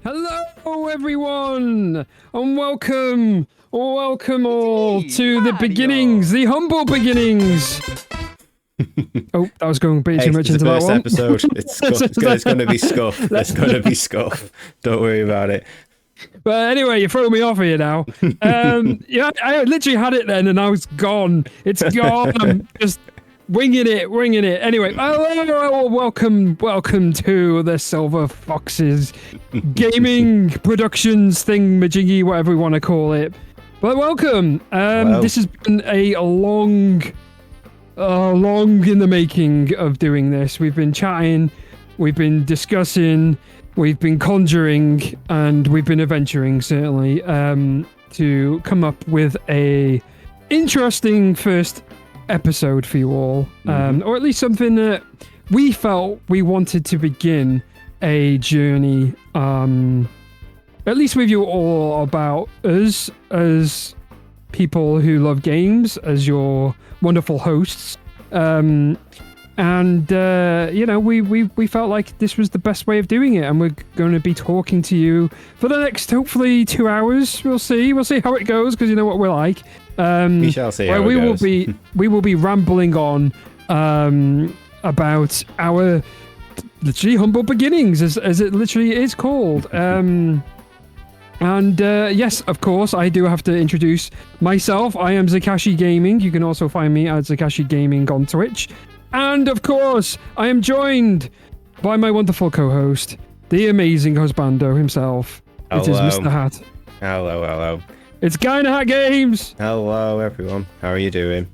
Hello, everyone, and welcome all to the beginnings, the humble beginnings. Oh, that was going a bit too much into that one. Episode. It's going to be scuff. It's going to be scuff. Don't worry about it. But anyway, you're throwing me off here now. Yeah, I literally had it then, and now it's gone. It's gone. I'm just winging it. Anyway, welcome to the Silver Foxes Gaming Productions thingamajiggy, whatever we want to call it. But welcome. This has been a long in the making of doing this. We've been chatting, we've been discussing, we've been conjuring, and we've been adventuring, certainly, to come up with a interesting first episode for you all, or at least something that we felt we wanted to begin a journey, at least with you all, about us as people who love games, as your wonderful hosts, and we felt like this was the best way of doing it, and we're going to be talking to you for the next hopefully 2 hours. We'll see how it goes, because you know what we're like. We shall see how it goes. We will be rambling on about our literally humble beginnings, as it literally is called. And yes, of course, I do have to introduce myself. I am Zakashi Gaming. You can also find me at Zakashi Gaming on Twitch. And of course, I am joined by my wonderful co-host, the amazing husbando himself. Hello. It is Mr. Hat. Hello. It's Guy in a Hat Games. Hello, everyone. How are you doing?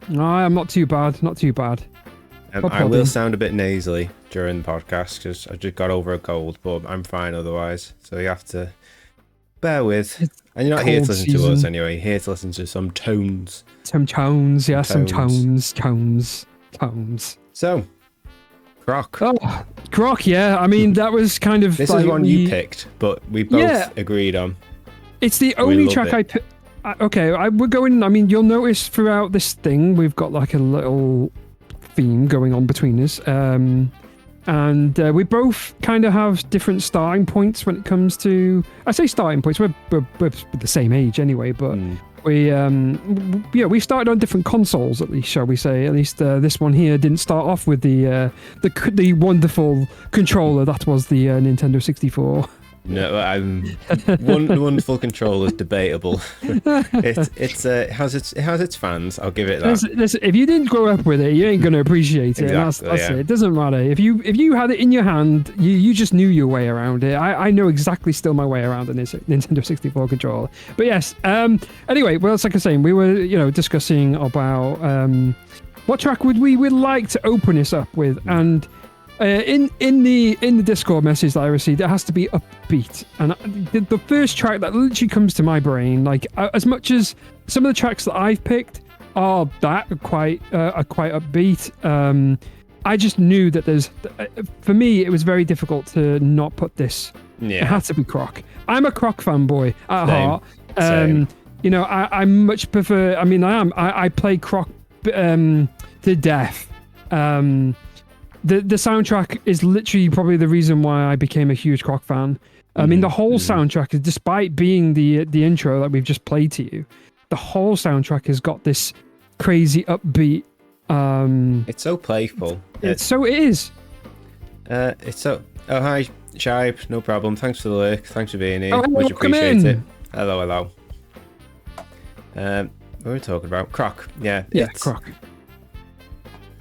I'm not too bad. I will sound a bit nasally during the podcast because I just got over a cold, but I'm fine otherwise. So you have to bear with. And you're not here to listen to us anyway. You're here to listen to some tones. Some tones. So, Croc. Oh, Croc, yeah. I mean, that was kind of... This is one you picked, but we both agreed on. It's the only track I picked. Okay, we're going... I mean, you'll notice throughout this thing, we've got like a little theme going on between us. And we both kind of have different starting points when it comes to... I say starting points, we're the same age anyway, but... We started on different consoles, at least, shall we say? At least this one here didn't start off with the wonderful controller that was the Nintendo 64. No, the wonderful controller is debatable. It has its fans. I'll give it that. Listen, if you didn't grow up with it, you ain't gonna appreciate it. Exactly, that's it. It doesn't matter if you had it in your hand. You just knew your way around it. I know exactly still my way around this Nintendo 64 controller. But yes. Anyway, well, it's like I was saying, we were discussing about what track would like to open this up with, and. In the Discord message that I received, it has to be upbeat, and the first track that literally comes to my brain, like as much as some of the tracks that I've picked are quite upbeat, I just knew that for me it was very difficult to not put this. Yeah. It had to be Croc. I'm a Croc fanboy at heart. Same. I much prefer. I mean, I play Croc to death. The soundtrack is literally probably the reason why I became a huge Croc fan. I mean, the whole soundtrack, despite being the intro that we've just played to you, the whole soundtrack has got this crazy upbeat. It's so playful. It is. It's so. Oh, hi, Shibe. No problem. Thanks for the lurk. Thanks for being here. Oh, much appreciate it. Hello. What were we talking about? Croc. Yeah, Croc.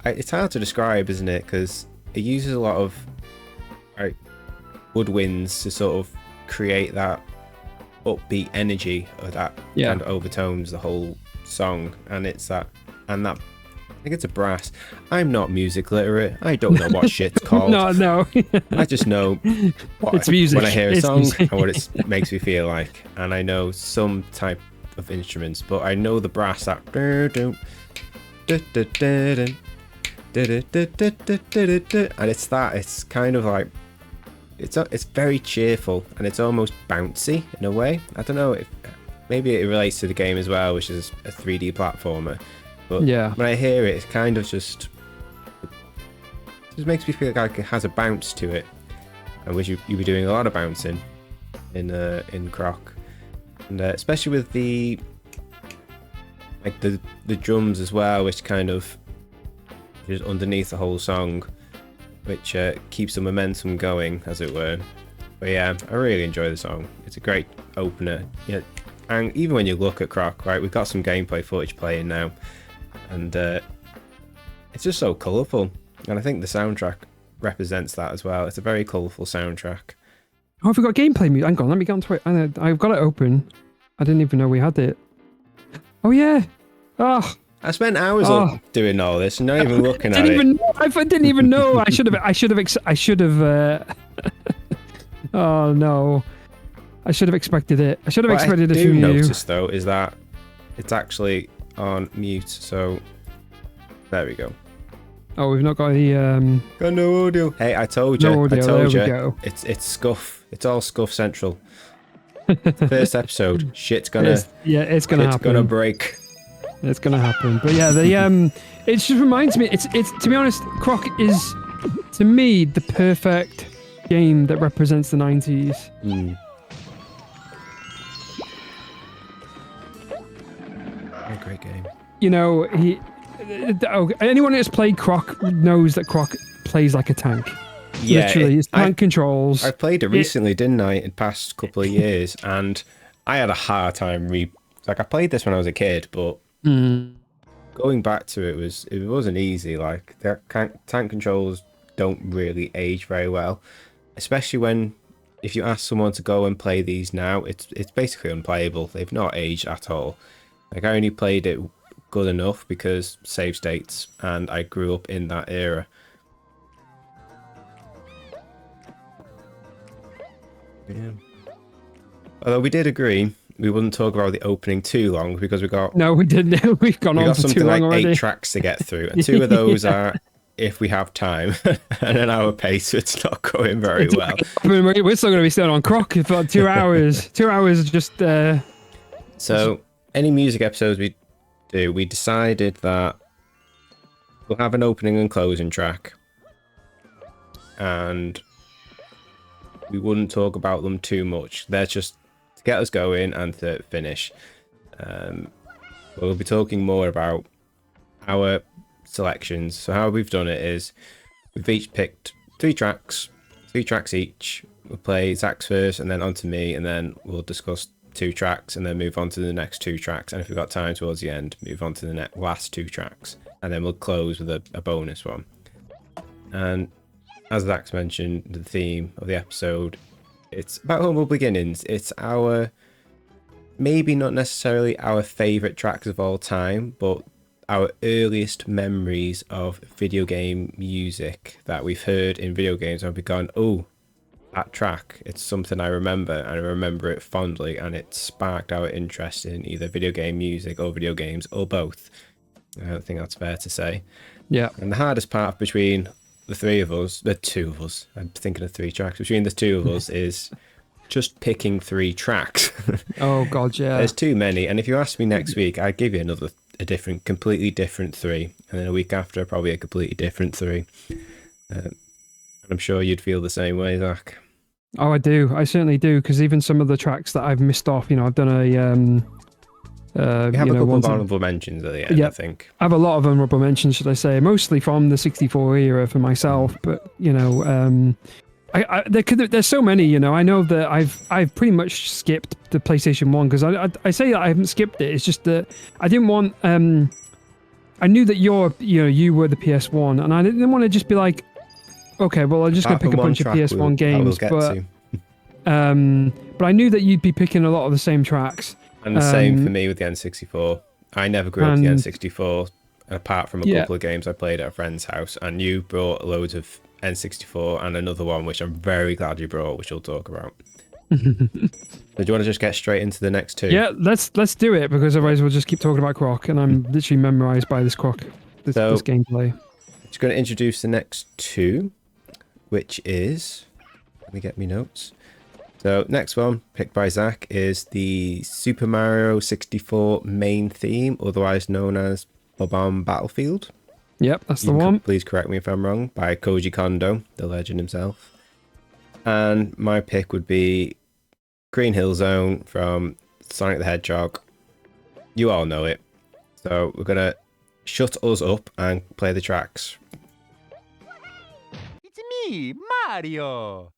It's hard to describe, isn't it? Because it uses a lot of woodwinds to sort of create that upbeat energy or that kind of overtones the whole song, and it's that. I think it's a brass. I'm not music literate. I don't know what shit's called. No. I just know it's music when I hear a song and what it makes me feel like, and I know some type of instruments, but I know the brass that. And it's kind of like it's very cheerful, and it's almost bouncy in a way. I don't know if maybe it relates to the game as well, which is a 3D platformer, but when I hear it, it kind of just makes me feel like it has a bounce to it, and which you'll be doing a lot of bouncing. in Croc, and especially with the drums as well, which kind of is underneath the whole song, which keeps the momentum going, as it were. But yeah, I really enjoy the song. It's a great opener. Yeah, and even when you look at Croc, right, we've got some gameplay footage playing now, and it's just so colourful, and I think the soundtrack represents that as well. It's a very colourful soundtrack. Oh, I've got gameplay music. Hang on, let me get onto it. I've got it open. I didn't even know we had it. Oh yeah. Oh. I spent hours doing all this and not even looking at it. I didn't even know. I should have. Oh no. I should have expected it. I should have expected it from you. What I do notice though is that it's actually on mute. So there we go. Oh, we've not got the got no audio. Hey, I told you. No audio. I told there you. We go. It's scuff. It's all scuff central. First episode. Shit's gonna. It's gonna happen. It's gonna break. It's gonna happen. But yeah, it just reminds me. It's to be honest, Croc is to me the perfect game that represents the 90s. A great game. You know, anyone who's played Croc knows that Croc plays like a tank. Yeah, literally, it's tank controls. I played it recently, didn't I? In the past couple of years, and I had a hard time. I played this when I was a kid, but going back to it wasn't easy. Like the tank controls don't really age very well, especially if you ask someone to go and play these now, it's basically unplayable. They've not aged at all. Like I only played it good enough because save states, and I grew up in that era. Yeah. Although we did agree we wouldn't talk about the opening too long because we got... No, we didn't. We've gone on for too long like already. 8 tracks to get through, and 2 of those are if we have time, and an hour pace, so it's not going very well. We're still going to be sitting on Croc for like 2 hours. 2 hours just... So, any music episodes we do, we decided that we'll have an opening and closing track, and we wouldn't talk about them too much. They're just to get us going and to finish. We'll be talking more about our selections. So how we've done it is we've each picked 3 tracks each. We'll play Zach's first and then on to me, and then we'll discuss 2 tracks and then move on to the next 2 tracks. And if we've got time towards the end, move on to the last 2 tracks. And then we'll close with a bonus one. And as Zach's mentioned, the theme of the episode, it's about humble beginnings. It's maybe not necessarily our favourite tracks of all time, but our earliest memories of video game music that we've heard in video games, and we've gone, oh, that track, it's something I remember, and I remember it fondly, and it sparked our interest in either video game music or video games, or both. I don't think that's fair to say. Yeah. And the hardest part between the 2 of us, I'm thinking of 3 tracks, between the 2 of us is just picking 3 tracks. Oh god, yeah. There's too many, and if you ask me next week, I'd give you completely different 3, and then a week after probably a completely different 3. And I'm sure you'd feel the same way, Zach. Oh, I do. I certainly do, because even some of the tracks that I've missed off, I've done a we have a couple of honorable mentions at the end, I think. I have a lot of honorable mentions, should I say, mostly from the 64 era for myself, but there's so many. I know that I've pretty much skipped the PlayStation 1 because I say that I haven't skipped it. It's just that I didn't want. I knew that you were the PS1, and I didn't want to just be like, okay, well, I'm just gonna pick a bunch of PS1 games, but I knew that you'd be picking a lot of the same tracks. And the same for me with the N64. I never grew up with the N64, apart from a couple of games I played at a friend's house, and you brought loads of N64 and another one, which I'm very glad you brought, which we'll talk about. So do you want to just get straight into the next 2? Yeah, let's do it, because otherwise we'll just keep talking about Croc, and I'm literally memorized by this Croc, this gameplay. Just going to introduce the next 2, which is... Let me get me notes. So next one, picked by Zach, is the Super Mario 64 main theme, otherwise known as Bob-omb Battlefield. Yep, that's the one. Please correct me if I'm wrong, by Koji Kondo, the legend himself. And my pick would be Green Hill Zone from Sonic the Hedgehog. You all know it. So we're gonna shut us up and play the tracks. It's me, Mario.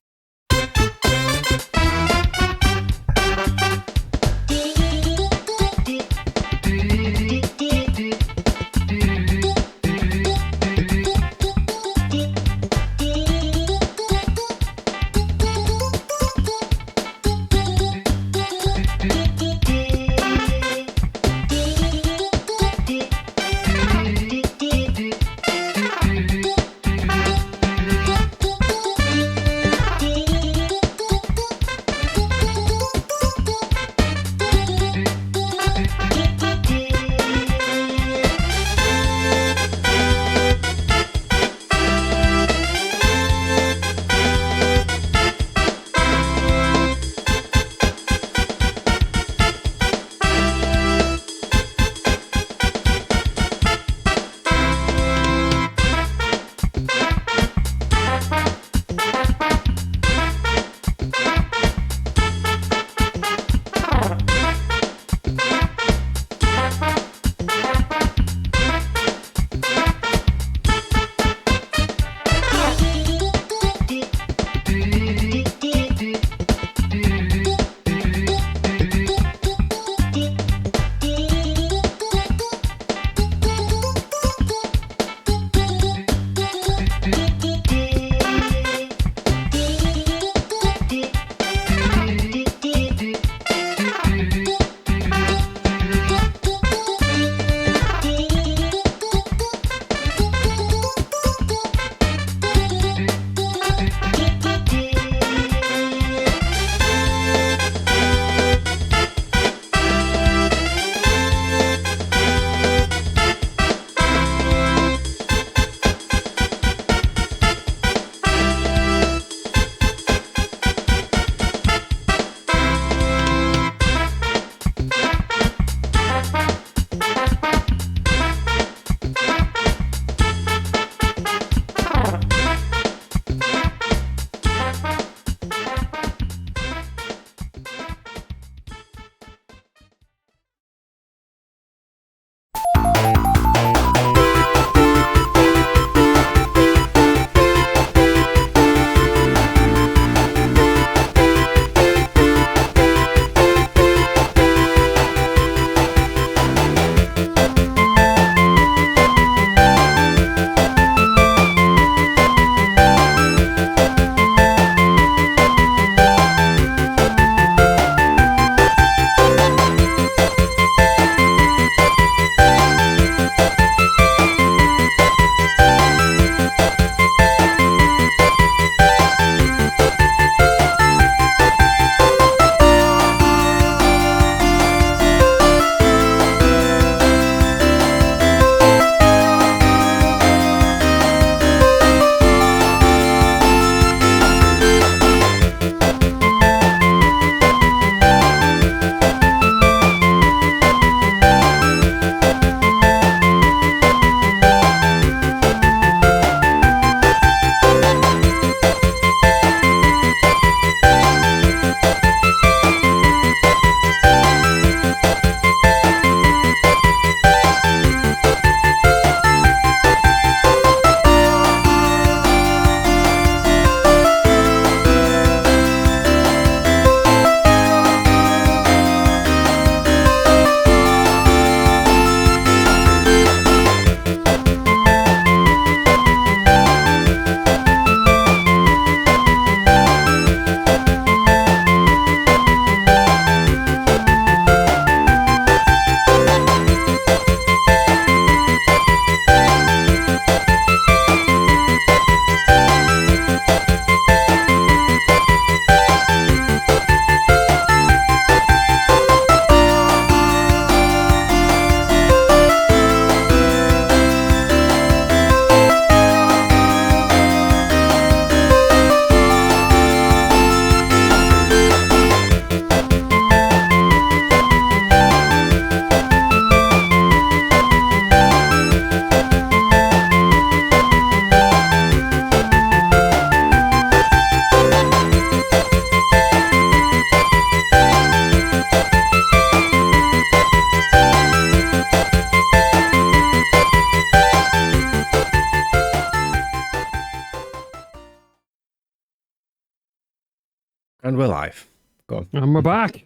And we're live. Go on. And we're back.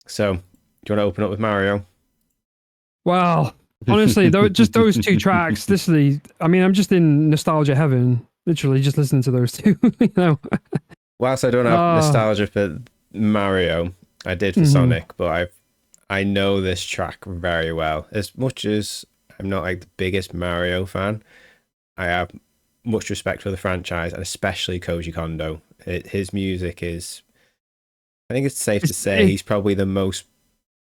So, do you want to open up with Mario? Well, honestly, just those two tracks. I'm just in nostalgia heaven. Literally, just listening to those two. Whilst I don't have nostalgia for Mario, I did for Sonic, but I know this track very well. As much as I'm not like the biggest Mario fan, I have much respect for the franchise, and especially Koji Kondo. His music is, I think it's safe to say, he's probably the most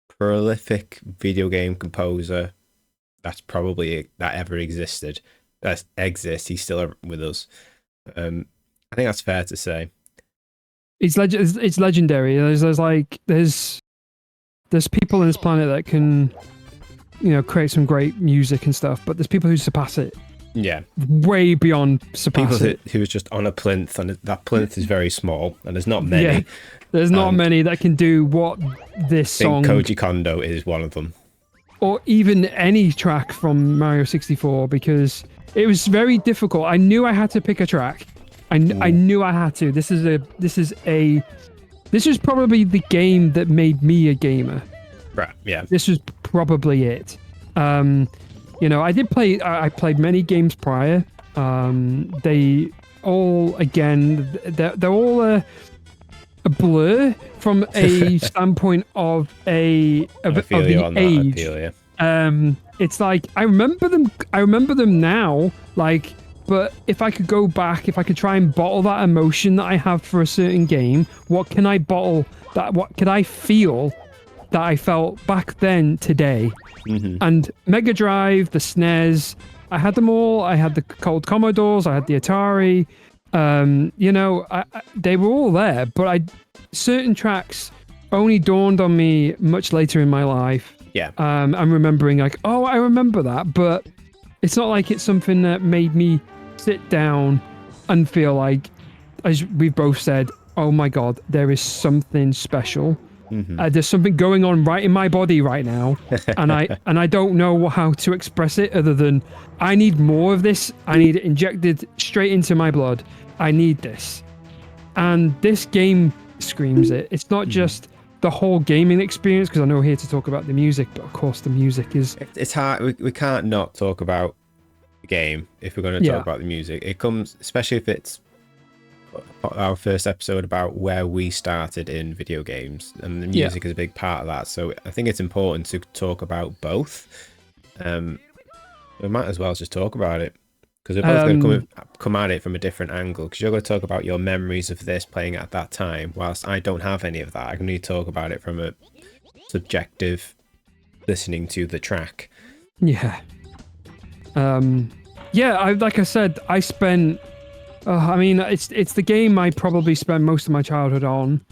prolific video game composer that ever existed. That exists. He's still with us. I think that's fair to say. It's legendary. There's people on this planet that can, create some great music and stuff, but there's people who surpass it. Yeah, way beyond surpass people it. Who was just on a plinth, and that plinth is very small, and there's not many. Yeah, there's not many that can do what this song. Koji Kondo is one of them, or even any track from Mario 64, because it was very difficult. I knew I had to pick a track. I knew I had to. This is probably the game that made me a gamer. Right. Yeah. This was probably it. I played many games prior. They all, again, they're all a blur from a standpoint of the age. It's like I remember them now, like, but if I could go back, if I could try and bottle that emotion that I have for a certain game, what can I bottle that? What could I feel that I felt back then today? And Mega Drive, the SNES, I had them all. I had the Cold Commodores, I had the Atari. They were all there, but certain tracks only dawned on me much later in my life. Yeah. I'm remembering like, oh, I remember that, but it's not like it's something that made me sit down and feel like, as we've both said, oh my God, there is something special. There's something going on right in my body right now, and I don't know how to express it other than I need more of this. I need it injected straight into my blood. I need this, and this game screams it. It's not just the whole gaming experience, because I know we're here to talk about the music, but of course the music is. It's hard. We can't not talk about the game if we're going to talk about the music. It comes, especially if it's our first episode about where we started in video games, and the music is a big part of that, so I think it's important to talk about both. We might as well just talk about it, because we're both going to come at it from a different angle, because you're going to talk about your memories of this playing at that time, whilst I don't have any of that. I can only talk about it from a subjective listening to the track. Like I said, I spent it's the game I probably spent most of my childhood on,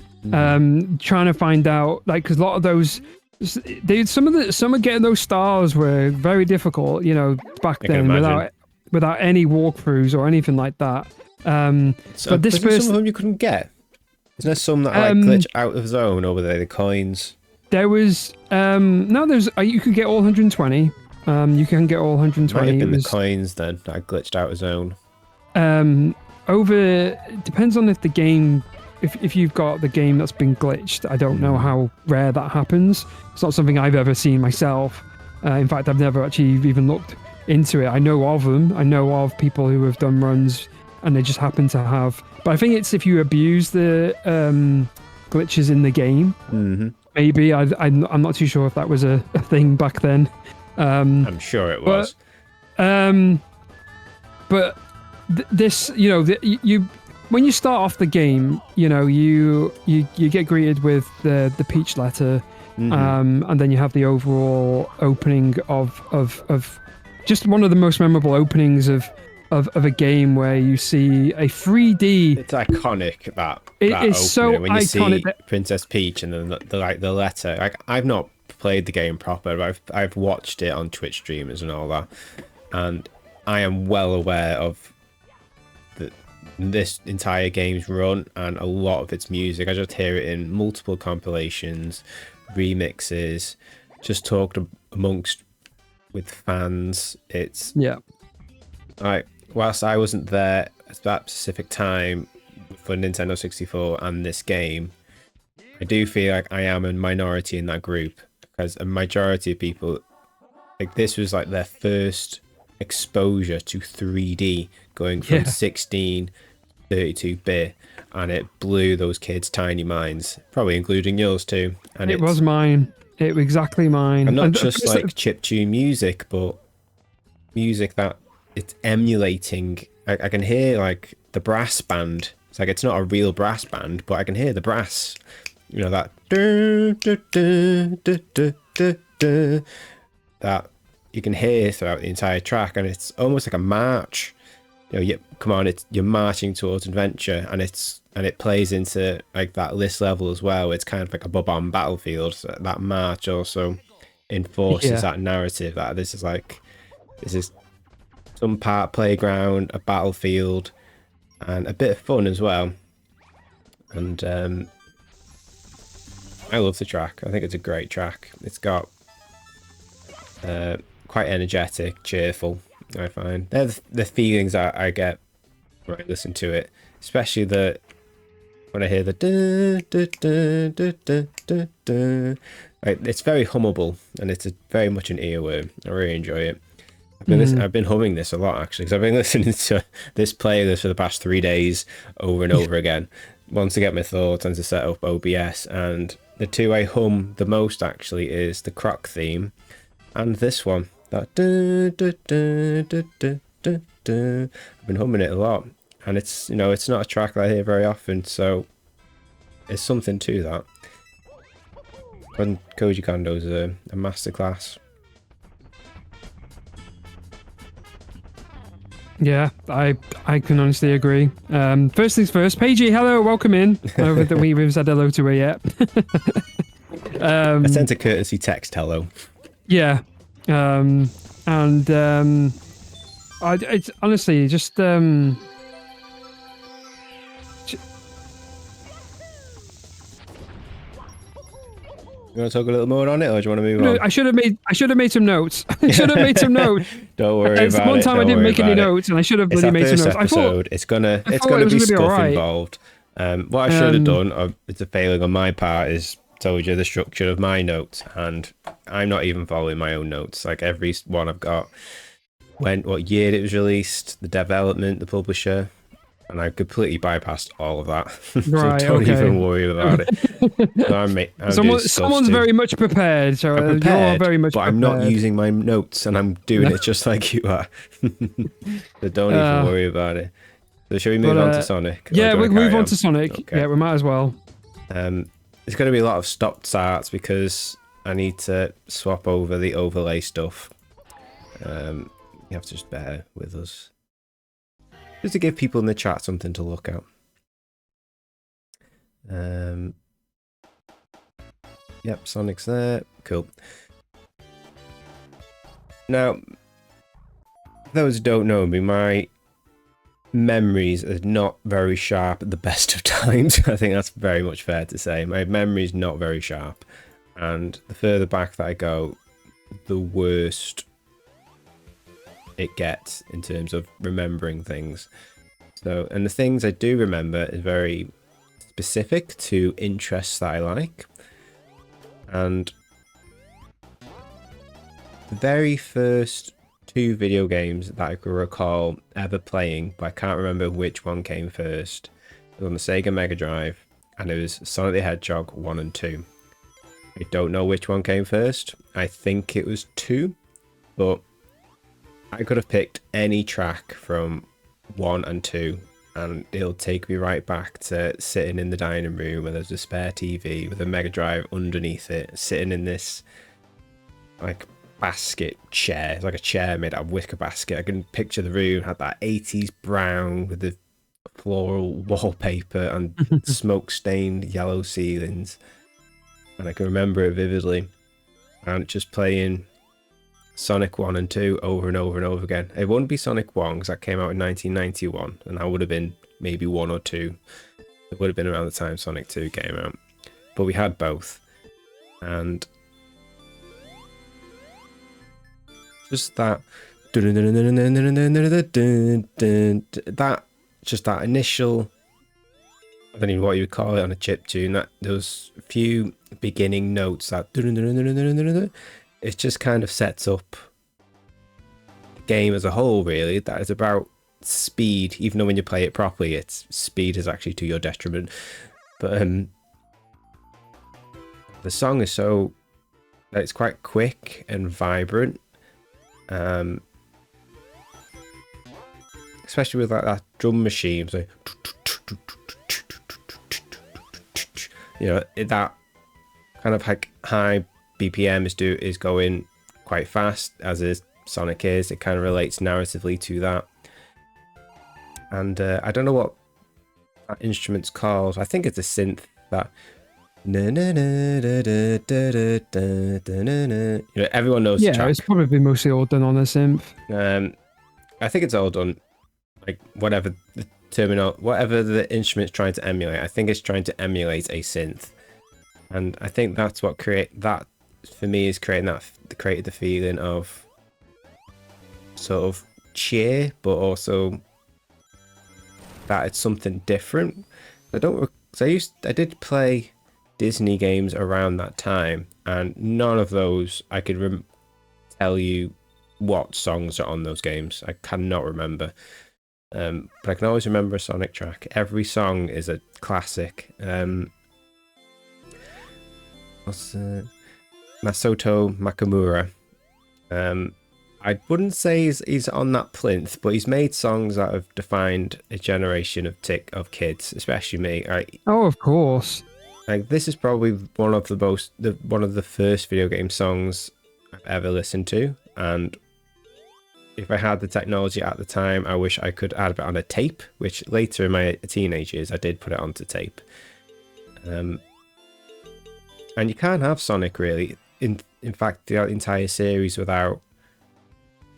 trying to find out, like, because a lot of those, some of getting those stars were very difficult, back then, without any walkthroughs or anything like that. But this first, some of them you couldn't get. Isn't there some that glitch out of zone, or were they the coins? There was you could get all 120. You can get all 120. Might have been the coins then that glitched out of zone. Depends on if the game, if you've got the game that's been glitched. I don't know how rare that happens. It's not something I've ever seen myself. In fact, I've never actually even looked into it. I know of them. I know of people who have done runs and they just happen to have. But I think it's if you abuse the glitches in the game. Maybe I'm not too sure if that was a thing back then. I'm sure it was. But this, when you start off the game, you get greeted with the peach letter, and then you have the overall opening of just one of the most memorable openings of a game, where you see a 3D. It's iconic that it that is opening, so when you iconic. See Princess Peach and then the letter. Like, I've not played the game proper, but I've watched it on Twitch streamers and all that, and I am well aware of this entire game's run and a lot of its music. I just hear it in multiple compilations, remixes, just talked amongst with fans. It's like, whilst I wasn't there at that specific time for Nintendo 64 and this game, I do feel like I am a minority in that group, because a majority of people, like, this was like their first exposure to 3D, going from 16 32-bit, and it blew those kids' tiny minds, probably including yours too. And it was mine. It was exactly mine. And not just like chiptune music, but music that it's emulating. I can hear like the brass band. It's like, it's not a real brass band, but I can hear the brass. You know, that that you can hear throughout the entire track, and it's almost like a march. You know, come on, you're marching towards adventure, and it plays into like that list level as well. It's kind of like a Bob-on Battlefield. So that march also enforces that narrative that this is some part playground, a battlefield, and a bit of fun as well. And I love the track. I think it's a great track. It's got quite energetic, cheerful, I find. They're the feelings I get when I listen to it, especially when I hear the like, it's very hummable, and it's very much an earworm. I really enjoy it. I've been humming this a lot, actually, because I've been listening to this playlist for the past 3 days over and over again. Once to get my thoughts and to set up OBS, and the two I hum the most actually is the Croc theme and this one. That I've been humming it a lot, and it's, you know, it's not a track that I hear very often, so there's something to that. When Koji Kondo's a masterclass. Yeah, I can honestly agree. First things first, Paigey, hello, welcome in. Over that we've said hello to her yet. I sent a courtesy text hello. Yeah, it's honestly just You want to talk a little more on it, or do you want to move on? I should have made some notes. I should have made some notes. Don't worry about it. One time I didn't make any notes, and I should have bloody made some notes. Episode. It's gonna be stuff involved. What I should have done, it's a failing on my part, is told you the structure of my notes, and I'm not even following my own notes. Like, every one I've got, what year it was released, the development, the publisher, and I completely bypassed all of that. Right, so don't even worry about it. Someone's very much prepared, so I'm prepared, you're very much but prepared. I'm not using my notes, and I'm doing it just like you are. So don't even worry about it. So shall we move on to Sonic? Yeah, we'll move on to Sonic. Okay. Yeah, we might as well. There's going to be a lot of stop starts because I need to swap over the overlay stuff. You have to just bear with us, just to give people in the chat something to look at. Yep, Sonic's there. Cool. Now, those who don't know me, my memories are not very sharp at the best of times. I think that's very much fair to say. My memory's not very sharp, and the further back that I go, the worst it gets in terms of remembering things. So, and the things I do remember is very specific to interests that I like. And the very first 2 video games that I could recall ever playing, but I can't remember which one came first, it was on the Sega Mega Drive, and it was Sonic the Hedgehog 1 and 2. I don't know which one came first. I think it was 2, but I could have picked any track from 1 and 2, and it'll take me right back to sitting in the dining room where there's a spare TV with a Mega Drive underneath it, sitting in this like basket chair. It's like a chair made out of wicker basket. I can picture the room had that 80s brown with the floral wallpaper and smoke stained yellow ceilings, and I can remember it vividly, and just playing Sonic 1 and 2 over and over and over again. It wouldn't be Sonic 1 because that came out in 1991, and I would have been maybe 1 or 2. It would have been around the time Sonic 2 came out, but we had both, and just that initial I don't even know what you would call it on a chip tune. That those few beginning notes that it just kind of sets up the game as a whole. Really, that is about speed. Even though when you play it properly, its speed is actually to your detriment. But the song is so it's quite quick and vibrant. Especially with like that drum machine, so you know that kind of like high BPM is going quite fast, as is Sonic is. It kind of relates narratively to that, and I don't know what that instrument's called. I think it's a synth that. You know, everyone knows the track. It's probably mostly all done on a synth. I think it's all done. Like whatever the terminal, whatever the instrument's trying to emulate, I think it's trying to emulate a synth, and I think that's what created the feeling of sort of cheer, but also that it's something different. I did play Disney games around that time, and none of those I could tell you what songs are on those games. I cannot remember. But I can always remember a Sonic track. Every song is a classic. Masato Makamura. I wouldn't say he's on that plinth, but he's made songs that have defined a generation of kids, especially me. Oh, of course. Like this is probably one of the first video game songs I've ever listened to, and if I had the technology at the time, I wish I could add it on a tape, which later in my teenage years I did put it onto tape. And you can't have Sonic really, in fact, the entire series without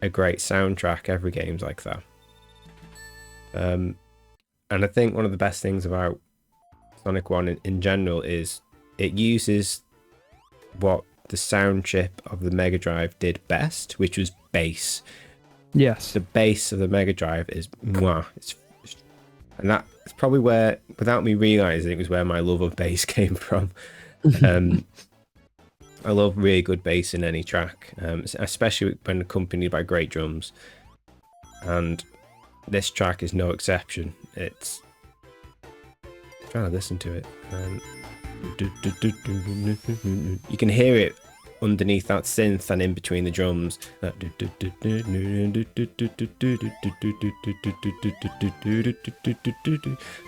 a great soundtrack. Every game's like that. And I think one of the best things about Sonic 1 in general is it uses what the sound chip of the Mega Drive did best, which was bass. Yes. The bass of the Mega Drive is mwah. And that's probably where, without me realizing, it was where my love of bass came from. I love really good bass in any track, especially when accompanied by great drums. And this track is no exception. I'm trying to listen to it. You can hear it underneath that synth and in between the drums. Oh,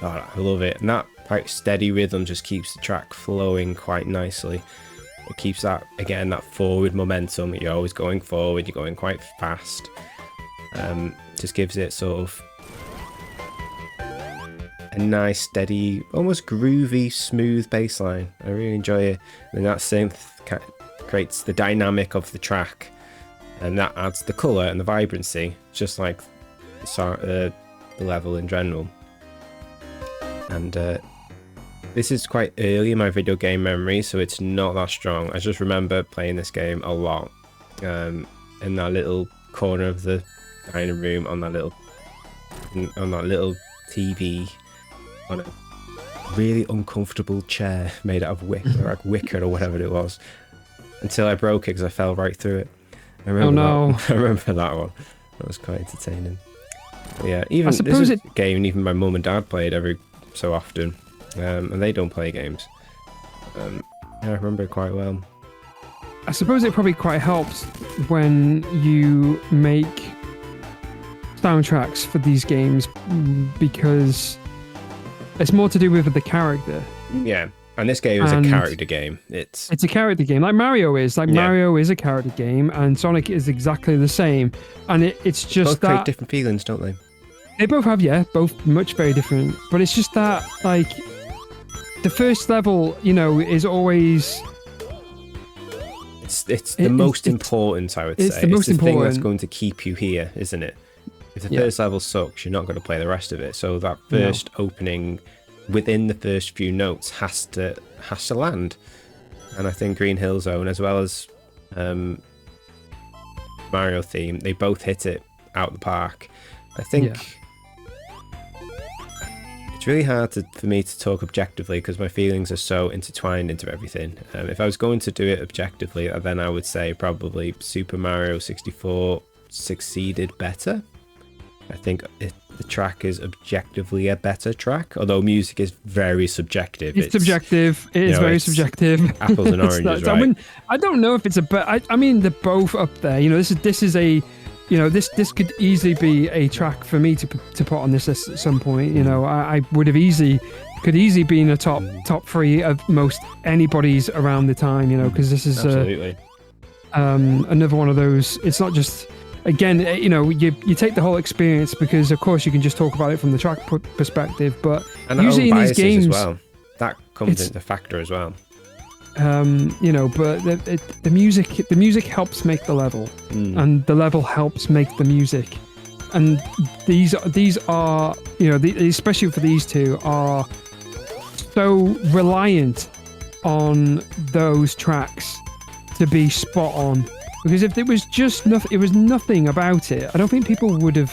I love it. And that quite steady rhythm just keeps the track flowing quite nicely. It keeps that, again, that forward momentum. You're always going forward, you're going quite fast. Just gives it sort of a nice, steady, almost groovy, smooth bass line. I really enjoy it. And that synth creates the dynamic of the track, and that adds the colour and the vibrancy, just like the level in general. And this is quite early in my video game memory, so it's not that strong. I just remember playing this game a lot in that little corner of the dining room on that little TV on a really uncomfortable chair made out of wicker or whatever it was, until I broke it because I fell right through it. I remember that one. That was quite entertaining. But yeah, even this is a game even my mum and dad played every so often, and they don't play games. Yeah, I remember it quite well. I suppose it probably quite helps when you make soundtracks for these games, because it's more to do with the character. Yeah, and this game is a character game. It's a character game, like Mario is. Mario is a character game, and Sonic is exactly the same. And it's just both create different feelings, don't they? They both have, both much very different. But it's just that, like, the first level, is always... It's the most important, I would say. It's the most important thing that's going to keep you here, isn't it? If the first level sucks, you're not going to play the rest of it. So that first opening, within the first few notes, has to land. And I think Green Hill Zone, as well as Mario theme, they both hit it out the park. I think it's really hard for me to talk objectively because my feelings are so intertwined into everything. If I was going to do it objectively, then I would say probably Super Mario 64 succeeded better. I think the track is objectively a better track, although music is very subjective. It's subjective. It is very subjective. Apples and oranges, right? I don't know if it's a but. I mean, they're both up there. You know, this is a, you know, this could easily be a track for me to put on this list at some point. You know, I would have could easily be in the top 3 of most anybody's around the time. You know, because this is absolutely another one of those. It's not just. Again, you know, you take the whole experience because, of course, you can just talk about it from the track perspective, but and usually in these games, as well, that comes into factor as well. You know, but the music helps make the level, and the level helps make the music, and these are, you know, especially for these two, are so reliant on those tracks to be spot on. Because if it was just nothing, it was nothing about it, I don't think people wouldn't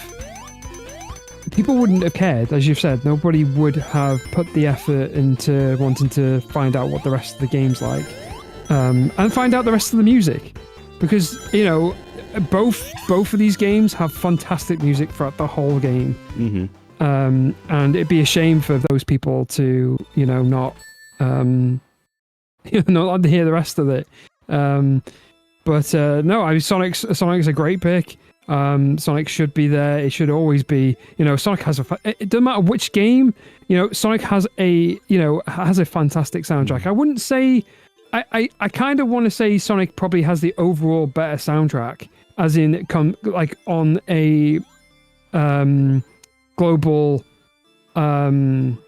have cared. As you've said, nobody would have put the effort into wanting to find out what the rest of the game's like, and find out the rest of the music. Because, you know, both of these games have fantastic music throughout the whole game. And it'd be a shame for those people to, you know, not not to hear the rest of it. But no, Sonic's a great pick. Sonic should be there. It should always be. You know, Sonic has it doesn't matter which game. You know, Sonic has a fantastic soundtrack. I wouldn't say. I kind of want to say Sonic probably has the overall better soundtrack, as in it like on a global. Again,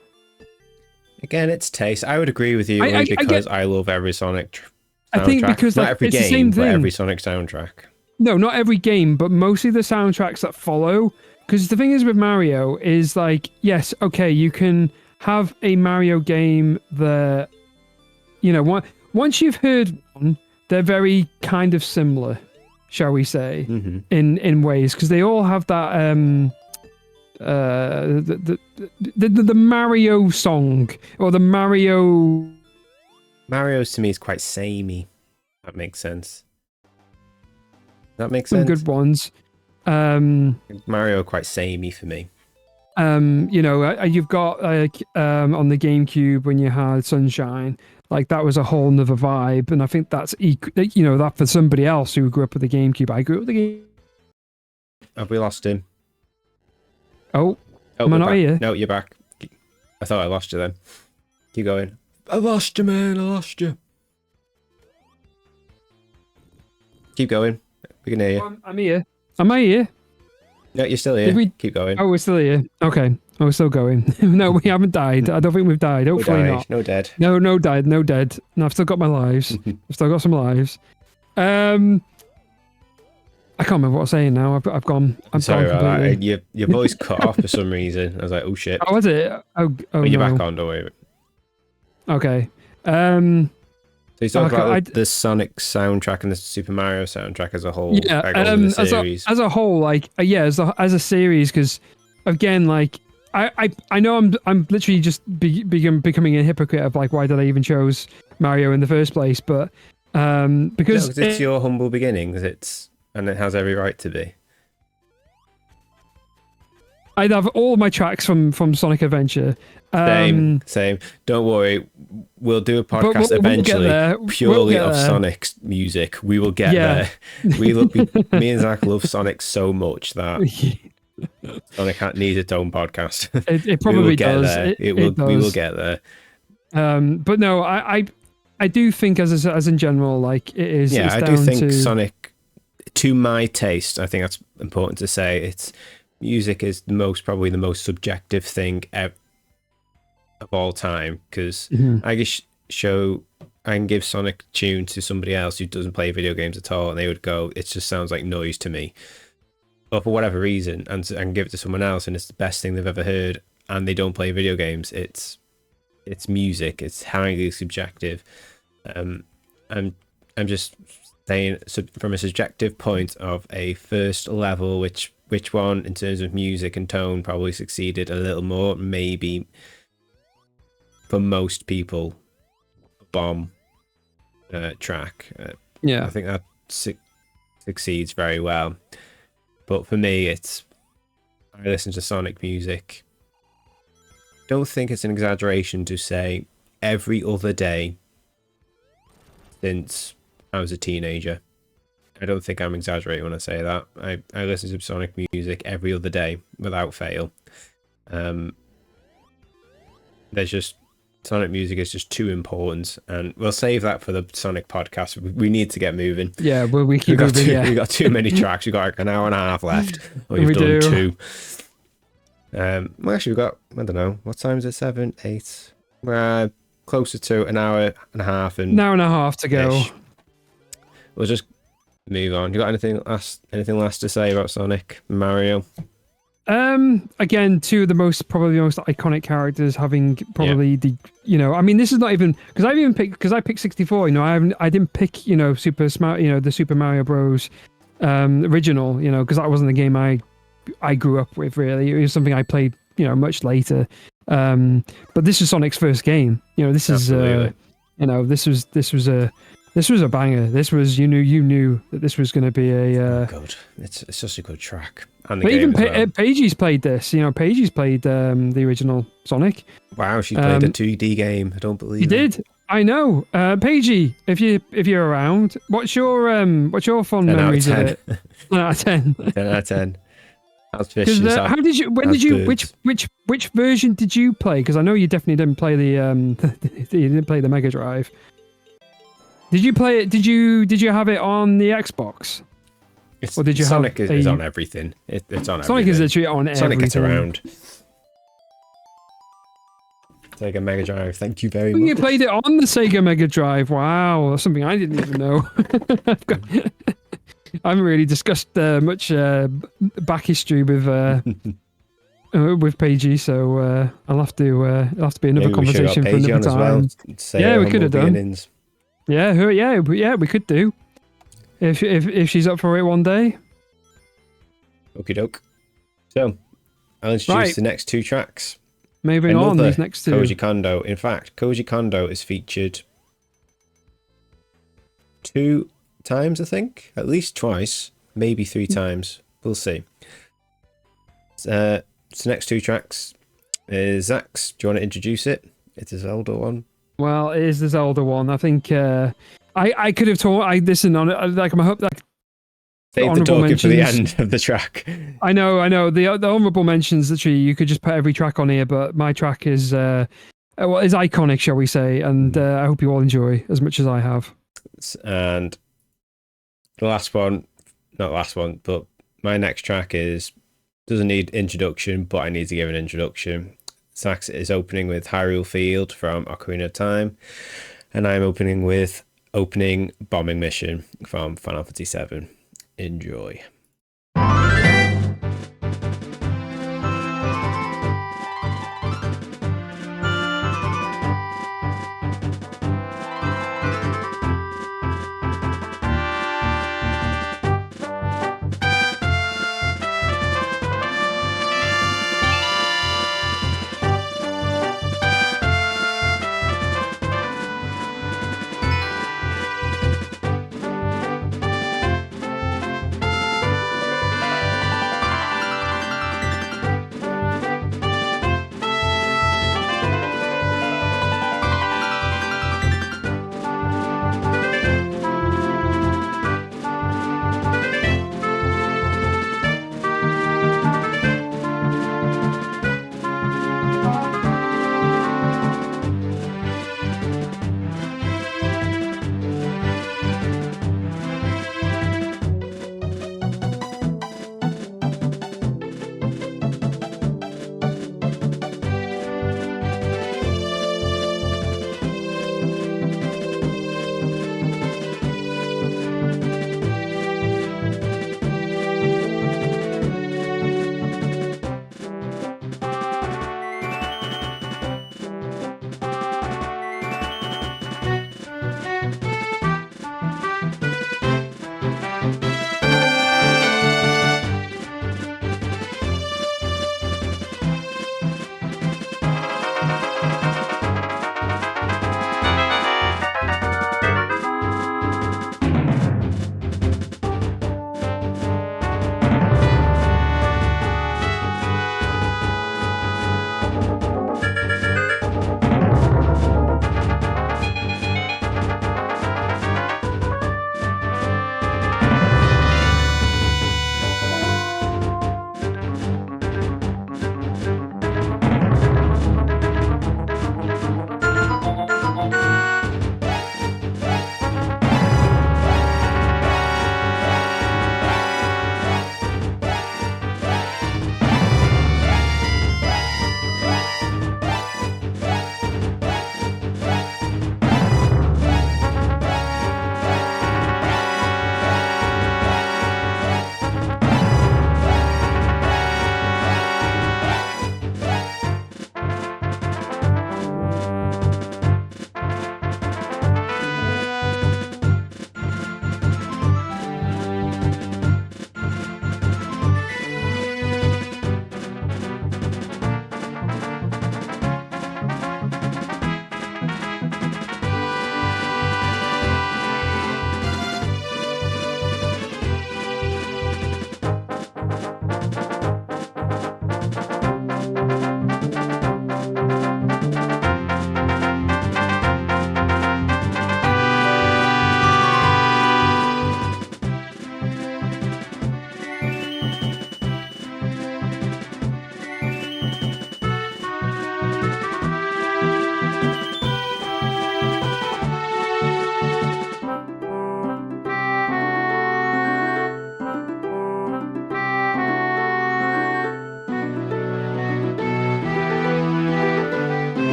it's taste. I would agree with you only because I love every Sonic. I think because not every game, but every Sonic soundtrack. No, not every game, but mostly the soundtracks that follow. Because the thing is with Mario is like, yes, okay, you can have a Mario game that, you know, once you've heard one, they're very kind of similar, shall we say, in ways, because they all have that the Mario song or the Mario's to me is quite samey. That makes sense. That makes some sense. Good ones. Mario quite samey for me. You know, you've got like on the GameCube when you had Sunshine, like that was a whole nother vibe, and I think that's you know, that for somebody else who grew up with the GameCube. I grew up with the game. Have we lost him? Oh, am I not here? No, you're back. I thought I lost you then. Keep going. I lost you, man. I lost you. Keep going. We can hear you. I'm here. Am I here? No, you're still here. Keep going. Oh, we're still here. Okay. Oh, we're still going. No, we haven't died. I don't think we've died. Hopefully not. No dead. No died. No dead. No, I've still got my lives. I've still got some lives. I can't remember what I was saying now. I've gone. I'm sorry gone about that. Your voice cut off for some reason. I was like, oh shit. Oh, was it? Oh but you're back on, don't worry. Okay. So you talk about the Sonic soundtrack and the Super Mario soundtrack as a whole. Yeah, like the series. As a whole, like as a series, because again, like I know I'm literally just becoming a hypocrite of like, why did I even chose Mario in the first place? But because it's your humble beginnings, and it has every right to be. I'd have all my tracks from Sonic Adventure. Same. Don't worry. We'll do a podcast eventually purely of Sonic's music. We will get there. Me and Zach love Sonic so much that Sonic needs its own podcast. It probably does. We will get there. But no, I do think as in general, like it is. Yeah, I do think Sonic, to my taste, I think that's important to say. It's music is probably the most subjective thing of all time, because I can give Sonic tune to somebody else who doesn't play video games at all, and they would go, it just sounds like noise to me. But for whatever reason, and I can give it to someone else, and it's the best thing they've ever heard, and they don't play video games. It's music. It's highly subjective. I'm just saying from a subjective point of a first level, which one in terms of music and tone probably succeeded a little more? Maybe for most people, Bomb track. Yeah. I think that succeeds very well. But for me, I listen to Sonic music. Don't think it's an exaggeration to say every other day since I was a teenager. I don't think I'm exaggerating when I say that. I listen to Sonic music every other day without fail. There's just Sonic music is just too important, and we'll save that for the Sonic podcast. We need to get moving. Yeah, well, we keep moving. We got too many tracks. We've got like an hour and a half left. We've done 2. Well, actually, we've got, I don't know, what time is it? 7, 8? We're closer to an hour and a half. An hour and a half to go. We'll just move on. You got anything last to say about Sonic, Mario? Again, 2 of the most iconic characters, having probably the, I mean, this is not even because I picked 64. I didn't pick Super Mario, the Super Mario Bros. Original, because that wasn't the game I grew up with. Really, it was something I played much later. But this is Sonic's first game. This is this was a banger. This was you knew that this was going to be a good. It's such a good track. And the but game even Paige's played this. Paige's played the original Sonic. Wow, she played a 2D game. I don't believe you did. I know. Paigey, if you're around, what's your fond memories of it? 10 out of 10. 10 out of 10. That's vicious. How did you? When did you? Which version did you play? Because I know you definitely didn't play the you didn't play the Mega Drive. Did you play it? Did you have it on the Xbox? Or did you Sonic have is on everything. It's on Sonic everything. is literally on everything. Sonic gets around. Sega Mega Drive, thank you very much. You played it on the Sega Mega Drive. Wow, that's something I didn't even know. I haven't really discussed much back history with Paigey, so I'll have to be another conversation for another time. Well. We could have done. Yeah, we could do. If she's up for it one day. Okie doke. So, I'll introduce the next 2 tracks. Moving on, these next 2. Koji Kondo. In fact, Koji Kondo is featured 2 times, I think. At least twice. Maybe 3 times. We'll see. So next 2 tracks is Zach's. Do you want to introduce it? It's a Zelda one. Well, it is the Zelda one. I think I could have told. I listen on it. Like, I hope that. Save the talking for the end of the track. I know. The honourable mentions, literally, you could just put every track on here, but my track is is iconic, shall we say? And I hope you all enjoy as much as I have. And the last one, not last one, but my next track doesn't need introduction, but I need to give an introduction. Sax is opening with Hyrule Field from Ocarina of Time, and I'm opening with Bombing Mission from Final Fantasy VII. Enjoy.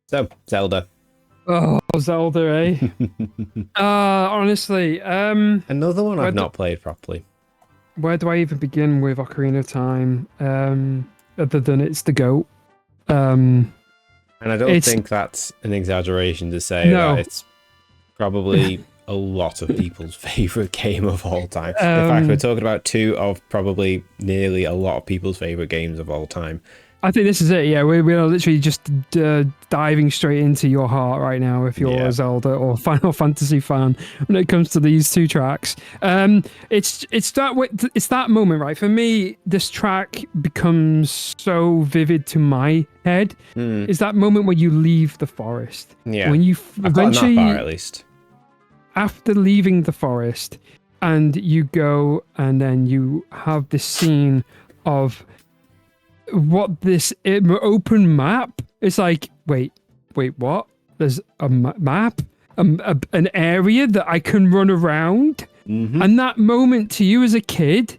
So, Zelda. Oh, Zelda, eh? Honestly, Another one I've do- not played properly. where do I even begin with Ocarina of Time? Other than it's the GOAT. And I don't It's- think that's an exaggeration to say No. that it's probably a lot of people's favourite game of all time. In fact, we're talking about two of probably nearly a lot of people's favourite games of all time. I think this is it. Yeah, we're literally just diving straight into your heart right now if you're a Zelda or Final Fantasy fan when it comes to these two tracks. It's that moment, right? For me, this track becomes so vivid to my head. Is that moment when you leave the forest? Yeah, when you I've gotten eventually that far at least. After leaving the forest, and you go, and then you have this scene of what this open map. It's like, wait, what? There's a map, an area that I can run around, and that moment to you as a kid,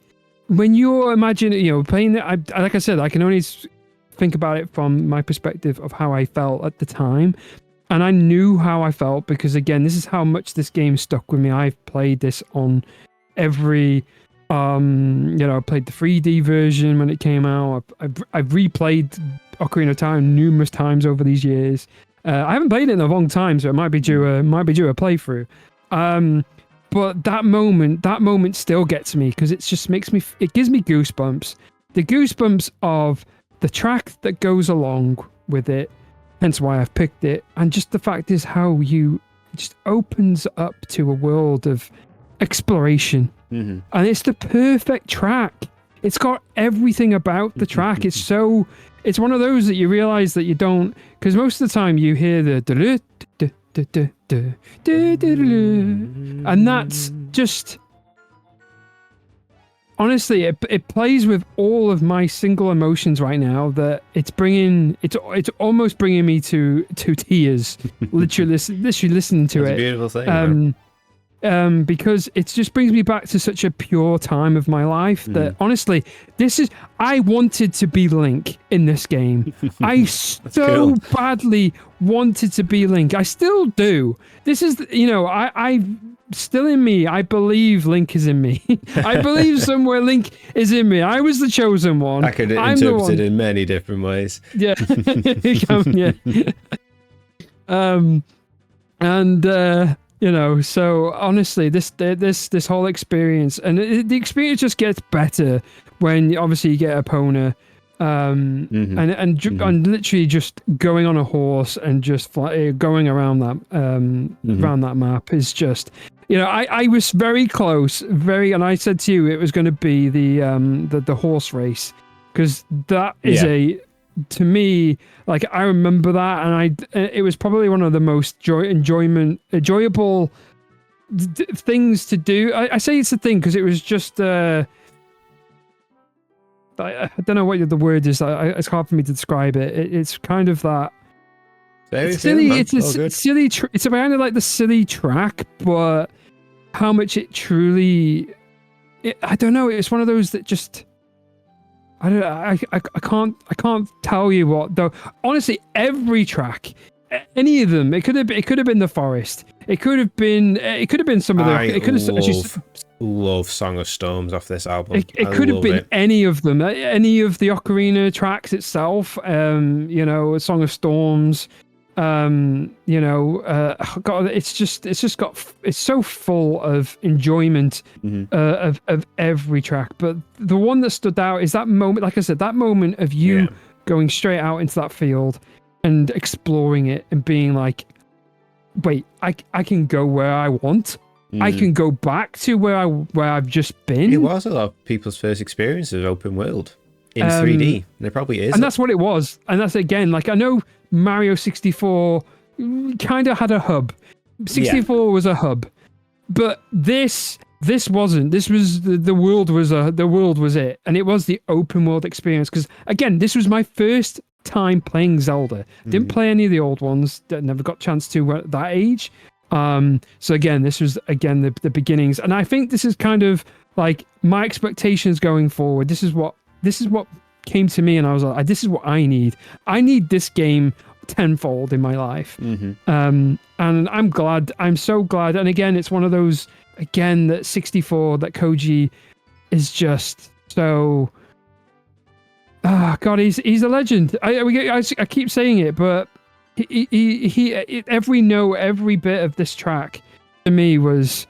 when you're imagining, playing it. Like I said, I can only think about it from my perspective of how I felt at the time. And I knew how I felt because, again, this is how much this game stuck with me. I've played this on every, I played the 3D version when it came out. I've replayed Ocarina of Time numerous times over these years. I haven't played it in a long time, so it might be due a playthrough. But that moment still gets me because it just it gives me goosebumps. The goosebumps of the track that goes along with it. Hence why I've picked it. And just the fact is how it just opens up to a world of exploration. And it's the perfect track. It's got everything about the track. It's one of those that you realize that you don't, because most of the time you hear the and that's just, honestly, it plays with all of my single emotions right now. That it's almost bringing me to tears. literally listening to It's it. a beautiful thing. Because it just brings me back to such a pure time of my life that honestly, I wanted to be Link in this game. I so badly wanted to be Link. I still do. This is, I still in me. I believe Link is in me. I believe somewhere Link is in me. I was the chosen one. I could interpret it in many different ways. Yeah. So honestly, this whole experience, and the experience just gets better when obviously you get Epona, and literally just going on a horse and just going around that around that map is just, I was very close, and I said to you it was going to be the horse race, because that is to me, like, I remember that, and it was probably one of the most enjoyable things to do. I say it's a thing because it was just I don't know what the word is. It's hard for me to describe it. It's kind of that. It's silly. It's a silly. It's around like the silly track, but how much it truly. I don't know. It's one of those that just. I can't tell you what though. Honestly, every track, any of them, it could have been the forest. It could have been some of the. I love Song of Storms off this album. It could have been any of them, any of the Ocarina tracks itself. Song of Storms. God, it's so full of enjoyment of every track. But the one that stood out is that moment, like I said, that moment of you going straight out into that field and exploring it and being like, wait, I can go where I want. I can go back to where I've just been. It was a lot of people's first experience of open world in 3D, and it probably is. And that's what it was. And that's, again, like, I know Mario 64 kind of had a hub. 64 was a hub, but this wasn't. This was the world was it, and it was the open world experience. Because again, this was my first time playing Zelda. Didn't play any of the old ones. That never got a chance to at that age. So again, this was the beginnings, and I think this is kind of like my expectations going forward. This is what came to me and I was like, this is what I need. I need this game tenfold in my life. And I'm so glad. And again, it's one of those, again, that 64, that Koji is just so, God, he's a legend. I keep saying it, but every note, every bit of this track to me was,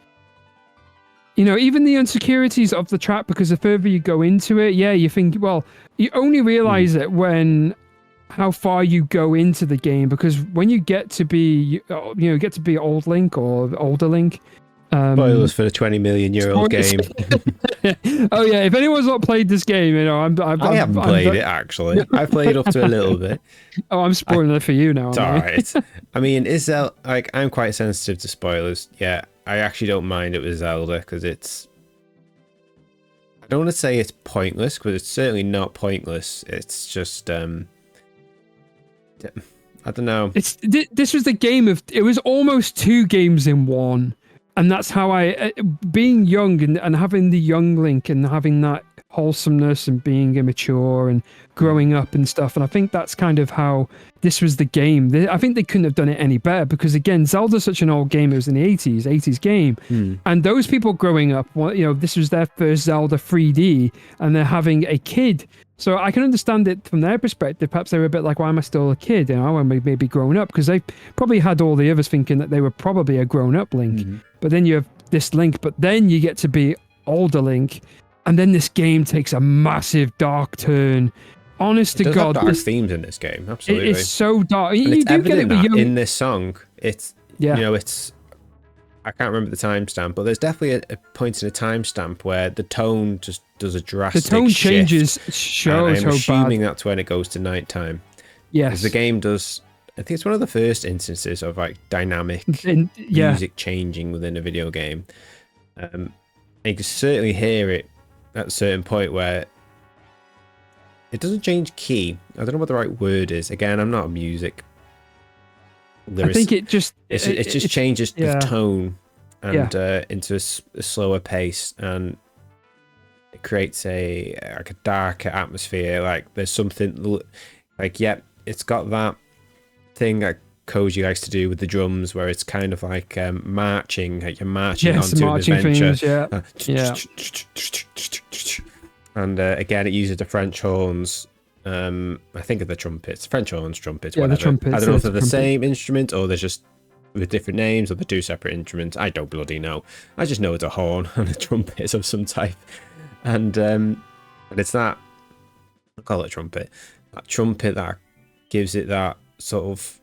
even the insecurities of the track, because the further you go into it, you think, well, you only realize it when how far you go into the game, because when you get to be old Link or older Link, spoilers for the 20 million year old game. Oh yeah, if anyone's not played this game, I haven't played it actually. I played up to a little bit. Oh, I'm spoiling it for you now. It's alright. I mean, is Zelda, like, I'm quite sensitive to spoilers. Yeah, I actually don't mind it with Zelda because it's, I don't want to say it's pointless, because it's certainly not pointless. It's just I don't know. This was the game of, it was almost 2 games in one. And that's how being young and having the young Link and having that wholesomeness and being immature and growing up and stuff. And I think that's kind of how this was the game. I think they couldn't have done it any better, because again, Zelda's such an old game. It was in the 80s game. And those people growing up, this was their first Zelda 3D and they're having a kid. So I can understand it from their perspective. Perhaps they were a bit like, why am I still a kid? When we maybe grown up, because they probably had all the others thinking that they were probably a grown-up Link. But then you have this Link, but then you get to be older Link, and then this game takes a massive dark turn. Honest to God, have dark themes in this game. Absolutely, it is so dark. And you do get it with in this song. It's it's. I can't remember the timestamp, but there's definitely a point in a timestamp where the tone just does a drastic shift. The tone changes so I'm assuming bad. that's when it goes to nighttime. Yes. Because the game does, I think it's one of the first instances of like dynamic music changing within a video game. And you can certainly hear it at a certain point where it doesn't change key. I don't know what the right word is. Again, I'm not a music lyricist. I think it just changes the tone and into a slower pace, and it creates a darker atmosphere. Like there's something like it's got that thing that Koji likes to do with the drums, where it's kind of like marching, like you're marching onto an adventure. And again, it uses the French horns. I think of the trumpets, French horns, trumpets, whatever. The trumpets, I don't know if they're the same instrument or they're just with different names, or they're 2 separate instruments. I don't bloody know. I just know it's a horn and a trumpet of some type. And it's that, I'll call it a trumpet. That trumpet that gives it that sort of,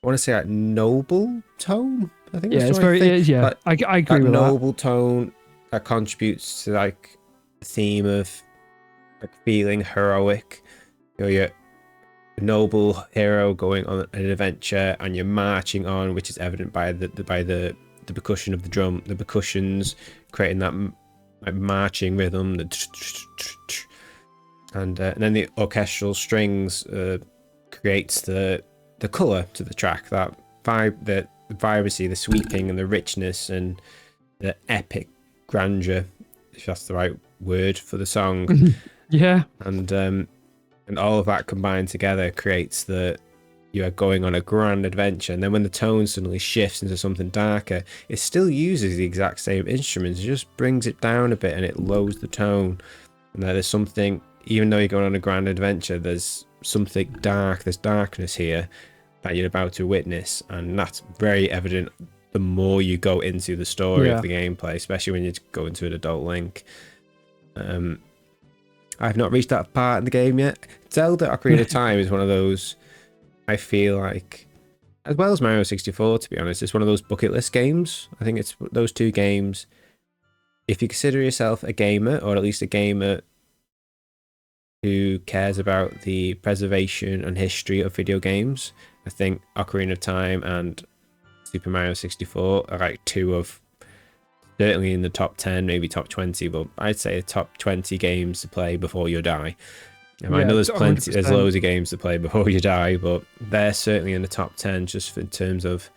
I want to say, like noble tone. I think that's it's the right very thing. Like, I agree with that. Noble tone that contributes to like the theme of like feeling heroic. You're a noble hero going on an adventure, and you're marching on, which is evident by the percussion of the drum, the percussions creating that like marching rhythm, and then the orchestral strings creates the color to the track, that vibe, the vibrancy, the sweeping, and the richness, and the epic grandeur, if that's the right word for the song. And all of that combined together creates you are going on a grand adventure. And then when the tone suddenly shifts into something darker, it still uses the exact same instruments. It just brings it down a bit and it lowers the tone. And there's something, even though you're going on a grand adventure, there's something dark, there's darkness here that you're about to witness. And that's very evident the more you go into the story of the gameplay, especially when you go into an adult Link. I've not reached that part in the game yet. Zelda Ocarina of Time is one of those, I feel like, as well as Mario 64, to be honest, it's one of those bucket list games. I think it's those 2 games. If you consider yourself a gamer, or at least a gamer who cares about the preservation and history of video games, I think Ocarina of Time and Super Mario 64 are like 2 of, certainly in the top 10, maybe top 20, but I'd say the top 20 games to play before you die. I know there's plenty, 100%. There's loads of games to play before you die, but they're certainly in the top 10 just in terms of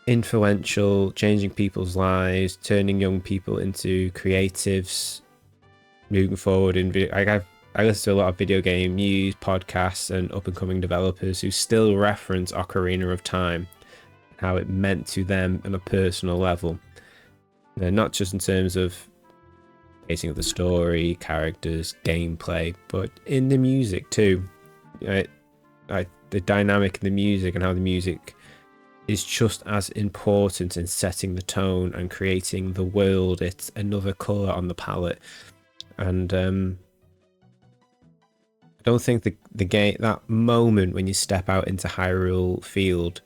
influential, changing people's lives, turning young people into creatives, moving forward in video. I listen to a lot of video game news podcasts and up and coming developers who still reference Ocarina of Time, how it meant to them on a personal level. Not just in terms of pacing of the story, characters, gameplay, but in the music too. The dynamic in the music and how the music is just as important in setting the tone and creating the world. It's another colour on the palette. And I don't think the game, that moment when you step out into Hyrule Field,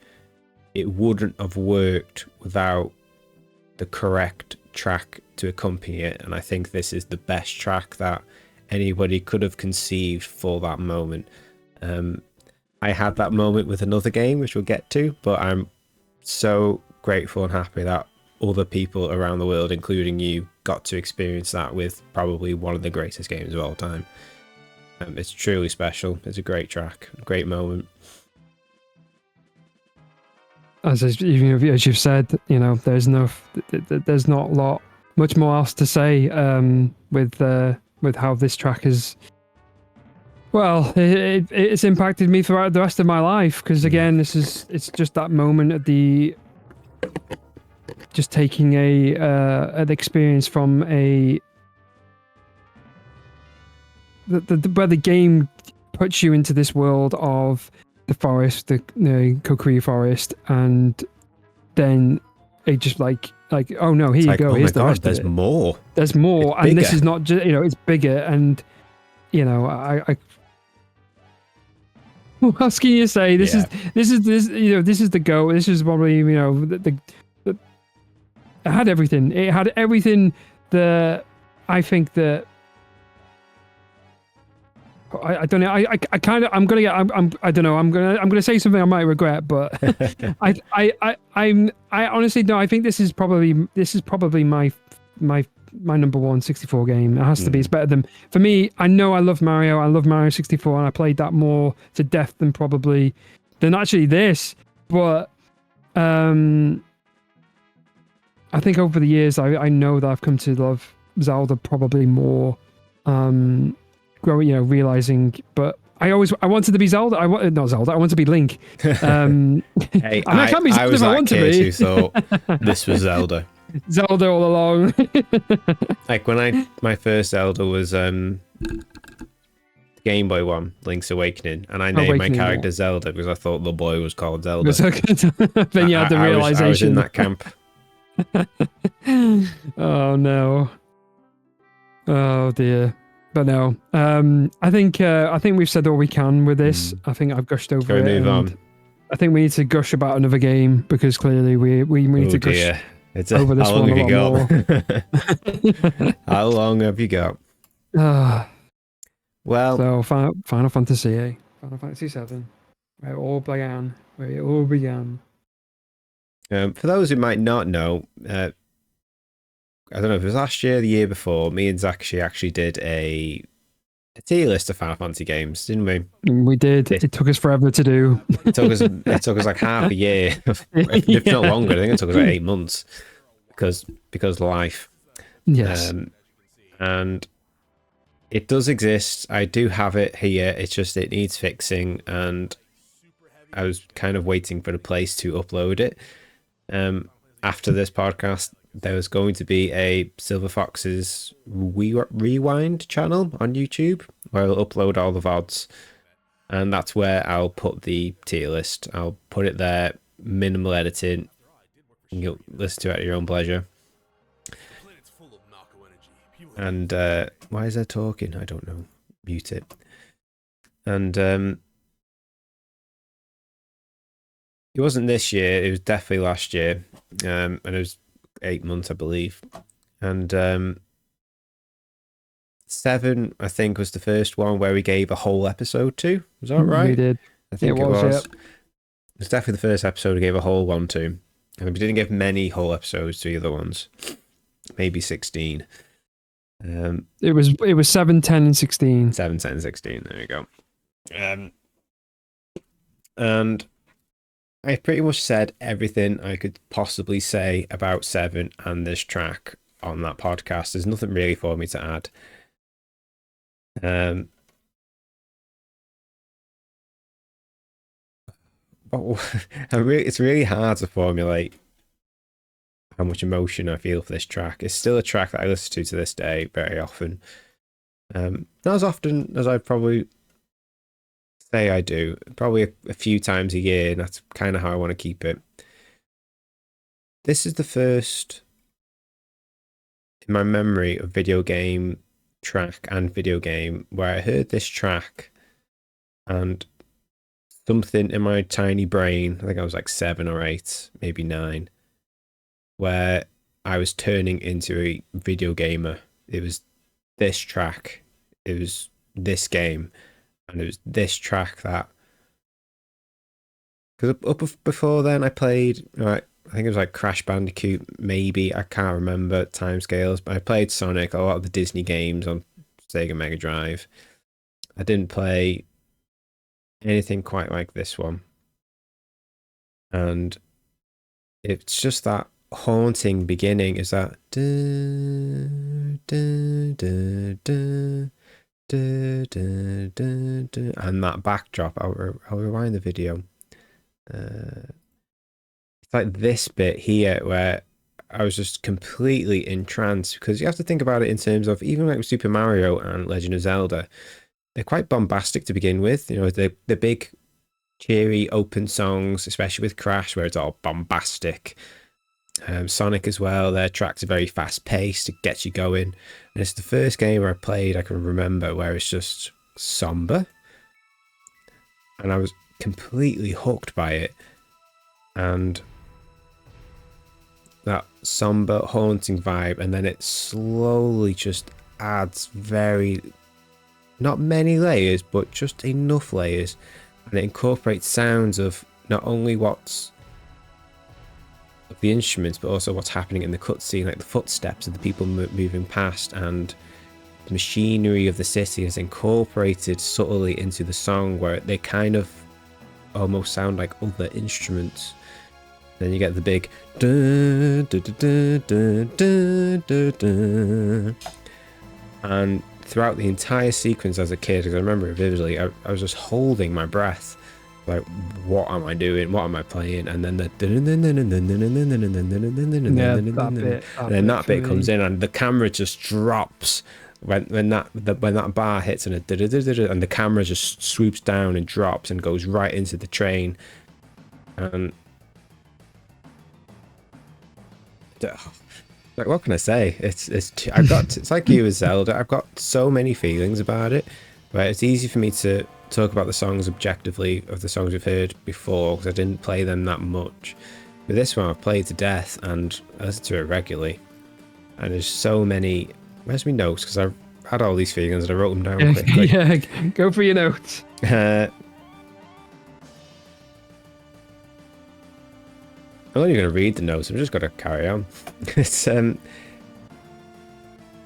it wouldn't have worked without the correct track to accompany it. And I think this is the best track that anybody could have conceived for that moment. I had that moment with another game, which we'll get to, but I'm so grateful and happy that other people around the world, including you, got to experience that with probably one of the greatest games of all time. It's truly special. It's a great track, a great moment. As you've said, there's not much more else to say with how this track is. Well, it's impacted me throughout the rest of my life, because again, it's just that moment at just taking an experience from where the game puts you into this world of the forest, the Kokiri forest, and then it just like oh no, here you go. Oh here's my the god, rest there's of it. more. There's more, and this is not just it's bigger, and I what else can you say? This is the go. This is probably the it had everything. It had everything that I think that I don't know. I don't know. I'm gonna say something I might regret, but I honestly no. I think this is probably my number one 64 game. It has to be. It's better than, for me. I know I love Mario. I love Mario 64, and I played that more to death than actually this. But I think over the years, I know that I've come to love Zelda probably more. Realizing, but I wanted to be Zelda. I wanted to be Link. Hey, I can't be Zelda I was if I that want to kid be. who thought this was Zelda. Zelda all along. Like when my first Zelda was Game Boy one, Link's Awakening, and I named my character Zelda because I thought the boy was called Zelda. Then you had the realization. I was in that camp. Oh no. Oh dear. But no, I think we've said all we can with this. I think I've gushed over it. Move on. I think we need to gush about another game, because clearly we need to gush over this one a lot more. How long have you got? Well, so Final Fantasy, Final Fantasy 7, where it all began. For those who might not know, I don't know if it was last year or the year before, me and Zakashi actually did a tier list of Final Fantasy games, didn't we? We did. It took us forever to do. It took us like half a year, if not longer. I think it took us like 8 months because life. Yes. And it does exist. I do have it here. It's just it needs fixing, and I was kind of waiting for the place to upload it. After this podcast, there was going to be a Silver Fox's Rewind channel on YouTube where I'll upload all the VODs, and that's where I'll put the tier list. I'll put it there, minimal editing. You'll listen to it at your own pleasure. And why is there talking? I don't know. Mute it. And it wasn't this year. It was definitely last year, and it was 8 months, I believe. And 7, I think, was the first one where we gave a whole episode to. Was that right? We did. I think it was. Yep. It was definitely the first episode we gave a whole one to. And we didn't give many whole episodes to the other ones. Maybe 16. It was 7, 10, and 16. 7, 10, 16. There you go. And I pretty much said everything I could possibly say about 7 and this track on that podcast. There's nothing really for me to add. Um, it's really hard to formulate how much emotion I feel for this track. It's still a track that I listen to this day very often. Not as often as I probably say I do. Probably a few times a year, and that's kind of how I want to keep it. This is the first in my memory of video game track and video game where I heard this track and something in my tiny brain, I think I was like 7 or 8, maybe 9, where I was turning into a video gamer. It was this track, it was this game, and it was this track that, because up before then I played, right, I think it was like Crash Bandicoot, maybe, I can't remember timescales, but I played Sonic, a lot of the Disney games on Sega Mega Drive. I didn't play anything quite like this one. And it's just that haunting beginning, is that and that backdrop. I'll rewind the video. It's like this bit here where I was just completely entranced, because you have to think about it in terms of, even like Super Mario and Legend of Zelda, they're quite bombastic to begin with. You know, the big cheery open songs, especially with Crash, where it's all bombastic. Sonic as well, their tracks are very fast paced, it gets you going. And it's the first game where I played, I can remember, where it's just somber. And I was completely hooked by it. And that somber, haunting vibe, and then it slowly just adds not many layers, but just enough layers. And it incorporates sounds of not only what's of the instruments, but also what's happening in the cutscene, like the footsteps of the people moving past, and the machinery of the city is incorporated subtly into the song, where they kind of almost sound like other instruments. Then you get the big dun, dun, dun, dun, dun, dun, dun. And throughout the entire sequence as a kid, because I remember it vividly, I was just holding my breath, like, what am I doing? What am I playing? And then that bit comes in, and the camera just drops when that bar hits, and and the camera just swoops down and drops and goes right into the train. And like, what can I say? It's like you with Zelda. I've got so many feelings about it, but it's easy for me to talk about the songs objectively, of the songs we've heard before, because I didn't play them that much. With this one, I've played to death, and I listen to it regularly. And there's so many. Where's my notes? Because I've had all these feelings and I wrote them down quickly. Yeah, go for your notes. I'm only going to read the notes. I'm just going to carry on. It's like,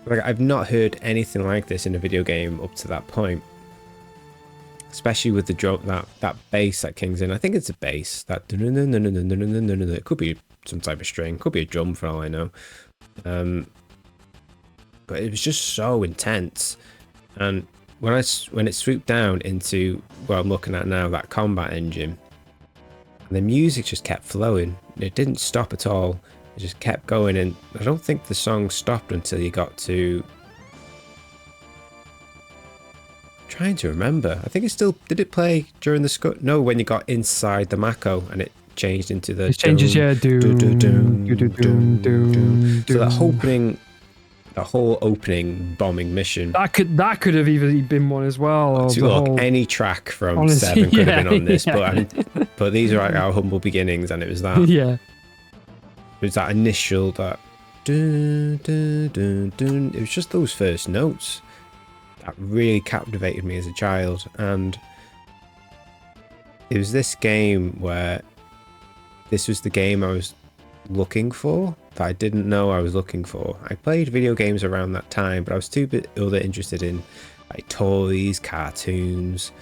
I've not heard anything like this in a video game up to that point. Especially with the drum, that bass that kicks in. I think it's a bass. That it could be some type of string, could be a drum for all I know. But it was just so intense. And when it swooped down into what I'm looking at now, that combat engine, and the music just kept flowing. It didn't stop at all. It just kept going, and I don't think the song stopped until you got to. I'm trying to remember. I think it still did. It play during the No, when you got inside the Mako and it changed into the. It changes, yeah. So that whole opening bombing mission. That could have even been one as well. Any track from 7 could have been on this, but these are like our humble beginnings, and it was that. Yeah. It was that initial dun, dun, dun, dun. It was just those first notes that really captivated me as a child, and it was this game where this was the game I was looking for, that I didn't know I was looking for. I played video games around that time, but I was too interested in like toys, cartoons,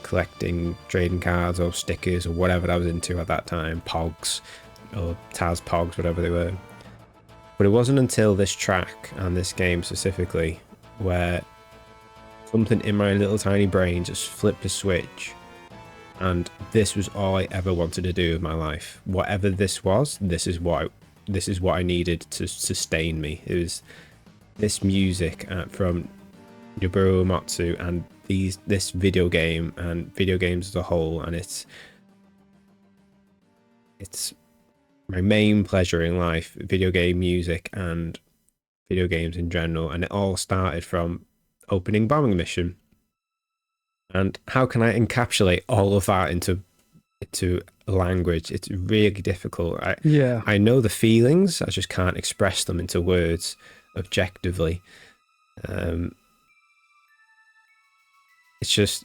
collecting trading cards or stickers or whatever I was into at that time, Pogs or Taz Pogs, whatever they were. But it wasn't until this track and this game specifically where something in my little tiny brain just flipped a switch, and this was all I ever wanted to do with my life. Whatever this was, this is what I needed to sustain me. It was this music from Nobuo Uematsu and this video game and video games as a whole, and it's my main pleasure in life, video game music and video games in general. And it all started from opening bombing mission. And how can I encapsulate all of that into language? It's really difficult. I know the feelings, I just can't express them into words objectively. It's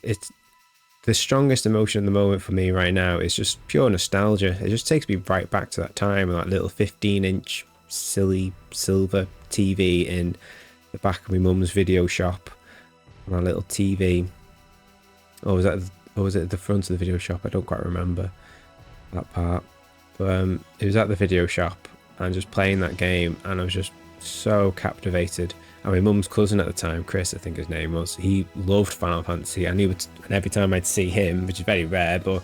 the strongest emotion at the moment for me right now is just pure nostalgia. It just takes me right back to that time with that little 15-inch silly silver TV in the back of my mum's video shop. On that little TV. Or was it at the front of the video shop? I don't quite remember that part. But it was at the video shop and just playing that game, and I was just so captivated. And my mum's cousin at the time, Chris, I think his name was, he loved Final Fantasy, and and every time I'd see him, which is very rare, but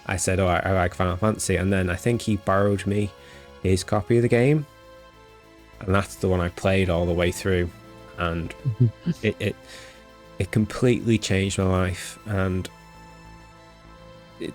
I said, oh, I like Final Fantasy, and then I think he borrowed me his copy of the game, and that's the one I played all the way through, and it completely changed my life, and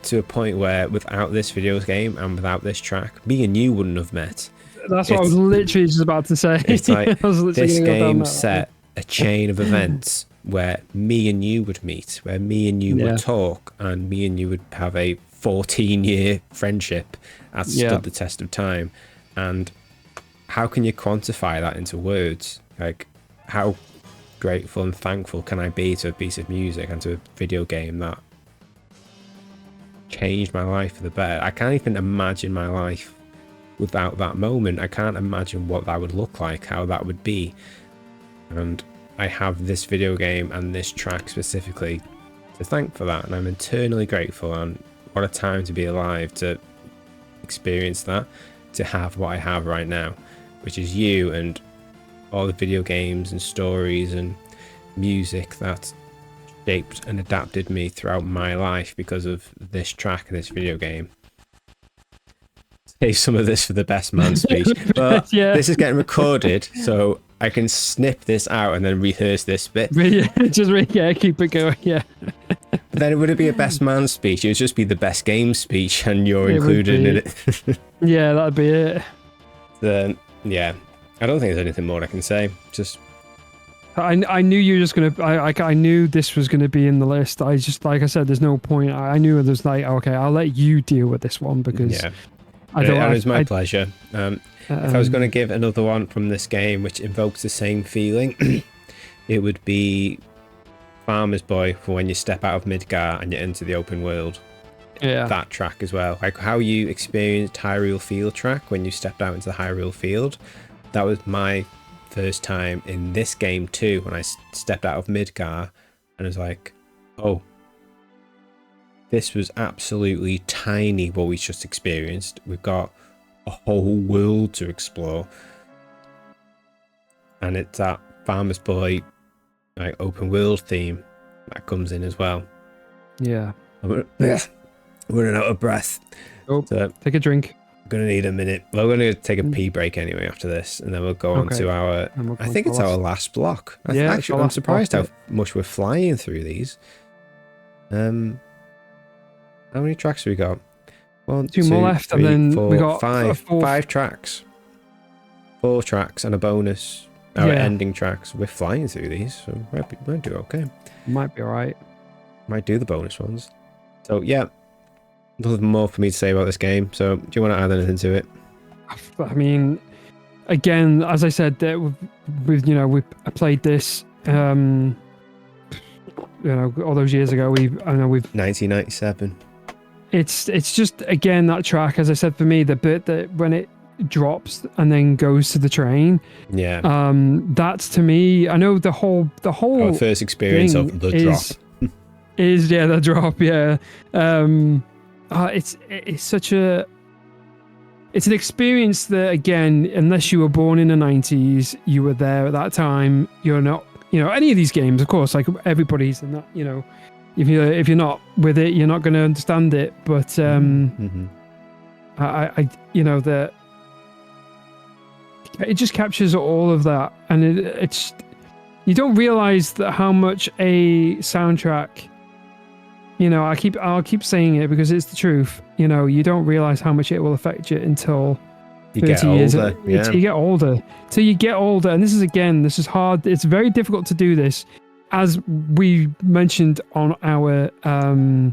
to a point where without this video game and without this track, me and you wouldn't have met. That's what I was literally just about to say. It's like this game set a chain of events where me and you would meet, where me and you would talk, and me and you would have a 14-year friendship that stood the test of time. And how can you quantify that into words? Like, how grateful and thankful can I be to a piece of music and to a video game that changed my life for the better? I can't even imagine my life without that moment. I can't imagine what that would look like, how that would be. And I have this video game and this track specifically to thank for that, and I'm eternally grateful. And what a time to be alive, to experience that, to have what I have right now, which is you and all the video games and stories and music that shaped and adapted me throughout my life because of this track and this video game. Save some of this for the best man speech, but this is getting recorded, so I can snip this out and then rehearse this bit. Keep it going. But then it wouldn't be a best man speech, it would just be the best game speech, and you're included in it. Yeah, that'd be it. Then I don't think there's anything more I can say. Just I knew you were just gonna. I knew this was gonna be in the list. I just, like I said, there's no point. I knew it was like, okay, I'll let you deal with this one because. Yeah. It was my pleasure. If I was going to give another one from this game which invokes the same feeling, it would be Farmer's Boy for when you step out of Midgar and you enter the open world. Yeah. That track as well. Like how you experienced Hyrule Field track when you stepped out into the Hyrule Field. That was my first time in this game too, when I stepped out of Midgar and was like, oh, this was absolutely tiny what we just experienced. We've got a whole world to explore. And it's that Farmer's Boy like open world theme that comes in as well. Yeah. I'm running out of breath. Oh, so take a drink. I'm going to need a minute. Well, we're going to take a pee break anyway after this, and then we'll go on to our... I think it's our last block. Actually, I'm surprised how much we're flying through these. How many tracks have we got? Two more left, and then we got five tracks. 4 tracks and a bonus. Our ending tracks. We're flying through these, so might do okay. Might be alright. Might do the bonus ones. So yeah, nothing more for me to say about this game. So do you want to add anything to it? I mean, again, as I said, we played this. All those years ago. We've 1997. It's just, again, that track, as I said, for me, the bit that when it drops and then goes to the train. Yeah. That's, to me, I know the whole our first experience of the drop. The drop, yeah. It's such a... It's an experience that, again, unless you were born in the 90s, you were there at that time, you're not any of these games, of course, like everybody's in that, if you're not with it, you're not going to understand it. But that it just captures all of that, and it's you don't realize that how much a soundtrack. I'll keep saying it because it's the truth. You don't realize how much it will affect you until you get older. Till you get older. Till you get older, and this is hard. It's very difficult to do this, as we mentioned on our. I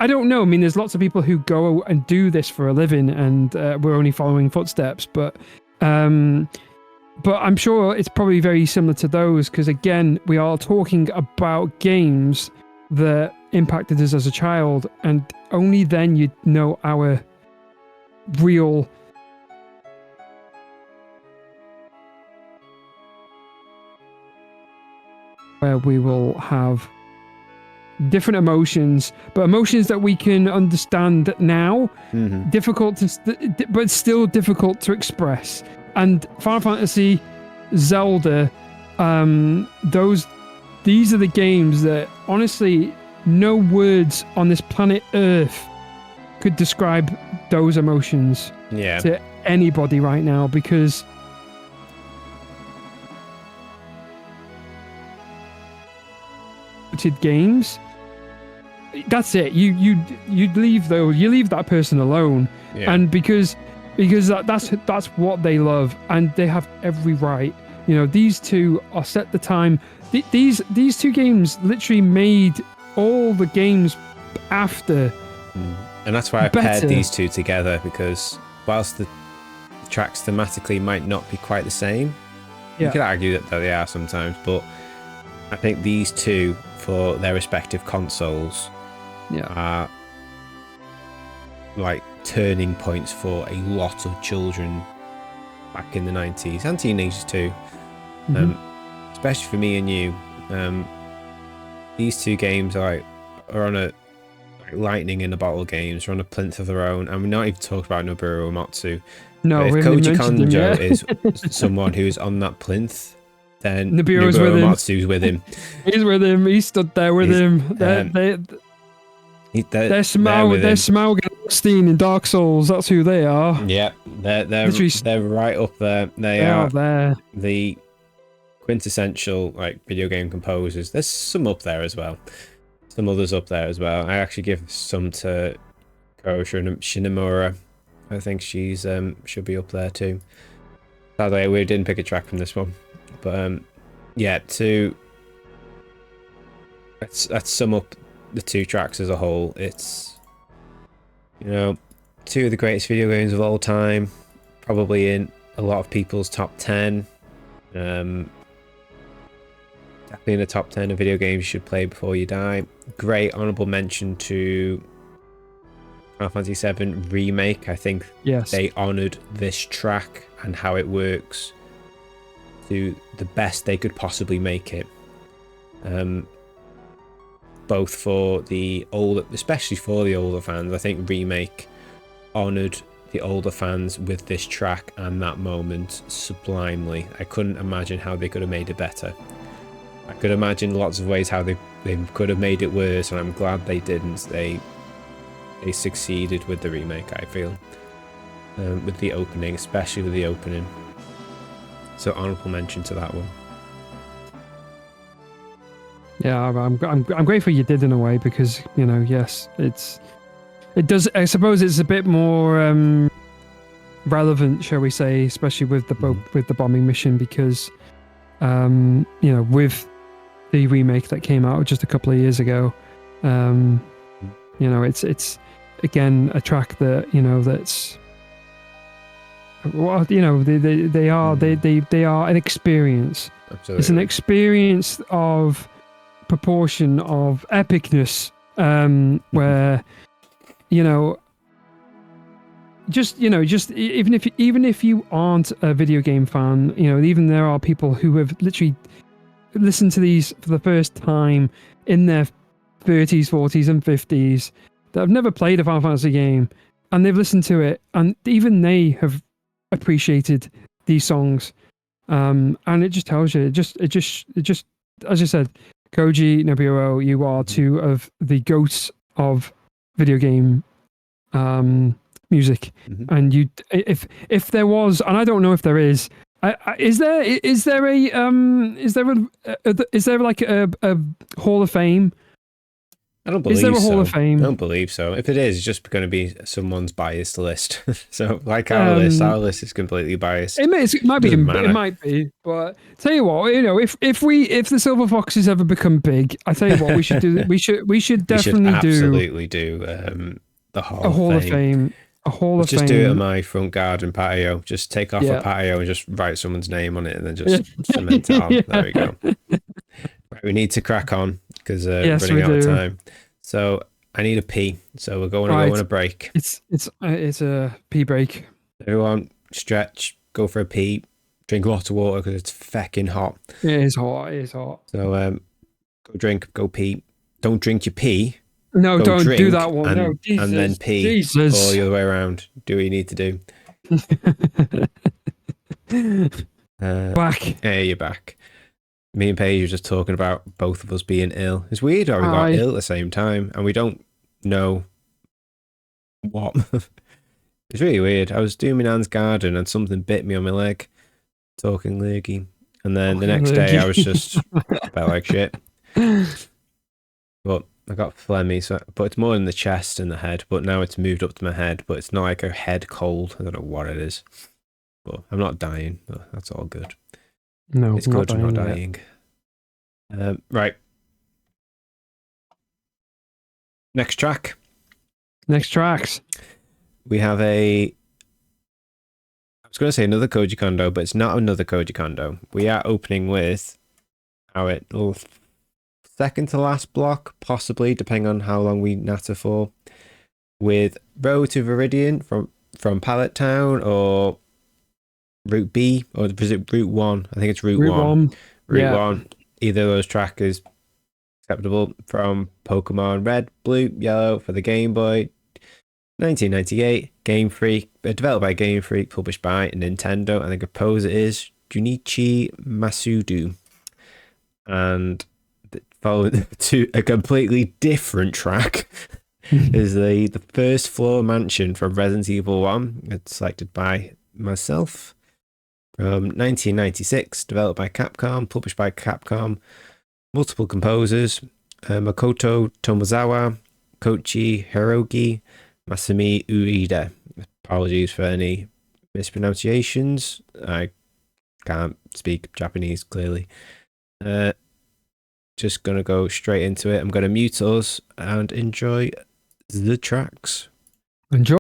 don't know. I mean, there's lots of people who go and do this for a living, and we're only following footsteps. But I'm sure it's probably very similar to those, because again, we are talking about games that impacted us as a child, and only then you know our real where we will have different emotions, but emotions that we can understand now, difficult to but still difficult to express. And Final Fantasy, Zelda, these are the games that honestly no words on this planet Earth could describe those emotions to anybody right now, because games, that's it. You leave that person alone, and because that's what they love, and they have every right. These two are set the time. These two games literally made all the games after. And that's why I paired these two together, because whilst the tracks thematically might not be quite the same, you could argue that they are sometimes, but I think these two, for their respective consoles, are like turning points for a lot of children back in the 90s, and teenagers too. Especially for me and you. These two games are on a lightning in a bottle games, are on a plinth of their own, and we're not even talking about Nobuo Uematsu. No, if Koji Kondo is someone who's on that plinth, then Nobuo Uematsu's with him. He's with him. He stood there with him. They're Smaug and Stein in Dark Souls. That's who they are. Yeah, they're right up there. They are there. The quintessential video game composers. There's some up there as well. Some others up there as well. I actually give some to Ko Shinomura. I think she's should be up there too. Sadly, we didn't pick a track from this one, but let's sum up the two tracks as a whole. It's two of the greatest video games of all time, probably in a lot of people's top 10. Definitely in the top 10 of video games you should play before you die. Great honorable mention to Final Fantasy VII Remake. I think they honored this track and how it works to the best they could possibly make it. Both for the older, especially for the older fans. I think Remake honored the older fans with this track and that moment sublimely. I couldn't imagine how they could have made it better. I could imagine lots of ways how they could have made it worse, and I'm glad they didn't. They succeeded with the remake, I feel, with the opening, especially with the opening. So honorable mention to that one. Yeah, I'm grateful you did in a way, because yes, it does. I suppose it's a bit more relevant, shall we say, especially with the bombing mission, because with the remake that came out just a couple of years ago, it's again a track that that's they are an experience. Absolutely. It's an experience of proportion of epicness, where just even if you aren't a video game fan, even there are people who have literally listened to these for the first time in their 30s, 40s, and 50s that have never played a Final Fantasy game, and they've listened to it, and even they have appreciated these songs. And it just tells you, it just, as I said, Koji, Nobuo, you are two of the ghosts of video game music. Mhm. And you, if there was, and I don't know if there is, is there like a Hall of Fame? I don't believe Is there a so. Hall of Fame? I don't believe so. If it is, it's just going to be someone's biased list. So, like our list is completely biased. It might be. Doesn't It matter. might be. But tell you what, if the Silver Foxes ever become big, I tell you what, we should do. We should definitely absolutely do the a Hall of Fame. A Hall of Fame. Just do it on my front garden patio. Just take off a patio and just write someone's name on it, and then just cement it on. Yeah. There we go. Right, we need to crack on because we're running out of time. So I need a pee. So we're going to go on a break. It's a pee break. Everyone, stretch, go for a pee, drink lots of water because it's fecking hot. It is hot. It is hot. So go drink, go pee. Don't drink your pee. No, don't do that one. No, Jesus, and then pee all the other way around. Do what you need to do. Back. Yeah, you're back. Me and Paige were just talking about both of us being ill. It's weird how we got ill at the same time, and we don't know what. It's really weird. I was doing my nan's garden, and something bit me on my leg. Talking lurgy. And then the next day, I was just felt like shit. But I got phlegmy, but it's more in the chest and the head. But now it's moved up to my head, but it's not like a head cold. I don't know what it is. But I'm not dying. But that's all good. No, it's good. I'm not dying. Right. Next track. Next tracks. We have I was going to say another Koji Kondo, but it's not another Koji Kondo. We are opening with our second to last block, possibly, depending on how long we natter for, with Road to Viridian from Pallet Town, or Route B, or is it Route 1? I think it's Route 1. Route 1. Either of those tracks is acceptable. From Pokemon Red, Blue, Yellow for the Game Boy, 1998. Game Freak, developed by Game Freak, published by Nintendo, and the composer is Junichi Masudu. And following to a completely different track is the First Floor Mansion from Resident Evil 1. It's selected by myself. From 1996, developed by Capcom, published by Capcom, multiple composers, Makoto Tomozawa, Koichi Hirogi, Masami Ueda. Apologies for any mispronunciations. I can't speak Japanese, clearly. Just going to go straight into it. I'm going to mute us and enjoy the tracks. Enjoy.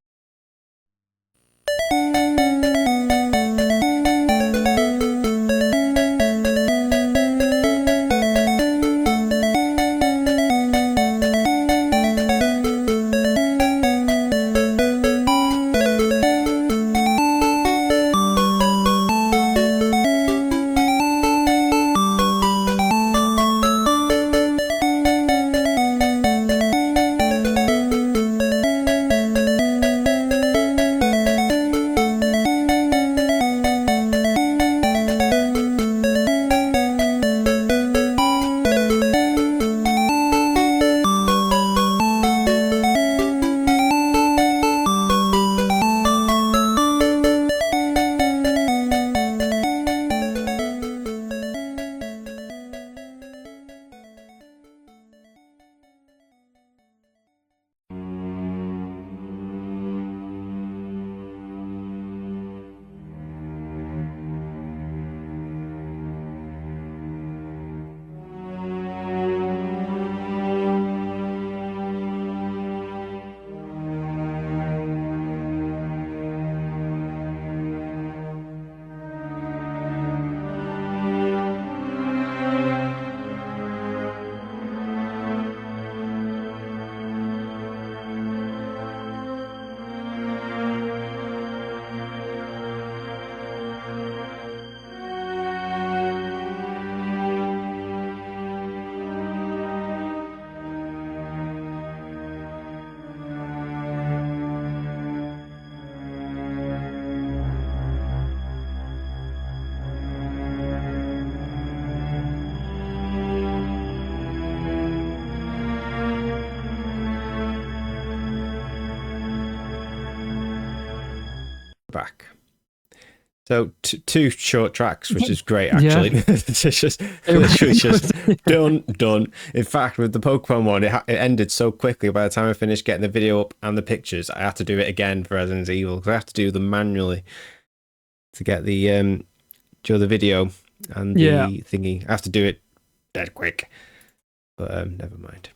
back. So two short tracks, which is great actually. It's just literally just done. In fact, with the Pokemon one, it ended so quickly. By the time I finished getting the video up and the pictures, I had to do it again for Resident Evil because I have to do them manually to get the video and the thingy. I have to do it dead quick, but never mind.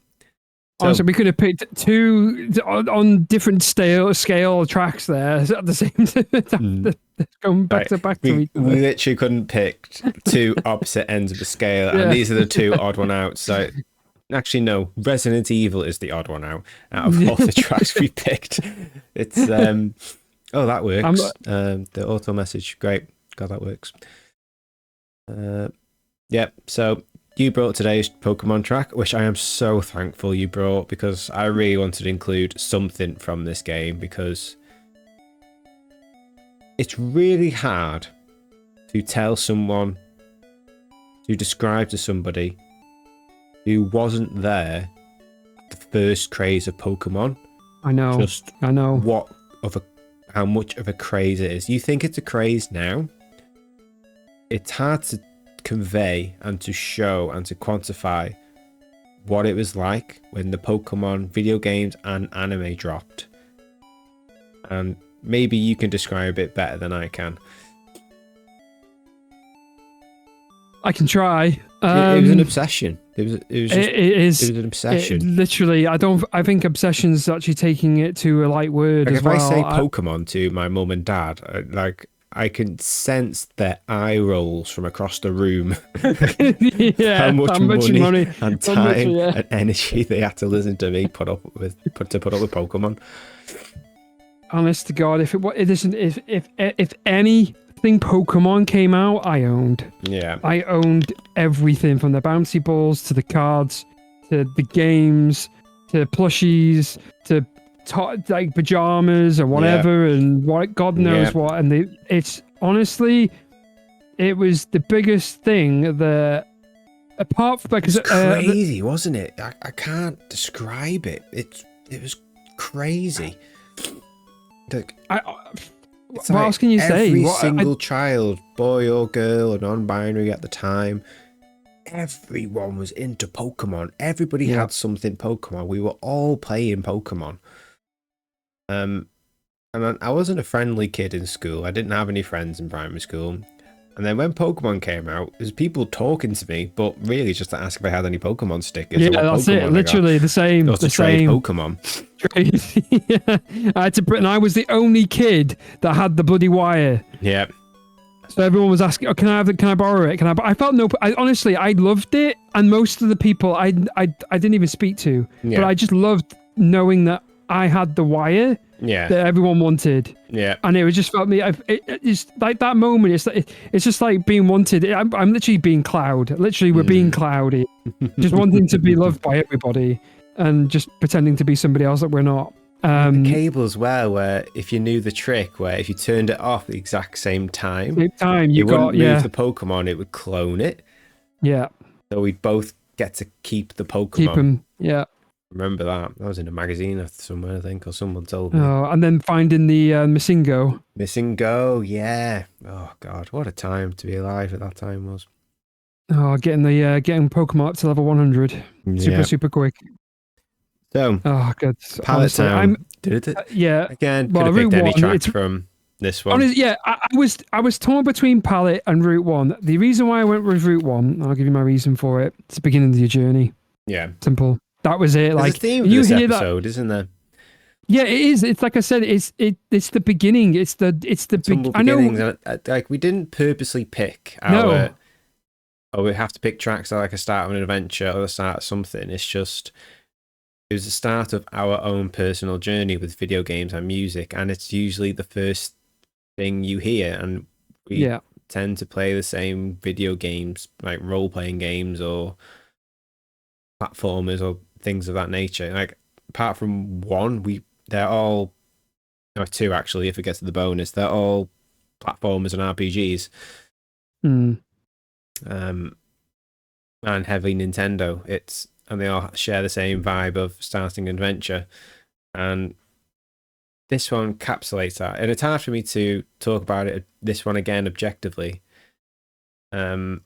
So we could have picked two on different scale tracks there at the same time. Going back to each other. We literally couldn't pick two opposite ends of the scale, and these are the two odd one outs. So actually, no, Resident Evil is the odd one out of all the tracks we picked. It's oh, that works. The auto message, great. God, that works. Yep. So you brought today's Pokemon track, which I am so thankful you brought, because I really wanted to include something from this game, because it's really hard to tell someone, to describe to somebody who wasn't there at the first craze of Pokemon. I know. How much of a craze it is. You think it's a craze now? It's hard to convey and to show and to quantify what it was like when the Pokemon video games and anime dropped. And maybe you can describe it better than I can. I can try. It was an obsession. It was an obsession. Literally, I think obsession's actually taking it to a light word as well. If I say Pokemon to my mum and dad, I can sense their eye rolls from across the room. How much money and time and energy they had to listen to me put up with Pokemon. Honest to God, if anything Pokemon came out, I owned. Yeah. I owned everything from the bouncy balls to the cards to the games to plushies to like pajamas or whatever, and what God knows what. And it's honestly, it was the biggest thing that, apart from because it's crazy, wasn't it? I can't describe it. It was crazy. What else can you say? Every single child, boy or girl, or non-binary at the time, everyone was into Pokemon. Everybody had something Pokemon. We were all playing Pokemon. And I wasn't a friendly kid in school. I didn't have any friends in primary school. And then when Pokemon came out, there's people talking to me, but really just to ask if I had any Pokemon stickers. Yeah, that's Pokemon it. Literally the same. Or to trade Pokemon. And I was the only kid that had the bloody wire. Yeah. So everyone was asking, "Oh, can I borrow it? I felt no. Honestly, I loved it, and most of the people I didn't even speak to, but I just loved knowing that I had the wire that everyone wanted. Yeah. And it was just felt me. It's like that moment. It's just like being wanted. I'm literally being Cloud. Literally, we're being Cloudy, just wanting to be loved by everybody, and just pretending to be somebody else that we're not. The cable as well, where if you knew the trick, where if you turned it off at the exact same time, you wouldn't move the Pokemon, it would clone it. Yeah. So we'd both get to keep the Pokemon. Keep them. Yeah. Remember that? That was in a magazine somewhere, I think, or someone told me. Oh, and then finding the Missingo. Missingo, yeah. Oh God, what a time to be alive at that time was. Oh, getting Pokemon up to level 100, super quick. So, oh, good. Pallet Town. Did it? Yeah. Again, could have picked any track from this one. Honestly, yeah, I was torn between Pallet and Route 1. The reason why I went with Route 1, I'll give you my reason for it. It's the beginning of your journey. Yeah. Simple. That was it. There's a theme for this episode, isn't there? Yeah, it is. It's like I said. It's the beginning. It's the beginnings. I know. Like we didn't purposely pick our. No. Oh, we have to pick tracks that are like a start of an adventure or the start of something. It's just. It was the start of our own personal journey with video games and music, and it's usually the first thing you hear. And we tend to play the same video games, like role-playing games or platformers or things of that nature. Like apart from one, they're all, or two actually, if it gets to the bonus, they're all platformers and RPGs. And heavy Nintendo. And they all share the same vibe of starting adventure. And this one encapsulates that, and it's hard for me to talk about it. This one again objectively, you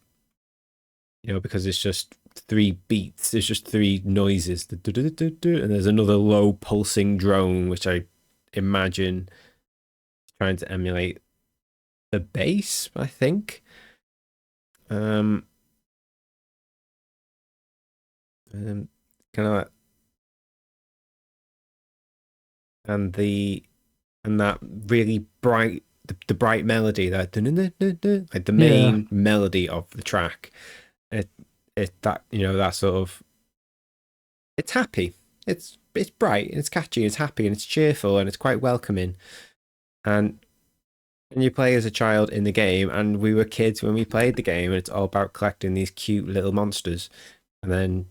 know, because it's just 3 beats. It's just 3 noises, and there's another low pulsing drone, which I imagine trying to emulate the bass, I think. Kind of like, and that really bright, the bright melody, that like the main melody of the track. It that, you know, that sort of, it's happy. It's bright, and it's catchy, and it's happy, and it's cheerful, and it's quite welcoming. And you play as a child in the game, and we were kids when we played the game, and it's all about collecting these cute little monsters, and then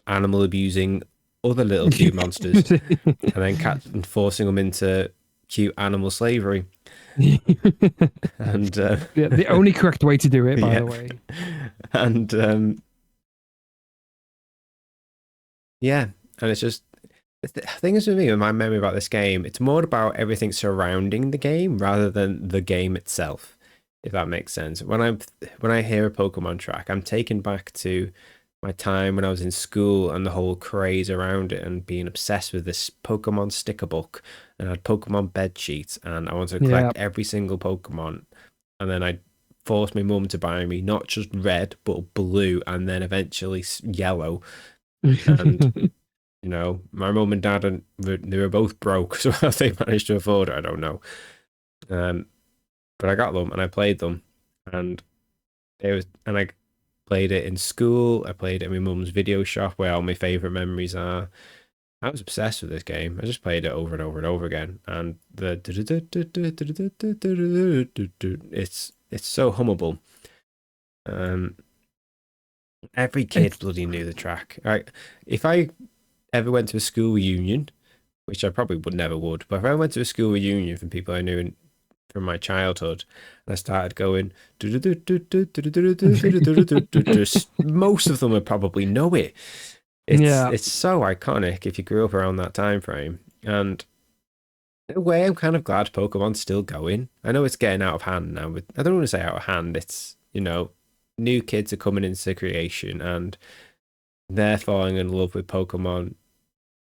animal abusing other little cute monsters, and then forcing them into cute animal slavery. And the only correct way to do it, by the way. And yeah, and it's just, the thing is with me, with my memory about this game, it's more about everything surrounding the game rather than the game itself, if that makes sense. When I hear a Pokemon track, I'm taken back to my time when I was in school and the whole craze around it, and being obsessed with this Pokemon sticker book, and I had Pokemon bed sheets, and I wanted to collect every single Pokemon, and then I forced my mum to buy me not just red but blue, and then eventually yellow. And you know, my mum and dad, they were both broke, so how they managed to afford it, I don't know. But I got them and I played them, and I played it in school. I played it in my mum's video shop, where all my favorite memories are. I was obsessed with this game. I just played it over and over and over again, and it's so hummable. Every kid bloody knew the track. Right? If I ever went to a school reunion, which I probably never would, but if I went to a school reunion from people I knew from my childhood, and I started going, most of them would probably know it. It's so iconic if you grew up around that time frame. And in a way, I'm kind of glad Pokemon's still going. I know it's getting out of hand now, but I don't want to say out of hand. It's, you know, new kids are coming into creation, and they're falling in love with Pokemon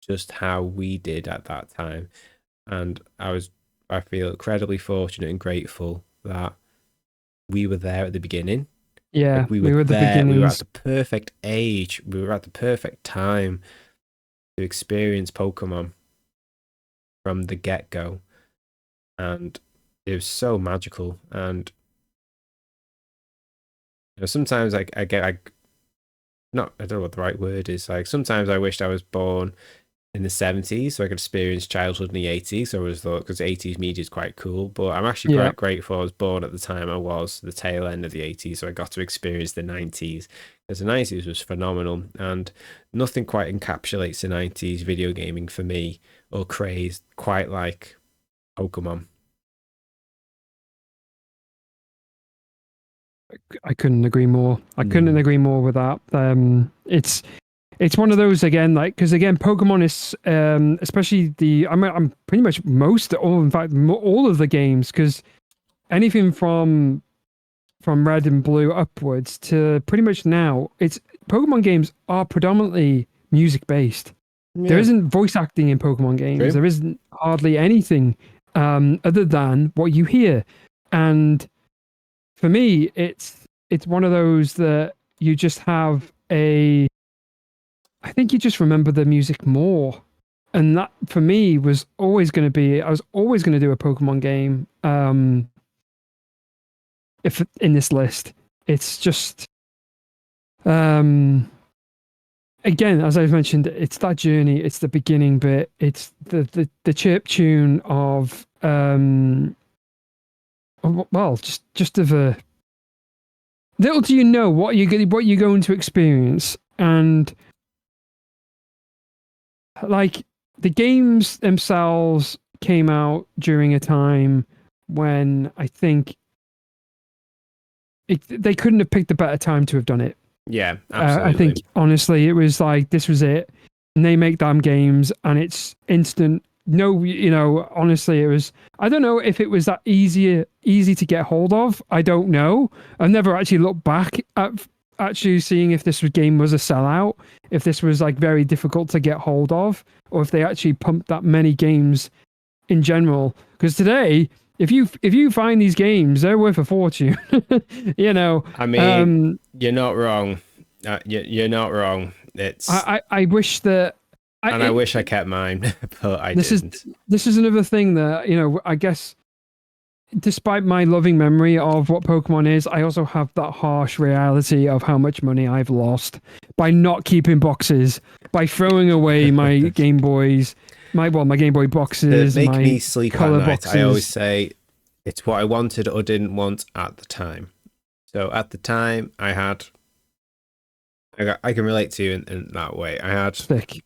just how we did at that time. And I feel incredibly fortunate and grateful that we were there at the beginning. Yeah, like we were at the there. beginnings. We were at the perfect age. We were at the perfect time to experience Pokemon from the get-go. And it was so magical. And you know, sometimes I don't know what the right word is. Like, sometimes I wished I was born in the 70s so I could experience childhood in the 80s. So I always thought, because 80s media is quite cool, but I'm actually quite grateful I was born at the time I was, the tail end of the 80s, so I got to experience the 90s, because the 90s was phenomenal, and nothing quite encapsulates the 90s video gaming for me, or craze, quite like Pokemon. I couldn't agree more. I couldn't agree more with that. It's one of those, again, like, because again, Pokemon is especially I'm pretty much all of the games, because anything from Red and Blue upwards to pretty much now, it's Pokemon games are predominantly music based. Yeah. There isn't voice acting in Pokemon games. True. There isn't hardly anything other than what you hear. And for me, it's one of those that you just have I think you just remember the music more. And that, for me, was always going to be, I was always going to do a Pokemon game. If in this list, it's just, again, as I've mentioned, it's that journey, it's the beginning bit, it's the chirp tune of, well, just of a, little do you know what you're going to experience. And like, the games themselves came out during a time when I think they couldn't have picked a better time to have done it. Yeah, absolutely. I think, honestly, it was like, this was it. And they make damn games, and it's instant. no, honestly, it was. I don't know if it was that easy to get hold of. I don't know. I've never actually looked back at actually seeing if this game was a sellout, if this was like very difficult to get hold of, or if they actually pumped that many games in general. Because today, if you find these games, they're worth a fortune. I mean, you're not wrong. You're not wrong. It's I wish that. I wish I kept mine, but I didn't. This is another thing that I guess, despite my loving memory of what Pokemon is, I also have that harsh reality of how much money I've lost by not keeping boxes, by throwing away my Game Boys, my Game Boy boxes, make my me sleep color at night. boxes. I always say it's what I wanted or didn't want at the time. So at the time, I can relate to you in that way. I had sick.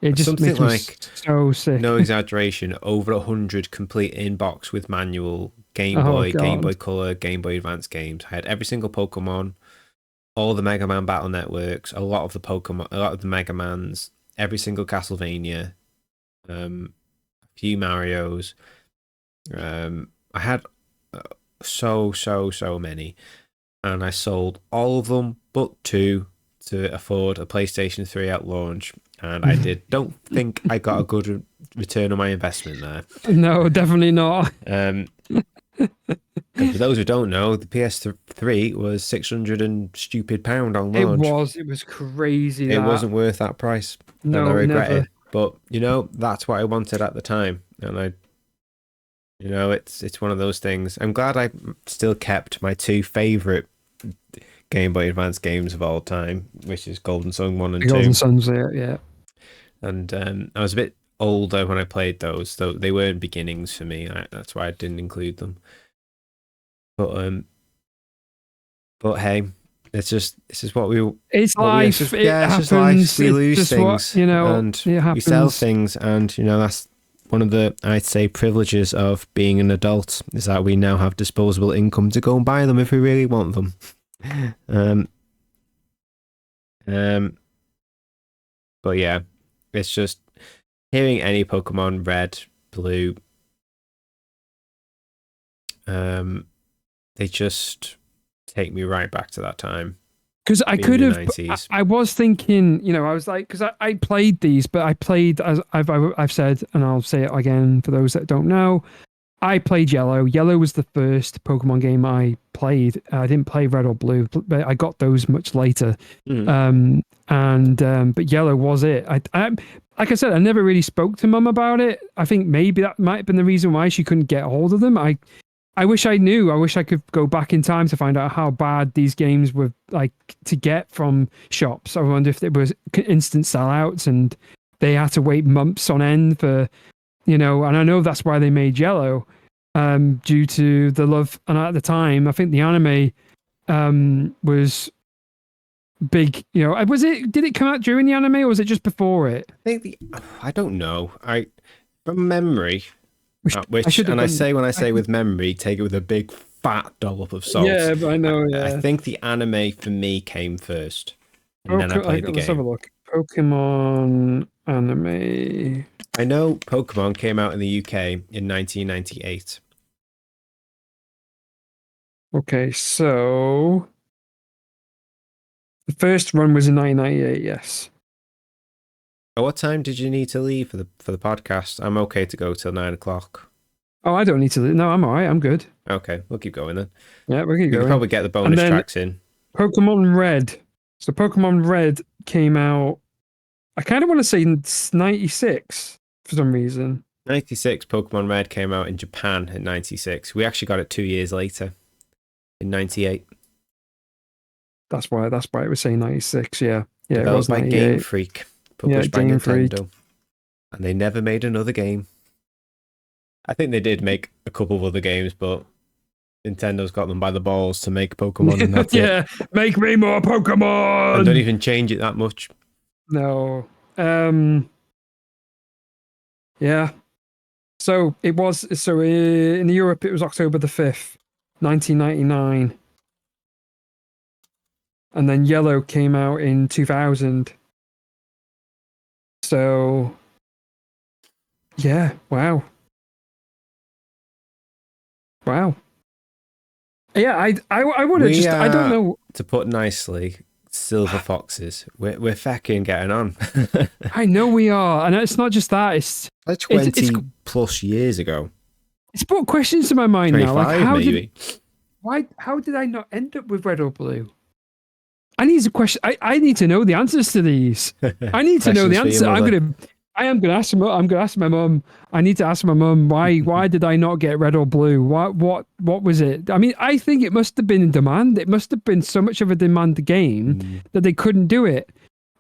It just something makes me like, so sick. no exaggeration, over 100 complete in-box with manual Game Boy, Game Boy Color, Game Boy Advance games. I had every single Pokemon, all the Mega Man Battle Networks, a lot of the Mega Mans, every single Castlevania, a few Marios. I had so many, and I sold all of them but two to afford a PlayStation 3 at launch, and I don't think I got a good return on my investment there. No, definitely not. For those who don't know, the PS3 was £600 and stupid pound on launch. It was crazy. It wasn't worth that price, and I regret it. But that's what I wanted at the time, and it's one of those things. I'm glad I still kept my two favorite Game Boy Advance games of all time, which is Golden Sun 1 and 2. Golden Sun's yeah. And I was a bit older when I played those, so they weren't beginnings for me. That's why I didn't include them. But hey, this is what we. It's life. It happens. It's just life. We lose things, and we sell things, and that's one of the, I'd say, privileges of being an adult, is that we now have disposable income to go and buy them if we really want them. But yeah, it's just hearing any Pokemon Red, Blue, they just take me right back to that time. Because I could have, I was thinking, I was like, because I played these, but I played, as I've said, and I'll say it again for those that don't know, I played Yellow. Yellow was the first Pokemon game I played. I didn't play Red or Blue, but I got those much later. But Yellow was it. I like I said, I never really spoke to Mum about it. I think maybe that might have been the reason why she couldn't get hold of them. I wish I knew. I wish I could go back in time to find out how bad these games were like to get from shops. I wonder if it was instant sellouts and they had to wait months on end for, and I know that's why they made Yellow, due to the love. And at the time, I think the anime was big. Did it come out during the anime or was it just before it? I don't know. From memory. I say with memory, take it with a big fat dollop of salt. Yeah, but I know. Yeah. I think the anime for me came first, and then I played the game. Let's have a look. Pokemon anime. I know Pokemon came out in the UK in 1998. Okay, so the first run was in 1998. Yes. What time did you need to leave for the podcast? I'm okay to go till 9:00. Oh, I don't need to leave. No, I'm all right. I'm good. Okay, we'll keep going then. Yeah, we'll keep going. We can probably get the bonus tracks in. Pokemon Red. So Pokemon Red came out, I kind of want to say 96 for some reason. 96, Pokemon Red came out in Japan in 96. We actually got it 2 years later in 98. That's why it was saying 96, yeah. Yeah, it was by Game Freak. Published by Nintendo. And they never made another game. I think they did make a couple of other games, but Nintendo's got them by the balls to make Pokemon, and that's it. Make me more Pokemon! And don't even change it that much. No. Yeah. So in Europe it was October the 5th, 1999. And then Yellow came out in 2000. So Yeah. Wow. Wow. Yeah. I would have We just. I don't are, know. to put nicely, silver foxes. We're fucking getting on. I know we are, and it's not just that. Like It's 20 plus years ago. it's brought questions to my mind now. Like, 25 maybe. how did I not end up with red or blue? I need to question. I need to know the answers to these. I need to know the Questions for your answer. mother. I am gonna ask. I'm gonna ask my mum. I need to ask my mum why did I not get red or blue? What was it? I mean, I think it must have been in demand. It must have been so much of a demand game that they couldn't do it.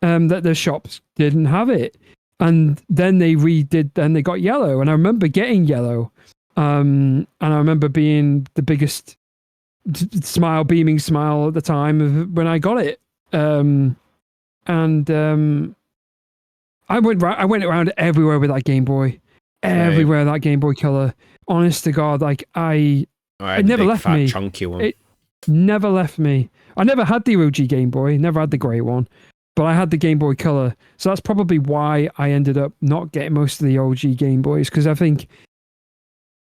That the shops didn't have it, and then they redid. Then they got yellow, and I remember getting yellow. And I remember being the biggest beaming smile at the time of when I got it. And I went around everywhere with that Game Boy, everywhere that Game Boy Color. Honest to God, like it never big, left fat, me. chunky one. It never left me. I never had the OG Game Boy, never had the grey one, but I had the Game Boy Color. So that's probably why I ended up not getting most of the OG Game Boys, because I think.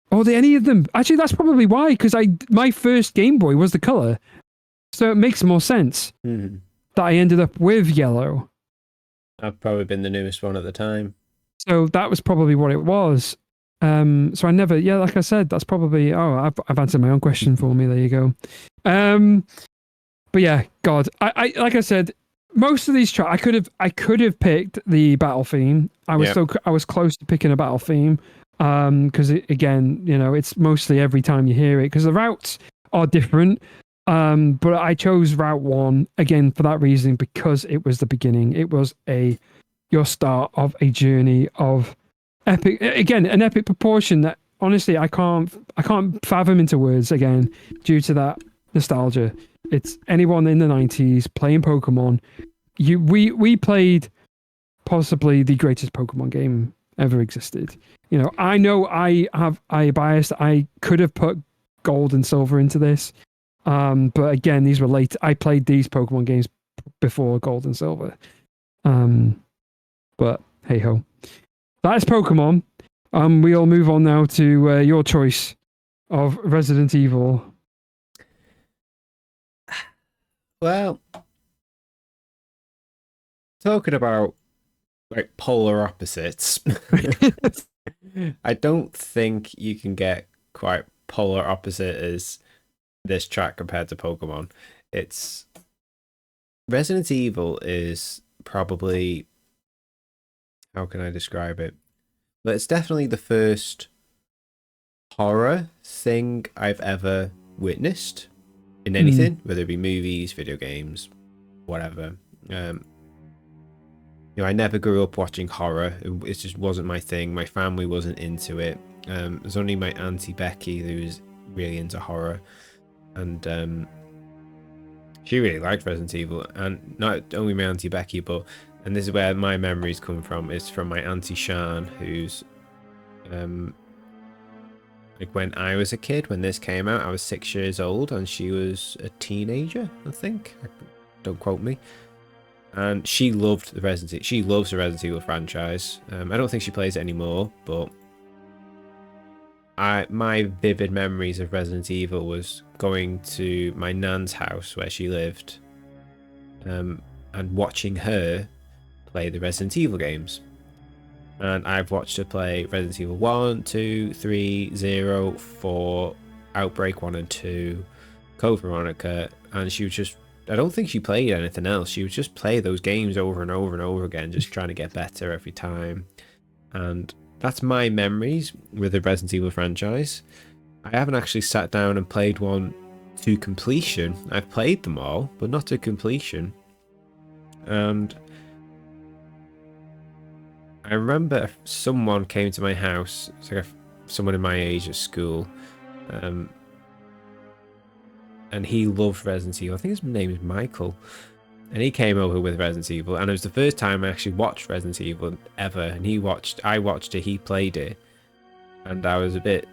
Or any of them. Actually, that's probably why, because my first Game Boy was the color. So it makes more sense that I ended up with yellow. I've probably been the newest one at the time. So that was probably what it was. So I never, like I said, that's probably, I've answered my own question for me. There you go. But yeah, God, I like I said, most of these tracks, I could have picked the battle theme. I was close to picking a battle theme. Because again, it's mostly every time you hear it, because the routes are different. But I chose Route 1 again for that reason, because it was the beginning. It was your start of a journey of epic, again, an epic proportion that honestly I can't fathom into words again, due to that nostalgia. It's anyone in the 90s playing Pokemon. We played possibly the greatest Pokemon game ever existed. I know I biased. I could have put gold and silver into this. But again, these were late. I played these Pokemon games before gold and silver. But hey ho. That is Pokemon. We'll move on now to your choice of Resident Evil. Well, talking about like polar opposites. I don't think you can get quite polar opposite as this track compared to Pokemon. It's Resident Evil is probably, how can I describe it? But it's definitely the first horror thing I've ever witnessed in anything, whether it be movies, video games, whatever. I never grew up watching horror. It just wasn't my thing. My family wasn't into it. It was only my auntie Becky who was really into horror, and she really liked Resident Evil. And not only my auntie Becky, and this is where my memories come from, is from my auntie Shan, who's like when I was a kid, when this came out, I was 6 years old, and she was a teenager, I think. Don't quote me. And she loved the Resident Evil. She loves the Resident Evil franchise. I don't think she plays it anymore, but my vivid memories of Resident Evil was going to my nan's house where she lived, and watching her play the Resident Evil games. And I've watched her play Resident Evil 1, 2, 3, 0, 4, Outbreak 1 and 2, Code Veronica, and she was just, I don't think she played anything else. She would just play those games over and over and over again, just trying to get better every time. And that's my memories with the Resident Evil franchise. I haven't actually sat down and played one to completion. I've played them all, but not to completion. And I remember someone came to my house, it's like someone in my age at school, and he loved Resident Evil. I think his name is Michael. And he came over with Resident Evil, and it was the first time I actually watched Resident Evil ever. And I watched it, he played it, and I was a bit,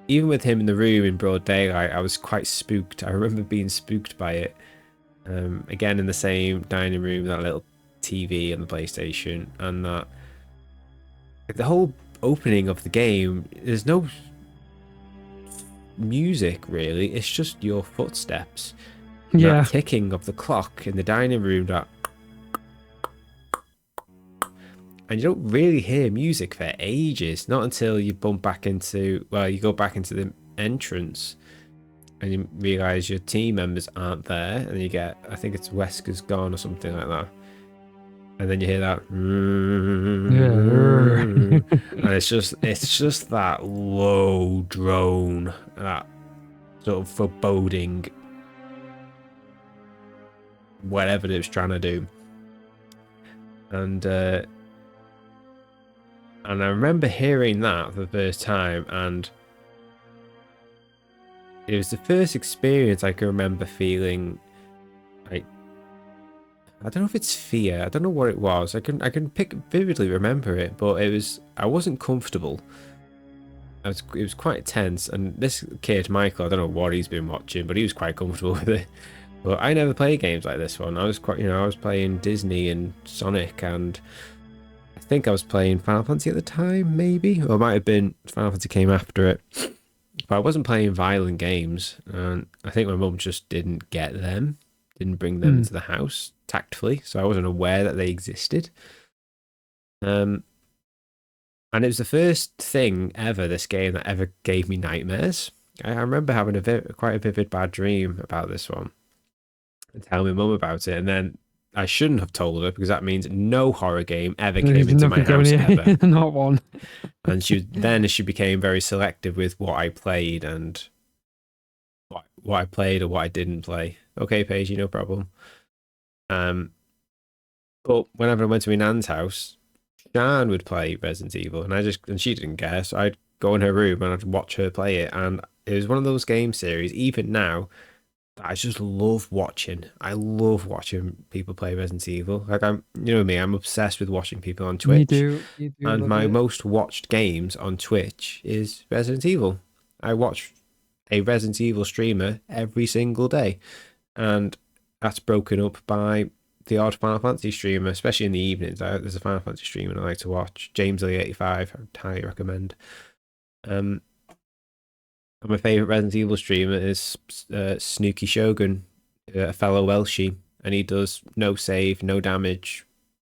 even with him in the room in broad daylight, I was quite spooked. I remember being spooked by it. Again, in the same dining room, that little TV and the PlayStation, and that the whole opening of the game, there's no music really. It's just your footsteps. And that Yeah. ticking of the clock in the dining room, that, and you don't really hear music for ages. Not until you bump back into, well, you go back into the entrance and you realise your team members aren't there, and you get, I think it's Wesker's gone or something like that. And then you hear that, Yeah. and it's just that low drone, that sort of foreboding, whatever it was trying to do. And I remember hearing that for the first time, and it was the first experience I can remember feeling like, I don't know if it's fear. I don't know what it was. I can vividly remember it, but I wasn't comfortable. It was quite tense, and this kid Michael, I don't know what he's been watching, but he was quite comfortable with it. But I never played games like this one. I was quite, I was playing Disney and Sonic, and I think I was playing Final Fantasy at the time, maybe, or it might have been Final Fantasy came after it. But I wasn't playing violent games, and I think my mum just didn't get them, didn't bring them into the house tactfully, so I wasn't aware that they existed. And it was the first thing ever, this game, that ever gave me nightmares. I remember having quite a vivid bad dream about this one, and telling my mum about it, and then I shouldn't have told her, because that means no horror game ever came into my house ever. Not one. And she became very selective with what I played, and what I played or what I didn't play. Okay, Paige, no problem. But whenever I went to my nan's house, Shan would play Resident Evil, and she didn't care, so I'd go in her room and I'd watch her play it. And it was one of those game series, even now, that I just love watching. I love watching people play Resident Evil. Like, me, I'm obsessed with watching people on Twitch. You do. And my most watched games on Twitch is Resident Evil. I watch a Resident Evil streamer every single day, and that's broken up by the odd Final Fantasy streamer, especially in the evenings. There's a Final Fantasy streamer I like to watch, James Lee 85. I would highly recommend. And my favourite Resident Evil streamer is Snooky Shogun, a fellow Welshie, and he does no save, no damage.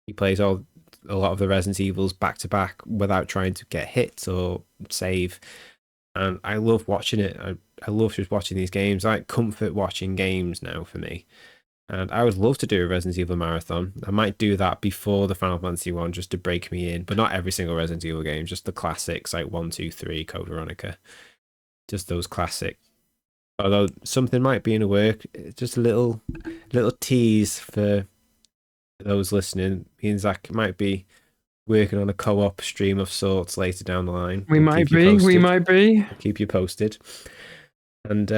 He plays a lot of the Resident Evils back to back without trying to get hits or save. And I love watching it. I love just watching these games. I like comfort watching games now for me. And I would love to do a Resident Evil marathon. I might do that before the Final Fantasy one, just to break me in. But not every single Resident Evil game, just the classics like 1, 2, 3, Code Veronica. Just those classics. Although something might be in the work, just a little tease for those listening. Me and Zach might be working on a co-op stream of sorts later down the line. We might be. I'll keep you posted. And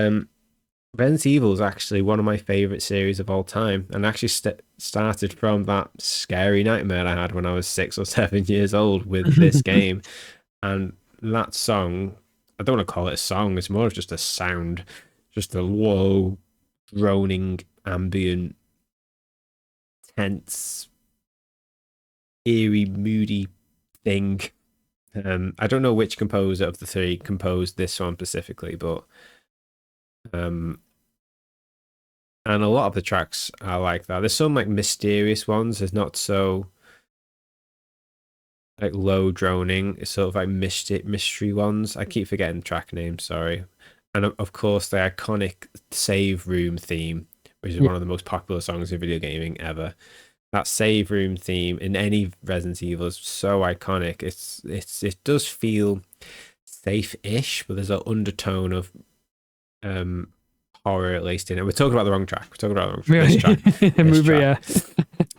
Resident Evil is actually one of my favourite series of all time, and actually started from that scary nightmare I had when I was 6 or 7 years old with this game. And that song, I don't want to call it a song, it's more of just a sound, just a low, droning, ambient, tense, eerie, moody thing. I don't know which composer of the three composed this one specifically, but and a lot of the tracks are like that. There's some like mysterious ones. There's not so like low droning. It's sort of like mystery ones. I keep forgetting track names. Sorry. And of course the iconic save room theme, which is one of the most popular songs in video gaming ever. That save room theme in any Resident Evil is so iconic. It does feel safe-ish, but there's an undertone of horror at least in it. We're talking about the wrong track. This track.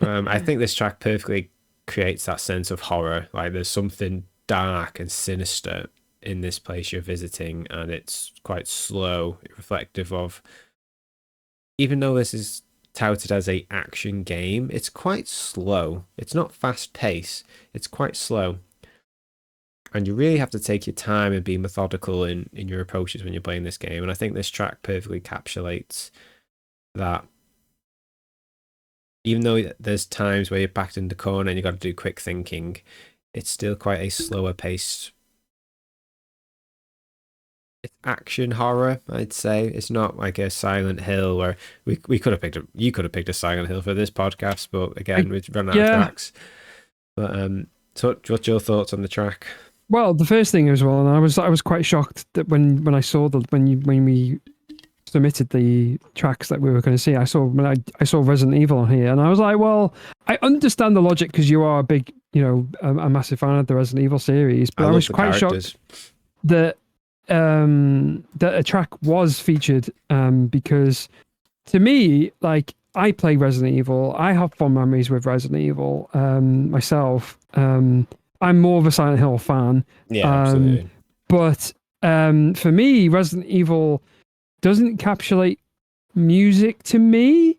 I think this track perfectly creates that sense of horror. Like there's something dark and sinister in this place you're visiting, and it's quite slow, reflective of, even though this is touted as a action game, it's quite slow. It's not fast paced, it's quite slow. And you really have to take your time and be methodical in your approaches when you're playing this game. And I think this track perfectly encapsulates that. Even though there's times where you're backed in the corner and you've got to do quick thinking, it's still quite a slower paced. It's action horror, I'd say. It's not like a Silent Hill where we could have picked you could have picked a Silent Hill for this podcast, but again, we've run out of tracks. But so what's your thoughts on the track? Well, the first thing as well, and I was quite shocked that when I saw when we submitted the tracks that we were going to see, I saw Resident Evil on here, and I was like, well, I understand the logic because you are a big, a massive fan of the Resident Evil series, but I was quite shocked that that a track was featured, because to me, like, I play Resident Evil, I have fond memories with Resident Evil myself. I'm more of a Silent Hill fan. Yeah, absolutely. But for me, Resident Evil doesn't encapsulate music to me.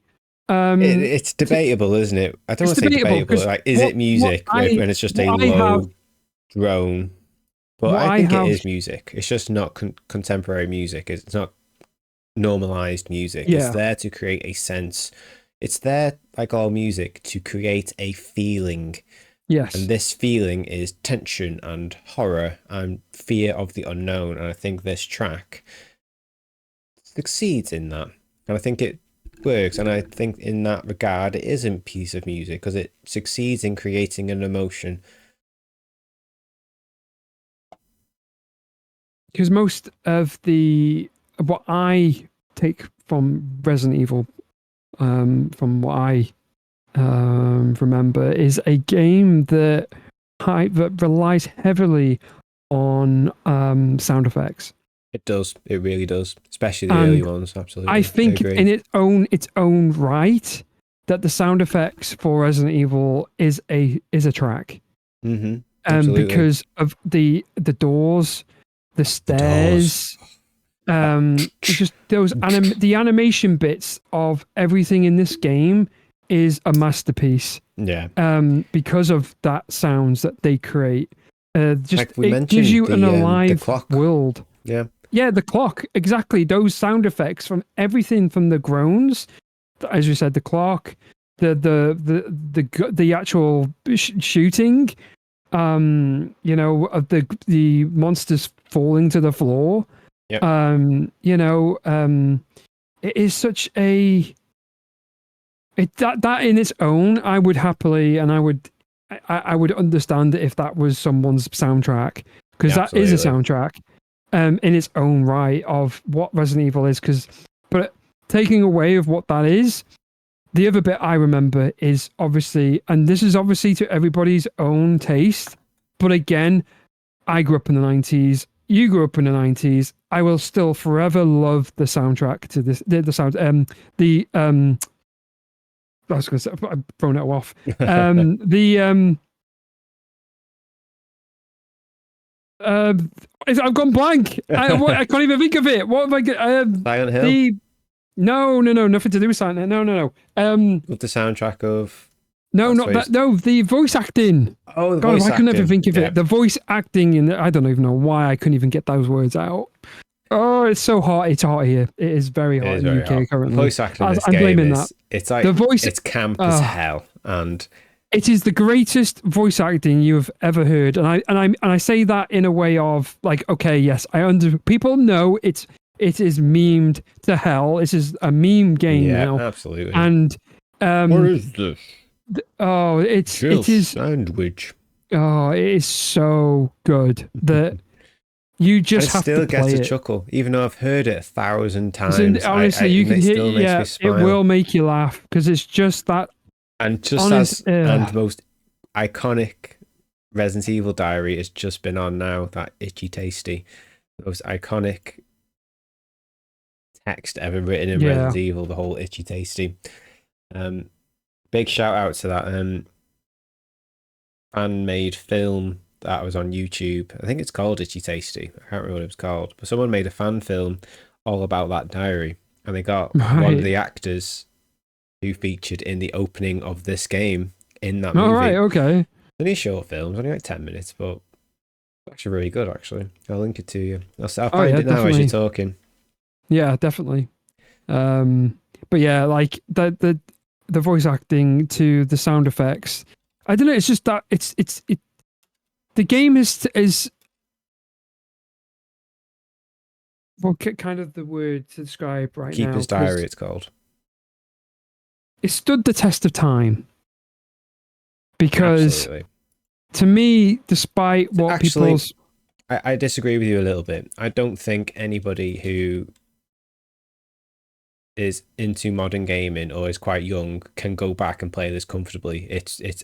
It's debatable, isn't it? I don't want to say debatable. Like, is it music when it's just a low drone? But I think it is music. It's just not contemporary music. It's not normalized music. Yeah. It's there to create a sense. It's there, like all music, to create a feeling. Yes. And this feeling is tension and horror and fear of the unknown. And I think this track succeeds in that. And I think it works. And I think in that regard, it is a piece of music because it succeeds in creating an emotion. Because most of what I take from Resident Evil, from what I remember, is a game that relies heavily on sound effects. It does. It really does, especially the early ones. Absolutely. I think in its own right that the sound effects for Resident Evil is a track. Mm-hmm. Because of the doors, the stairs, just those the animation bits of everything in this game is a masterpiece. Yeah. Because of that sounds that they create. Just like we it gives you an alive world. Yeah. Yeah, the clock, exactly. Those sound effects from everything from the groans, as you said, the clock, the actual shooting, of the monsters falling to the floor. Yep. It is such a that in its own, I would happily, and I would understand it if that was someone's soundtrack, because that is a soundtrack in its own right of what Resident Evil is. But taking away of what that is, the other bit I remember is obviously, and this is obviously to everybody's own taste, but again, I grew up in the 90s. You grew up in the 90s. I will still forever love the soundtrack to this. The sound. I was going to say, I've thrown it off. I've gone blank. I can't even think of it. What have I got? Silent Hill? No, nothing to do with Silent Hill. No. With the soundtrack of... No, not that. No, the voice acting. Oh, the God, voice I acting. can never think of it. The voice acting, I don't even know why I couldn't even get those words out. Oh, it's so hot. It's hot here. It is very hot in the UK currently. Voice acting in this game is... It's like... The voice, it's camp as hell. And... It is the greatest voice acting you have ever heard, and I say that in a way of like, okay, yes, people know it is memed to hell. This is a meme game now. Yeah, absolutely. And what is this? It is sandwich. Oh, it is so good that you just have to play it. Still gets a chuckle, even though I've heard it 1,000 times. Honestly, you can hear. Yeah, it will make you laugh because it's just that. And just and most iconic Resident Evil Diary has just been on now, that Itchy Tasty. The most iconic text ever written in Resident Evil, the whole Itchy Tasty. Big shout out to that fan-made film that was on YouTube. I think it's called Itchy Tasty. I can't remember what it was called. But someone made a fan film all about that diary. And they got one of the actors who featured in the opening of this game in that movie. All right, okay. It's only a short film, it's only like 10 minutes, but actually really good, actually. I'll link it to you. I'll find it now definitely. As you're talking. Yeah, definitely. But yeah, like the voice acting to the sound effects. I don't know, it's just that the game is well, kind of the word to describe right now. Keeper's Diary, it's called. It stood the test of time because, Absolutely. to me, despite what Actually, people's, I disagree with you a little bit. I don't think anybody who is into modern gaming or is quite young can go back and play this comfortably.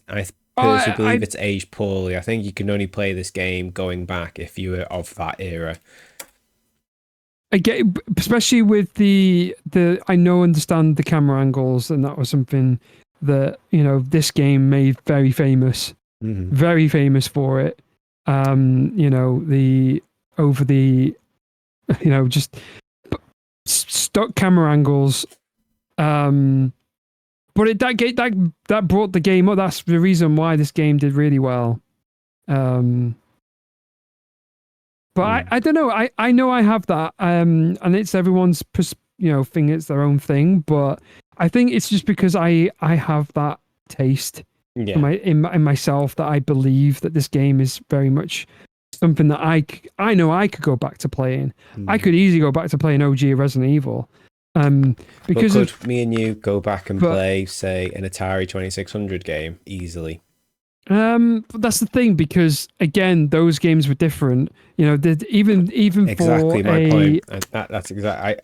I personally believe it's aged poorly. I think you can only play this game going back if you were of that era. Again, especially with the understand the camera angles, and that was something that this game made very famous, very famous for it. The over the just stuck camera angles. But that brought the game up. That's the reason why this game did really well. But I don't know. I know I have that. And it's everyone's thing. It's their own thing. But I think it's just because I have that taste in myself that I believe that this game is very much something that I know I could go back to playing. I could easily go back to playing OG Resident Evil. Because could me and you go back and play, say, an Atari 2600 game easily? But that's the thing, because again, those games were different. Even exactly for my point. That's exactly.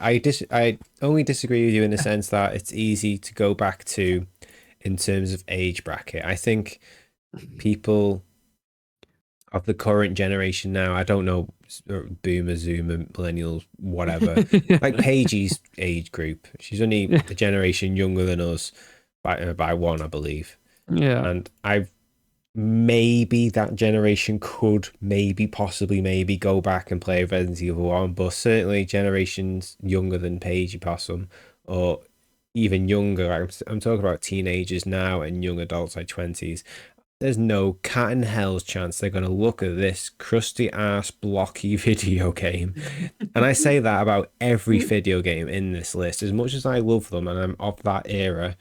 I only disagree with you in the sense that it's easy to go back to in terms of age bracket. I think people of the current generation now, I don't know, boomer, zoomer, millennials, whatever, like Paige's age group. She's only a generation younger than us by one, I believe. Yeah. And maybe that generation could possibly go back and play Resident Evil 1, but certainly generations younger than Paige Possum, or even younger, I'm talking about teenagers now and young adults like 20s, there's no cat in hell's chance they're going to look at this crusty ass blocky video game. And I say that about every video game in this list. As much as I love them and I'm of that era,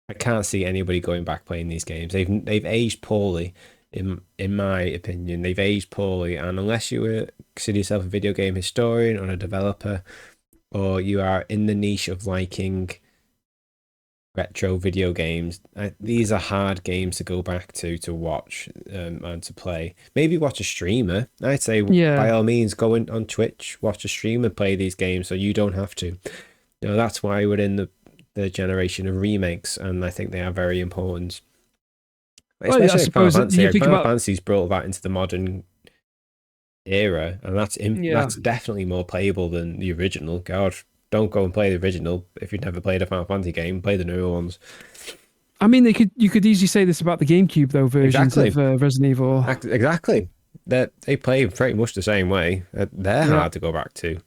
I can't see anybody going back playing these games. They've aged poorly, in my opinion. They've aged poorly, and unless you consider yourself a video game historian or a developer, or you are in the niche of liking retro video games, these are hard games to go back to watch and to play. Maybe watch a streamer. I'd say by all means go on Twitch, watch a streamer play these games so you don't have to. That's why we're in the generation of remakes, and I think they are very important. Especially Final Fantasy. Final Fantasy's brought that into the modern era, and that's definitely more playable than the original. God, don't go and play the original if you've never played a Final Fantasy game. Play the newer ones. I mean, you could easily say this about the GameCube though versions of Resident Evil. Exactly. They play pretty much the same way. They're hard to go back to.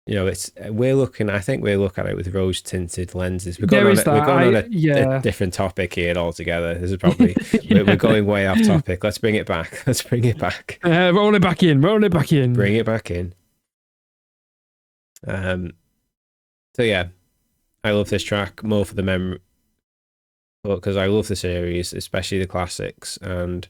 We're looking at it with rose tinted lenses. We're going on a different topic here altogether. This is probably we're going way off topic. Let's bring it back. Roll it back in. Bring it back in. So yeah, I love this track more for the memory, because I love the series, especially the classics, and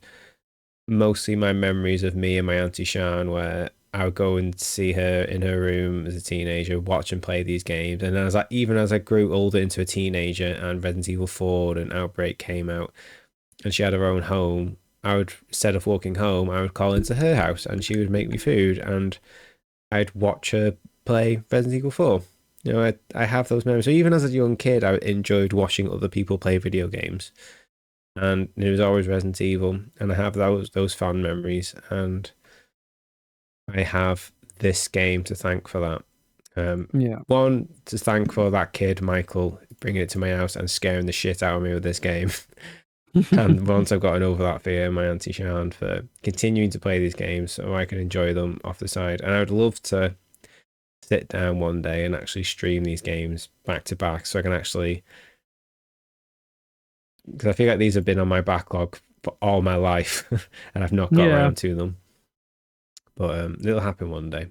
mostly my memories of me and my Auntie Shan, where I would go and see her in her room as a teenager, watch and play these games. And even as I grew older into a teenager and Resident Evil 4 and Outbreak came out and she had her own home, instead of walking home, I would call into her house and she would make me food and I'd watch her play Resident Evil 4. I have those memories. So even as a young kid, I enjoyed watching other people play video games. And it was always Resident Evil. And I have those fond memories. And I have this game to thank for that. One, to thank for that kid, Michael, bringing it to my house and scaring the shit out of me with this game. And once I've gotten over that fear, my Auntie Shan for continuing to play these games so I can enjoy them off the side. And I would love to sit down one day and actually stream these games back to back so I can actually... Because I feel like these have been on my backlog for all my life and I've not got around to them. But it'll happen one day,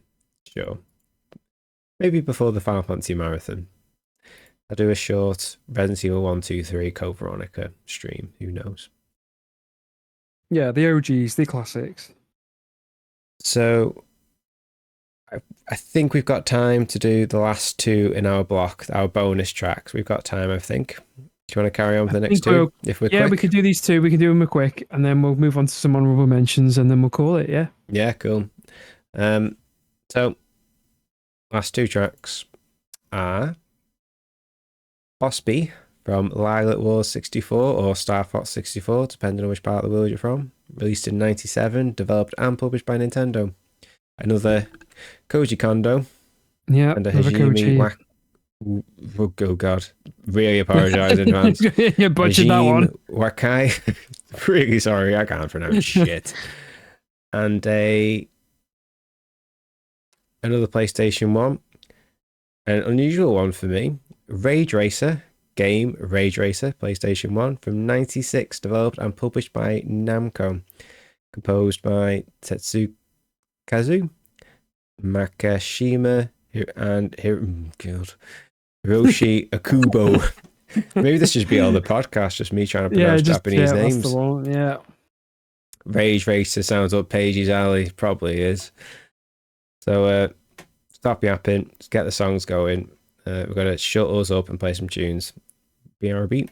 sure. Maybe before the Final Fantasy Marathon. I'll do a short Resident Evil 1, 2, 3 Code Veronica stream. Who knows? Yeah, the OGs, the classics. So I think we've got time to do the last two in our block, our bonus tracks. We've got time, I think. Do you want to carry on with the next two? If we're quick? We could do these two. We can do them quick, and then we'll move on to some honorable mentions, and then we'll call it. Yeah. Yeah, cool. So last two tracks are Ospie from Lilac Wars 64 or Star Fox 64, depending on which part of the world you're from. Released in '97, developed and published by Nintendo. Another Koji Kondo. Yeah. And a Hajime oh god, really apologise in advance. You butchered that one. Wakai, really sorry, I can't pronounce shit. And another PlayStation 1, an unusual one for me, Rage Racer, PlayStation 1 from '96, developed and published by Namco, composed by Tetsukazu Makashima and Hiroshi Akubo. Maybe this should be all the podcast, just me trying to pronounce Japanese names. That's the one, yeah. Rage Racer sounds up Paige's alley, probably is. So stop yapping, let's get the songs going. We're going to shut us up and play some tunes. BRB.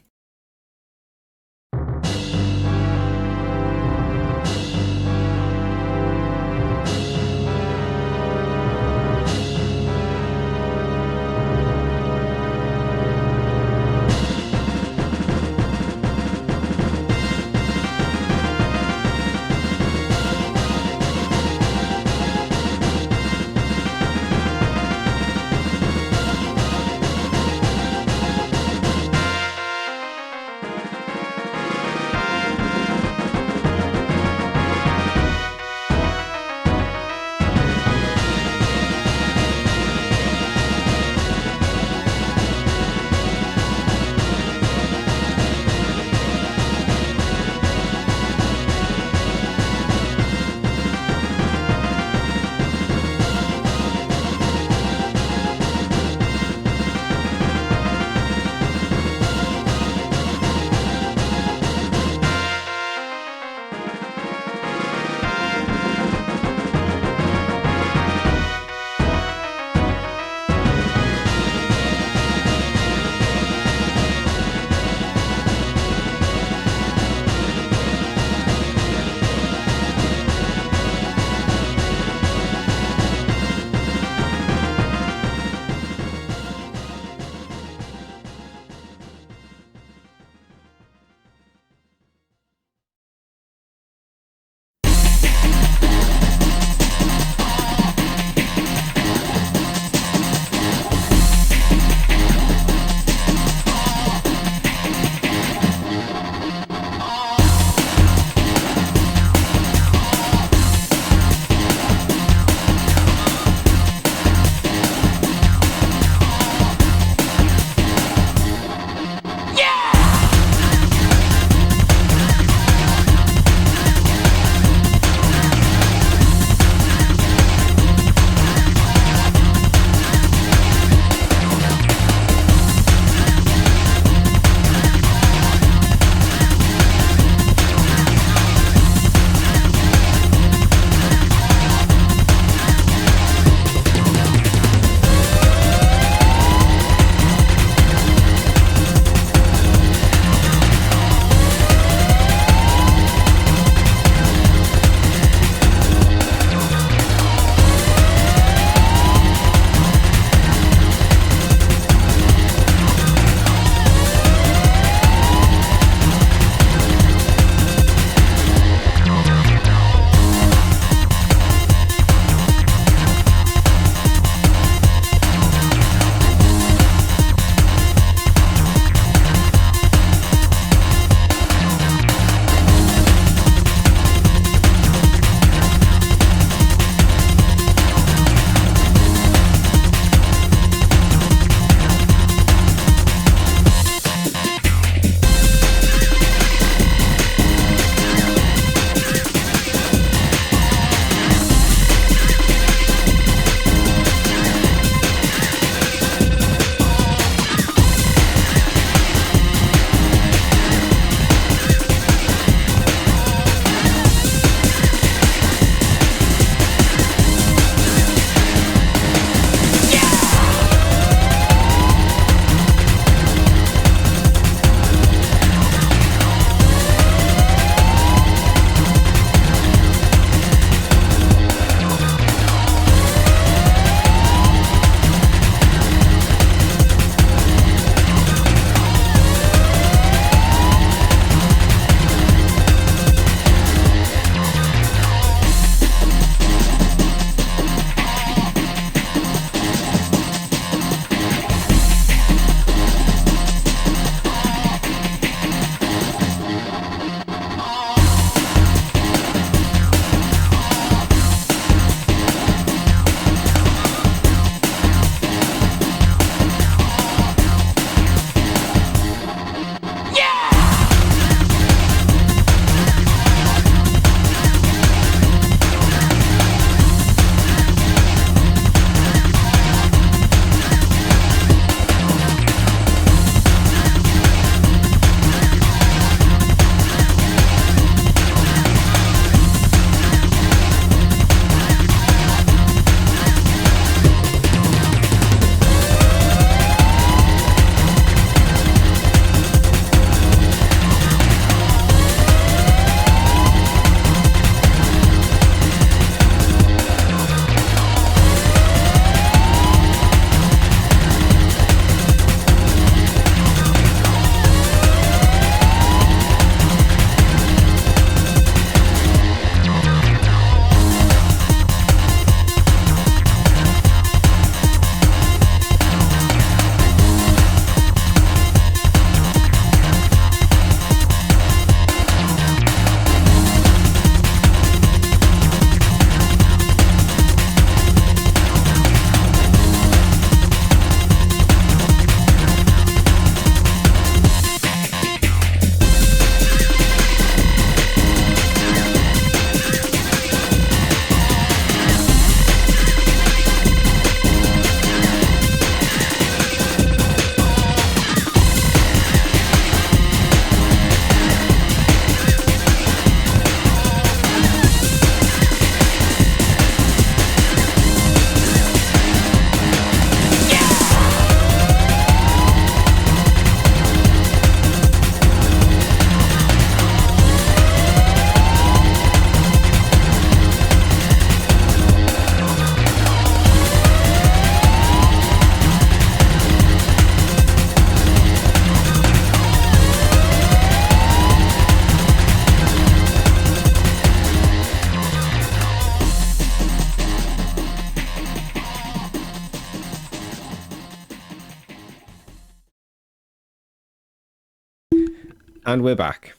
And we're back.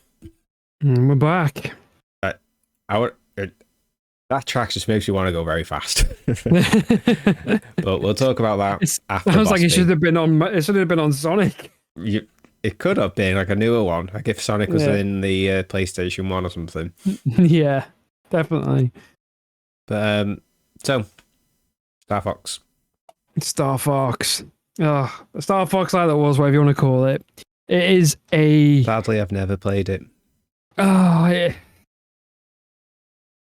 We're back. That track just makes me want to go very fast. But we'll talk about that after. Sounds like it should have been on. It should have been on Sonic. It could have been like a newer one, like if Sonic was in the PlayStation 1 or something. Yeah, definitely. But so Star Fox. Star Fox. Oh, Star Fox Light That Was, whatever you want to call it. It is a. Sadly, I've never played it. Oh,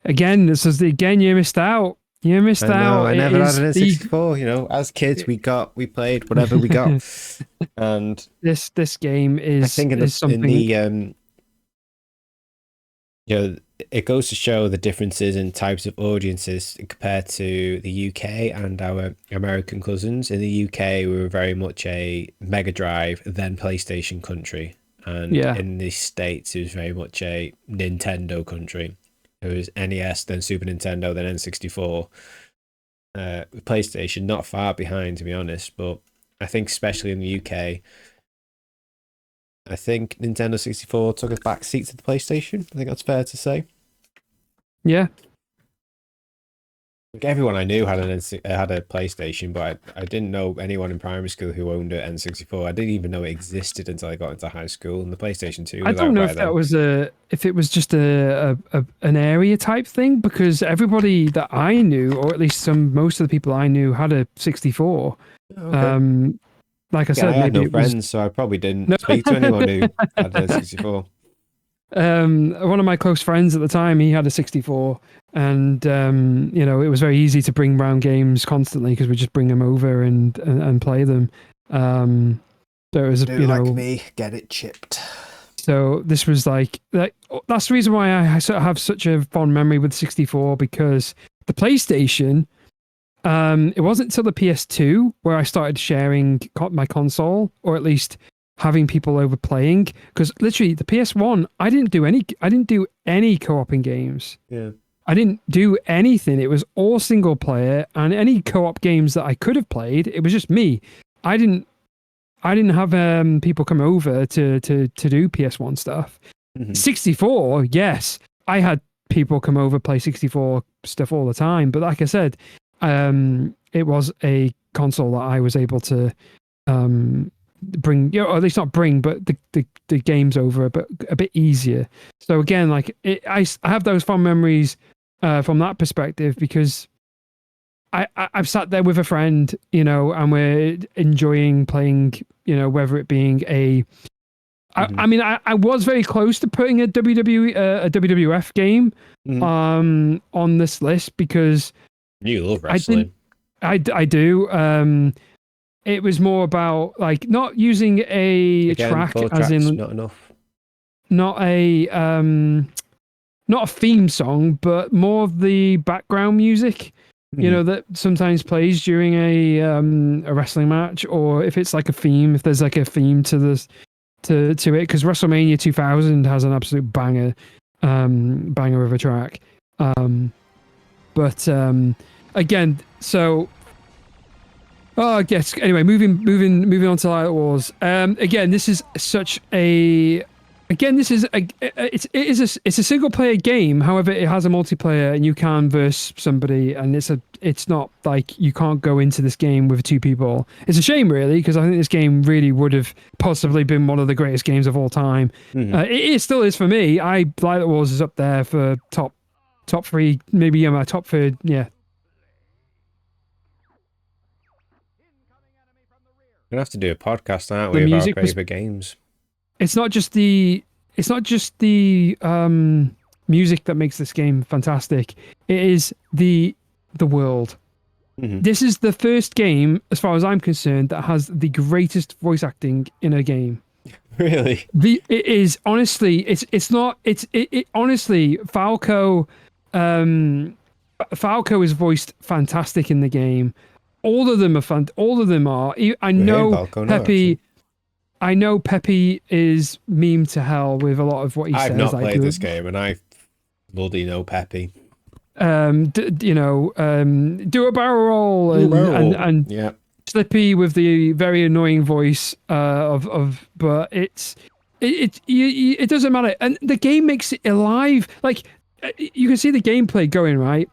again, you missed out. You missed out. I never had an N64. You know, as kids, we played whatever we got, and this game is. I think something. It goes to show the differences in types of audiences compared to the UK and our American cousins. In the UK, we were very much a Mega Drive, then PlayStation country, and in the States, it was very much a Nintendo country. It was NES, then Super Nintendo, then N64. PlayStation, not far behind, to be honest, but I think especially in the UK, I think Nintendo 64 took a back seat to the PlayStation. I think that's fair to say. Yeah. Like everyone I knew had a PlayStation, but I didn't know anyone in primary school who owned an N64. I didn't even know it existed until I got into high school. And the PlayStation 2. I don't know if that was if it was just an area type thing, because everybody that I knew, or at least most of the people I knew, had a 64. Okay. Like I said, I had no friends, so I probably didn't speak to anyone who had a 64. One of my close friends at the time, he had a 64, and it was very easy to bring round games constantly because we just bring them over and play them. So it was like me, get it chipped. So this was like that's the reason why I sort of have such a fond memory with 64, because the PlayStation. It wasn't until the PS2 where I started sharing my console, or at least having people over playing. Because literally, the PS1, I didn't do any co-oping games. Yeah, I didn't do anything. It was all single player, and any co-op games that I could have played, it was just me. I didn't have people come over to do PS1 stuff. Mm-hmm. 64, yes, I had people come over play 64 stuff all the time. But like I said. It was a console that I was able to bring, or at least not bring, but the games over a bit easier. So again, like I have those fond memories from that perspective, because I've sat there with a friend, and we're enjoying playing, whether it being a. I mean, I was very close to putting a WWF game on this list, because. You love wrestling. I do. It was more about like not using a track as in not enough. Not a theme song, but more of the background music. That sometimes plays during a wrestling match, or if it's like a theme, if there's like a theme to it, because WrestleMania 2000 has an absolute banger of a track. But again, so I guess anyway, moving on to Light Wars. Again, this is it's a single player game. However, it has a multiplayer, and you can verse somebody, and it's not like you can't go into this game with two people. It's a shame, really, because I think this game really would have possibly been one of the greatest games of all time. It still is for me. Light Wars is up there for top 3, maybe my top 3. Yeah. We're gonna have to do a podcast, aren't we, about favorite games? It's not just the music that makes this game fantastic. It is the world. Mm-hmm. This is the first game, as far as I'm concerned, that has the greatest voice acting in a game. Really? It is honestly. Honestly, Falco. Falco is voiced fantastic in the game. All of them are fun. All of them are. I know Peppy. I know Peppy is meme to hell with a lot of what he says. I've not played this game, and I bloody know Peppy. Do a barrel roll and yeah. Slippy with the very annoying voice but it's it doesn't matter, and the game makes it alive. Like you can see the gameplay going right.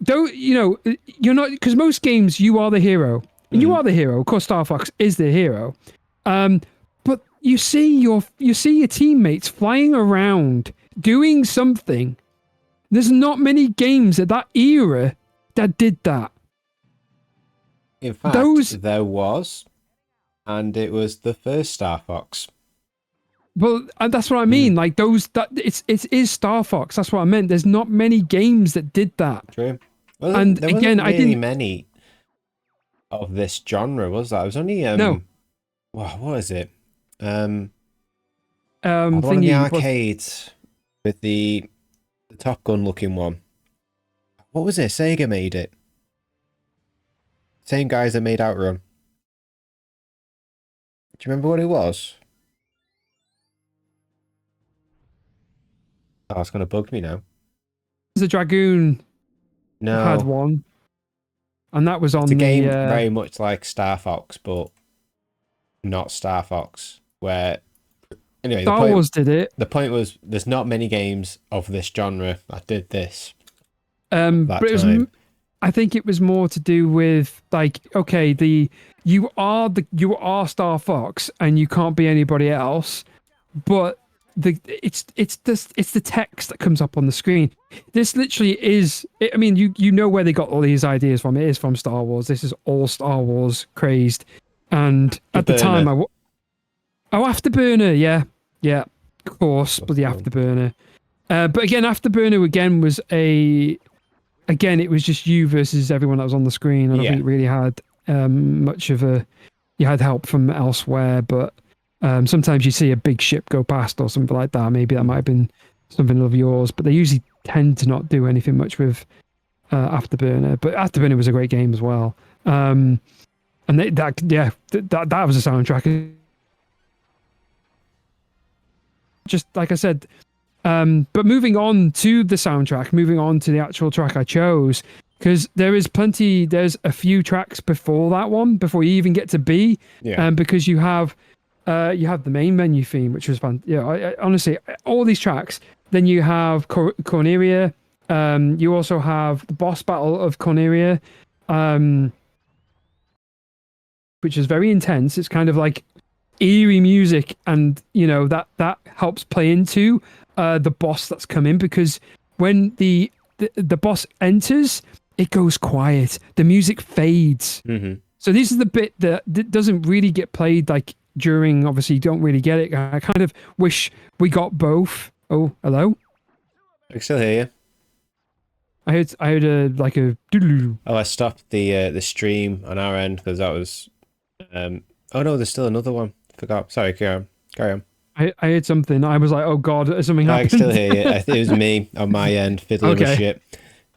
Don't you're not, because most games you are the hero, and you are the hero. Of course, Star Fox is the hero. But you see your teammates flying around doing something. There's not many games at that era that did that. In fact, there was, and it was the first Star Fox. Well, that's what I mean. Like it is Star Fox. That's what I meant. There's not many games that did that. True. Well, and there again, wasn't I didn't many of this genre, was there? It was only no. What is it? One in in the arcades with the Top Gun looking one. What was it? Sega made it. Same guys that made Outrun. Do you remember what it was? Oh, it's gonna bug me now. The Dragoon had one, and that was on the game the, very much like Star Fox, but not Star Fox. Where anyway, Star Wars did it. The point was, there's not many games of this genre that did this. But it was, I think it was more to do with like, okay, you are Star Fox and you can't be anybody else, but it's the text that comes up on the screen. This literally is. I mean, you know where they got all these ideas from. It is from Star Wars. This is all Star Wars crazed, and at the time, Afterburner, yeah, of course, but the Afterburner. But again, Afterburner was it was just you versus everyone that was on the screen. I don't think it really had much of a. You had help from elsewhere, but sometimes you see a big ship go past or something like that. Maybe that might have been something of yours, but they usually tend to not do anything much with Afterburner. But Afterburner was a great game as well. And that was a soundtrack. Just like I said, but moving on to the soundtrack, moving on to the actual track I chose, because there's a few tracks before that one, before you even get to B, because you have the main menu theme, which was fun. Yeah, I honestly, all these tracks. Then you have Corneria. You also have the boss battle of Corneria, which is very intense. It's kind of like eerie music, and that helps play into the boss that's come in, because when the boss enters, it goes quiet. The music fades. Mm-hmm. So this is the bit that doesn't really get played like during. Obviously, you don't really get it. I kind of wish we got both. Oh, hello. I can still hear you. I heard a doodle. Oh, I stopped the stream on our end because that was. Oh no, there's still another one. Forgot. Sorry, carry on. I heard something. I was like, oh god, something happened. I can still hear you. I think it was me on my end fiddling with shit.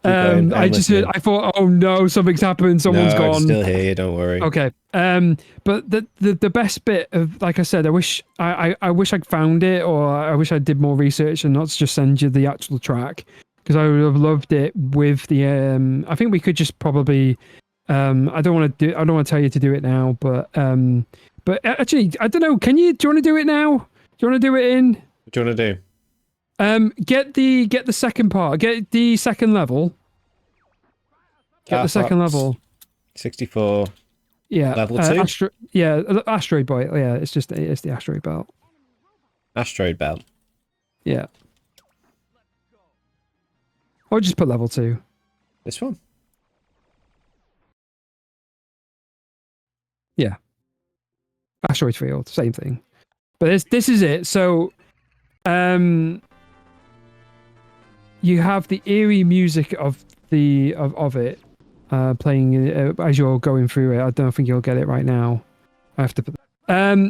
I thought, oh no, something's happened. Someone's gone. I can still hear you. Don't worry. Okay. But the best bit of, like I said, I wish I'd found it, or I wish I did more research and not just send you the actual track, because I would have loved it with the. I think we could just probably. I don't want to tell you to do it now, but actually, I don't know. Do you want to do it now? Do you want to do it in? What do you want to do? Get the second part. Get the second level. Get the second level. 64. Yeah. Level 2? Asteroid Belt. Yeah, it's the Asteroid Belt. Asteroid Belt. Yeah. Or just put level 2. This one? Yeah. Asteroid Field, same thing. But this is it. So, you have the eerie music of it playing as you're going through it. I don't think you'll get it right now. I have to put.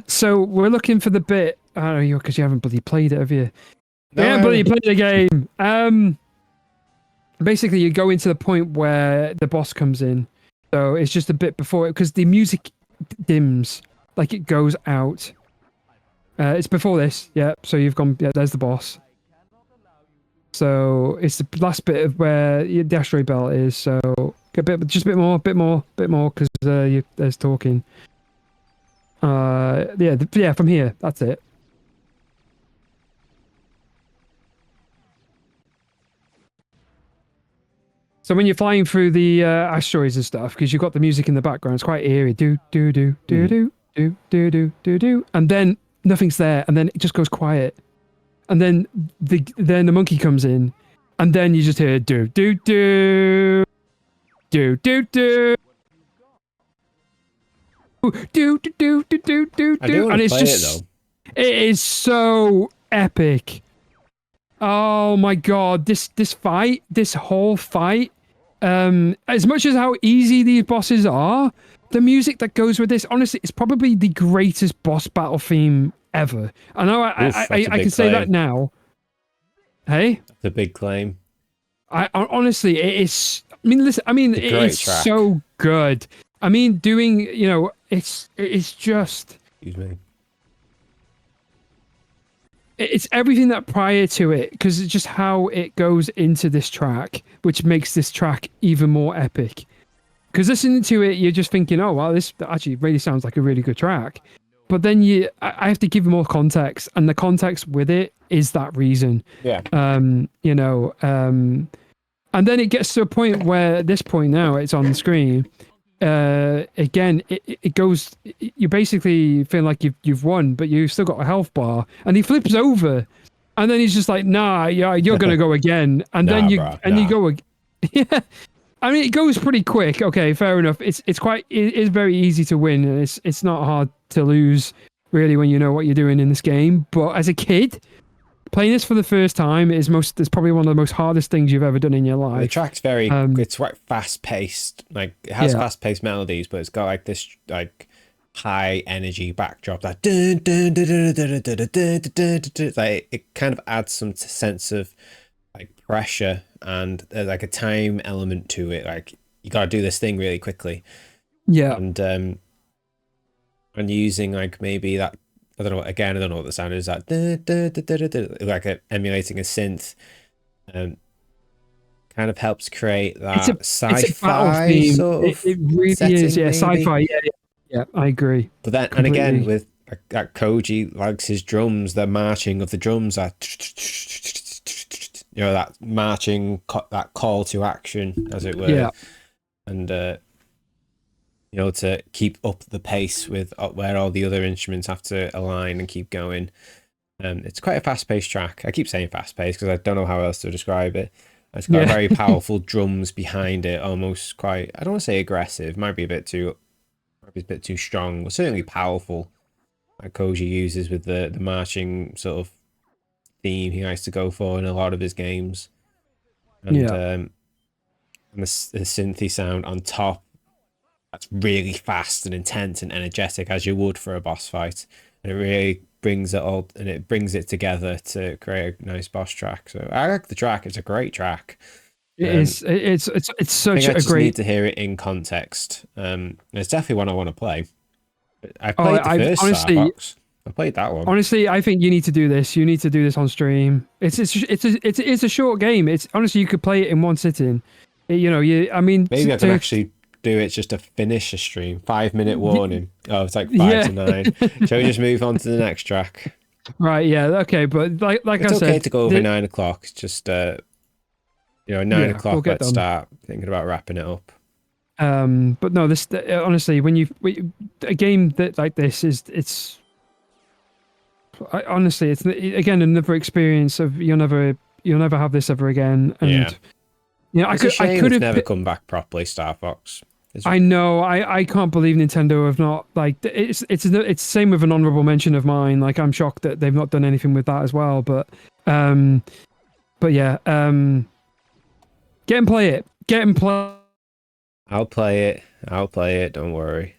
So we're looking for the bit. I don't know, because you haven't bloody played it, have you? No. You haven't bloody played the game. Basically, you go into the point where the boss comes in. So it's just a bit before it, because the music dims, like it goes out. It's before this, yeah. So you've gone, yeah. There's the boss. So it's the last bit of where the asteroid belt is. So just a bit more, because there's talking. Yeah. From here, that's it. So when you're flying through the asteroids and stuff, because you've got the music in the background, it's quite eerie. Do do do do do do do do do do, and then nothing's there, and then it just goes quiet, and then the monkey comes in, and then you just hear do do do do do do. Do do do do do do I do want and to it's play just it it is so epic. Oh my god, this whole fight, as much as how easy these bosses are, the music that goes with this, honestly, it's probably the greatest boss battle theme ever. I know I can say that now. Hey, That's a big claim. I honestly, it is. I mean, listen. I mean, It's a it great is track. so good. I mean, doing, it's just. Excuse me. It's everything that prior to it, because it's just how it goes into this track, which makes this track even more epic. Because listening to it, you're just thinking, oh, wow, this actually really sounds like a really good track. But then I have to give more context, and the context with it is that reason. Yeah. And then it gets to a point where at this point now it's on the screen. Again, it goes. You basically feel like you've won, but you've still got a health bar, and he flips over, and then he's just like, "Nah, yeah, you're gonna go again," and then you go. Yeah, I mean, it goes pretty quick. Okay, fair enough. It is very easy to win, and it's not hard to lose really when you know what you're doing in this game. But as a kid, playing this for the first time it's probably one of the most hardest things you've ever done in your life. The track's very, it's quite fast paced. Like it has fast paced melodies, but it's got like this like high energy backdrop. Like dun, dun, dun, dun, dun, dun, dun, dun, dun, dun. Like it kind of adds some sense of like pressure, and there's like a time element to it. Like you got to do this thing really quickly. Yeah, and using like maybe that. I don't know. Again, I don't know what the sound is. Like, like emulating a synth, kind of helps create that sci-fi sort of. It really setting, is. Yeah, maybe. sci-fi. Yeah. I agree. But then, completely. and again, with like Koji likes his drums, the marching of the drums, that that marching, that call to action, as it were. Yeah. And to keep up the pace with where all the other instruments have to align and keep going. It's quite a fast-paced track. I keep saying fast-paced because I don't know how else to describe it. It's got very powerful drums behind it, almost quite, I don't want to say aggressive, might be a bit too strong, but certainly powerful. Like Koji uses with the marching sort of theme he likes to go for in a lot of his games. And, and the synthy sound on top, that's really fast and intense and energetic, as you would for a boss fight, and it really brings it together to create a nice boss track. So I like the track. It's a great track. It's such I a great. Need to hear it in context. It's definitely one I want to play. I played the first honestly, Star Fox. I played that one. Honestly, I think you need to do this. You need to do this on stream. It's a short game. It's honestly, you could play it in one sitting. Maybe I can actually do it just to finish a stream. 5-minute warning. Oh, it's like 5 to 9. Shall we just move on to the next track? Right. Yeah. Okay. But like it's I said, okay to go over 9 o'clock. It's just 9 o'clock. Let's start thinking about wrapping it up. But no, this honestly, a game that like this it's again another experience of you'll never have this ever again. And I could have never come back properly. Star Fox. I know. I can't believe Nintendo have not like it's the same with an honorable mention of mine. Like I'm shocked that they've not done anything with that as well. But yeah. Get and play it. I'll play it. Don't worry.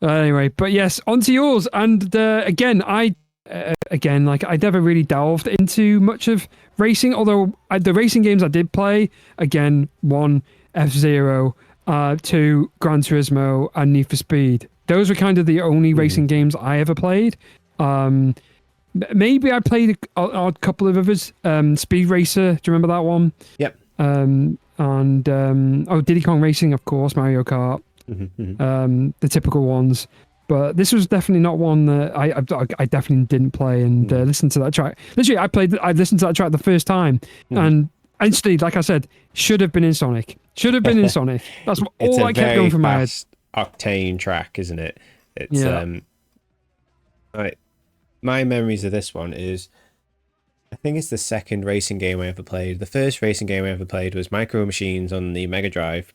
Anyway, but yes, on to yours. And again, I never really delved into much of racing, although the racing games I did play, again, 1, F-Zero, 2, Gran Turismo, and Need for Speed. Those were kind of the only racing games I ever played. Maybe I played a couple of others. Speed Racer, do you remember that one? Yep. And Diddy Kong Racing, of course, Mario Kart. The typical ones. But this was definitely not one that I definitely didn't play and listen to that track. Literally, I listened to that track the first time, and instantly, like I said, should have been in Sonic. Should have been in Sonic. That's It's all a I kept very going from my head. fast octane track, isn't it? It's Yeah. like my memories of this one is I think it's the second racing game I ever played. The first racing game I ever played was Micro Machines on the Mega Drive,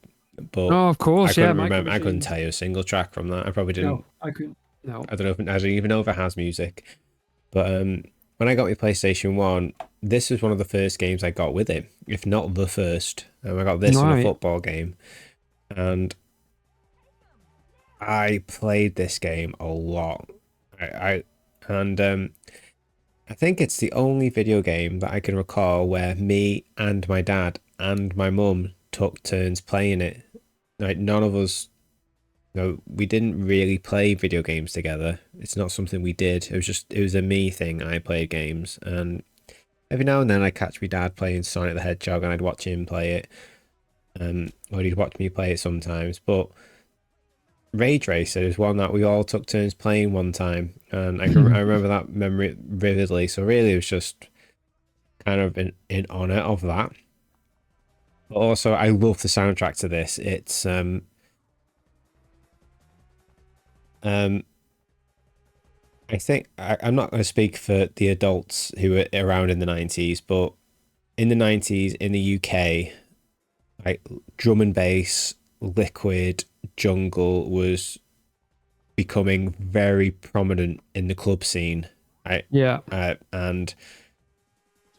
but Oh, of course, I couldn't yeah. remember. I couldn't Micro tell you a single track from that. I probably didn't. No, I couldn't. No. I don't know. I don't even know if it has music. But when I got my PlayStation 1, this was one of the first games I got with it, if not the first. I got this in a football game, and I played this game a lot. I think it's the only video game that I can recall where me and my dad and my mum took turns playing it. Like none of us, we didn't really play video games together. It's not something we did. It was a me thing. I played games, and every now and then I catch my dad playing Sonic the Hedgehog, and I'd watch him play it. Or he'd watch me play it sometimes. But Rage Racer is one that we all took turns playing one time, and I remember that memory vividly. So really, it was just kind of in honor of that. But also, I love the soundtrack to this. It's I think I'm not going to speak for the adults who were around in the 90s, but in the 90s in the UK, like drum and bass, liquid, jungle was becoming very prominent in the club scene. Yeah. And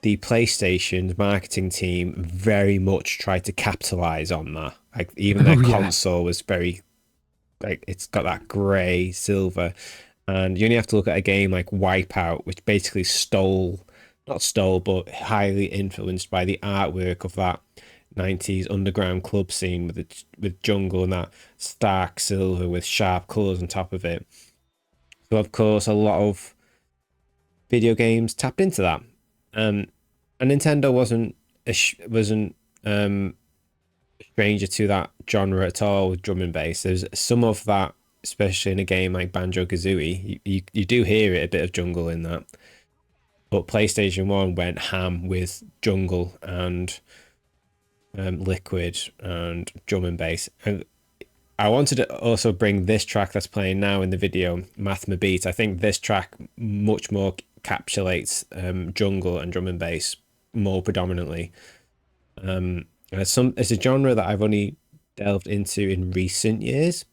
the PlayStation's marketing team very much tried to capitalize on that. Like even their console was very, like it's got that grey silver. And you only have to look at a game like Wipeout, which basically not stole, but highly influenced by the artwork of that 90s underground club scene with jungle and that stark silver with sharp colours on top of it. So of course a lot of video games tapped into that. And Nintendo wasn't a stranger to that genre at all with drum and bass. There's some of that, especially in a game like Banjo-Kazooie. You do hear it, a bit of jungle in that. But PlayStation 1 went ham with jungle and liquid and drum and bass. And I wanted to also bring this track that's playing now in the video, Mathma Beat. I think this track much more encapsulates jungle and drum and bass more predominantly. It's a genre that I've only delved into in recent years.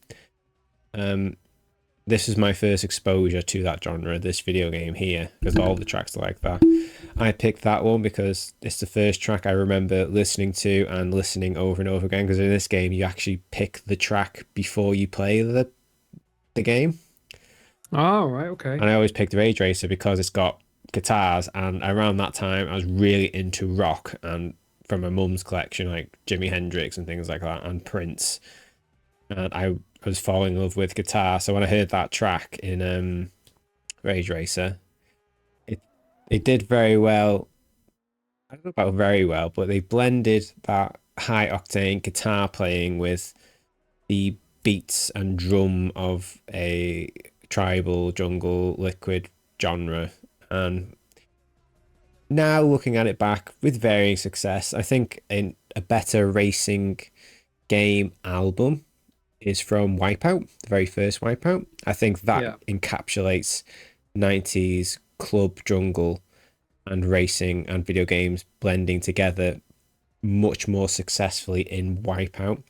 This is my first exposure to that genre, this video game here, because all the tracks are like that. I picked that one because it's the first track I remember listening to and listening over and over again, because in this game you actually pick the track before you play the game. Oh, right, okay. And I always picked Rage Racer because it's got guitars, and around that time I was really into rock, and from my mum's collection, like Jimi Hendrix and things like that, and Prince. And I was falling in love with guitar, so when I heard that track in Rage Racer, it did very well. I don't know about very well, but they blended that high octane guitar playing with the beats and drum of a tribal jungle liquid genre. And now looking at it back with varying success, I think a better racing game album is from Wipeout, the very first Wipeout. I think that encapsulates 90s club jungle and racing and video games blending together much more successfully in Wipeout.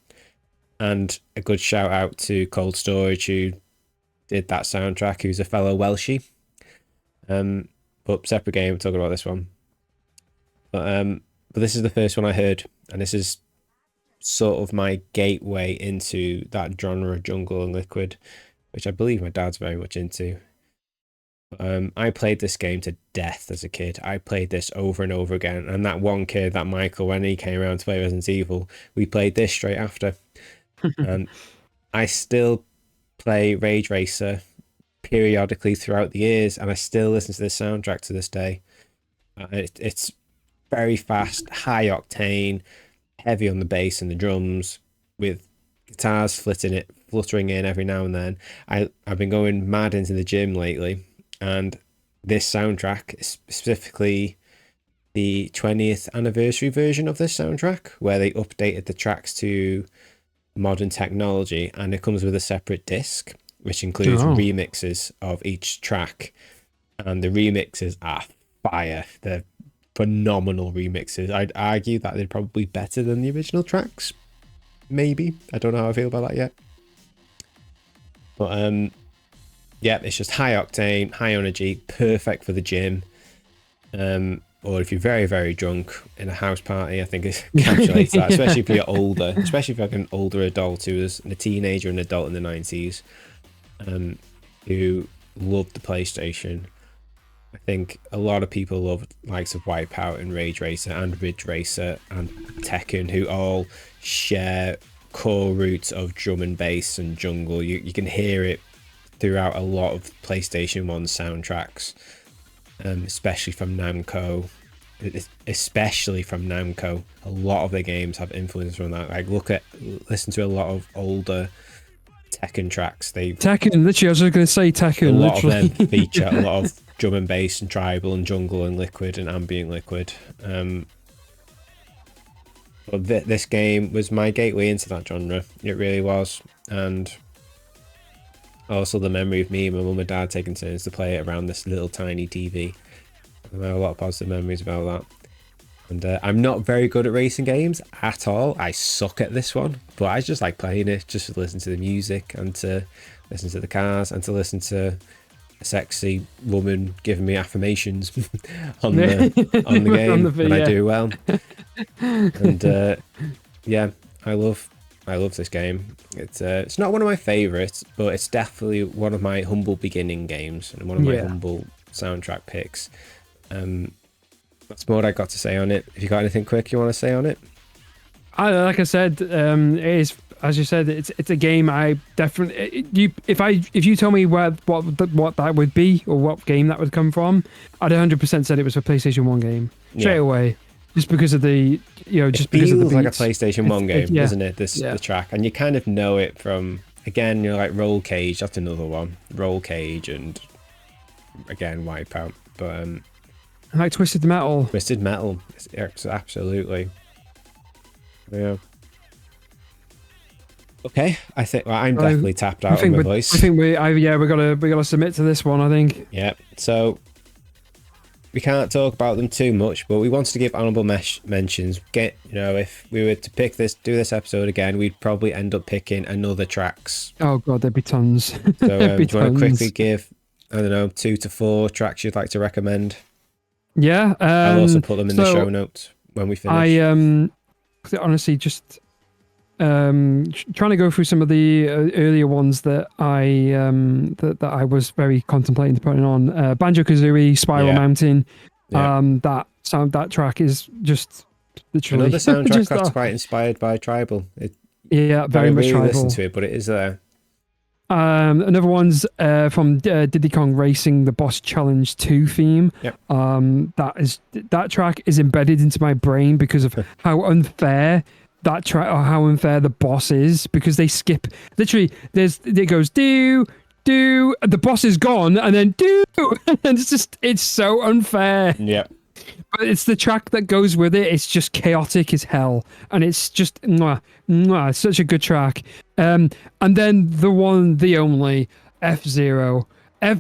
And a good shout out to Cold Storage, who did that soundtrack, who's a fellow Welshie. But separate game, we're talking about this one. But this is the first one I heard, and this is sort of my gateway into that genre, jungle and liquid, which I believe my dad's very much into. I played this game to death as a kid. I played this over and over again, and that one kid, that Michael, when he came around to play Resident Evil, we played this straight after. And I still play Rage Racer periodically throughout the years, and I still listen to this soundtrack to this day. It's very fast, high octane, heavy on the bass and the drums, with guitars fluttering in every now and then. I've been going mad into the gym lately, and this soundtrack, specifically the 20th anniversary version of this soundtrack, where they updated the tracks to modern technology, and it comes with a separate disc, which includes remixes of each track. And the remixes are fire. They're phenomenal remixes. I'd argue that they're probably better than the original tracks. Maybe. I don't know how I feel about that yet. But yeah, it's just high octane, high energy, perfect for the gym. Or if you're very, very drunk in a house party, I think it encapsulates that, especially if you're older, especially if you're like an older adult who was a teenager and adult in the 90s, who loved the PlayStation. I think a lot of people loved likes of Wipeout and Rage Racer and Ridge Racer and Tekken, who all share core roots of drum and bass and jungle. You can hear it throughout a lot of PlayStation 1 soundtracks, especially from Namco. A lot of their games have influence from that. Like listen to a lot of older Tekken tracks. Tekken, literally, I was just going to say Tekken. A lot of them feature a lot of drum and bass and tribal and jungle and liquid and ambient liquid. But this game was my gateway into that genre. It really was. And also the memory of me and my mum and dad taking turns to play it around this little tiny TV. I have a lot of positive memories about that. And I'm not very good at racing games at all. I suck at this one, but I just like playing it, just to listen to the music and to listen to the cars and to listen to a sexy woman giving me affirmations on the game, and I do well. And yeah, I love this game. It's not one of my favorites, but it's definitely one of my humble beginning games and one of my humble soundtrack picks. That's more what I got to say on it. If you got anything quick you want to say on it? Like I said, it is, as you said, it's a game I definitely. If you tell me what that would be or what game that would come from, I'd 100% said it was a PlayStation 1 game straight away, just because of the just because of the beats. Like a PlayStation 1 game, doesn't it? The track, and you kind of know it from like Roll Cage. That's another one. Roll Cage and again Wipeout, but I like Twisted Metal. Twisted Metal, absolutely. Yeah. Okay, I think I'm definitely tapped out of my voice. I think we gotta submit to this one. I think. Yeah. So we can't talk about them too much, but we wanted to give honorable mentions. If we were to do this episode again, we'd probably end up picking another tracks. Oh god, there'd be tons. So do you want to quickly give 2 to 4 tracks you'd like to recommend? Yeah, I'll also put them in the show notes when we finish. I honestly just trying to go through some of the earlier ones that I was very contemplating putting on. Banjo-Kazooie, Spiral Mountain. That track is just literally another soundtrack that's quite inspired by Tribal. Very much Tribal. Listen to it, but it is there. Another one's from Diddy Kong Racing, the Boss Challenge 2 theme. Yep. That track is embedded into my brain because of how unfair that track, or how unfair the boss is, because they skip literally. It goes do, the boss is gone, and then do, and it's so unfair. Yep. But it's the track that goes with it. It's just chaotic as hell, and it's just it's such a good track. And then the only F-Zero X,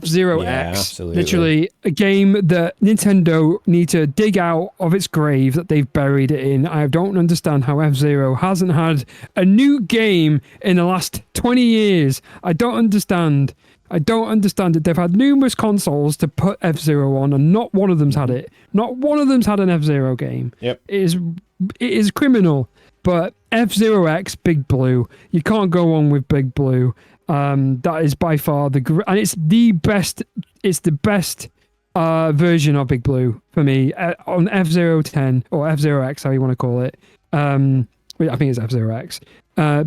absolutely. literally a game that Nintendo need to dig out of its grave that they've buried it in. I don't understand how F-Zero hasn't had a new game in the last 20 years. I don't understand it. They've had numerous consoles to put F-Zero on, and not one of them's had it. Not one of them's had an F-Zero game. Yep. It is criminal. But F-Zero X, Big Blue, you can't go on with Big Blue. That is by far and it's the best. It's the best version of Big Blue for me on F-Zero 10 or F-Zero X, how you want to call it. I think it's F-Zero X.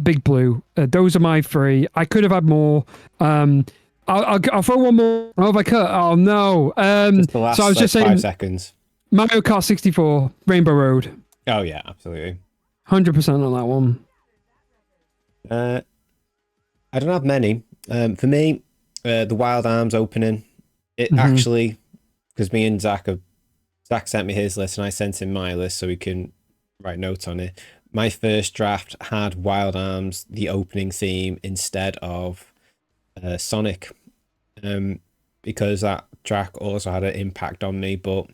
Big Blue. Those are my 3. I could have had more. I'll throw one more. Oh, if I cut. Oh no. Just the last, so I was just saying 5 seconds. Mario Kart 64, Rainbow Road. Oh yeah, absolutely. 100% on that one. I don't have many. For me, the Wild Arms opening. It actually, because me and Zach have Zach sent me his list and I sent him my list so we can write notes on it. My first draft had Wild Arms, the opening theme, instead of Sonic, because that track also had an impact on me, but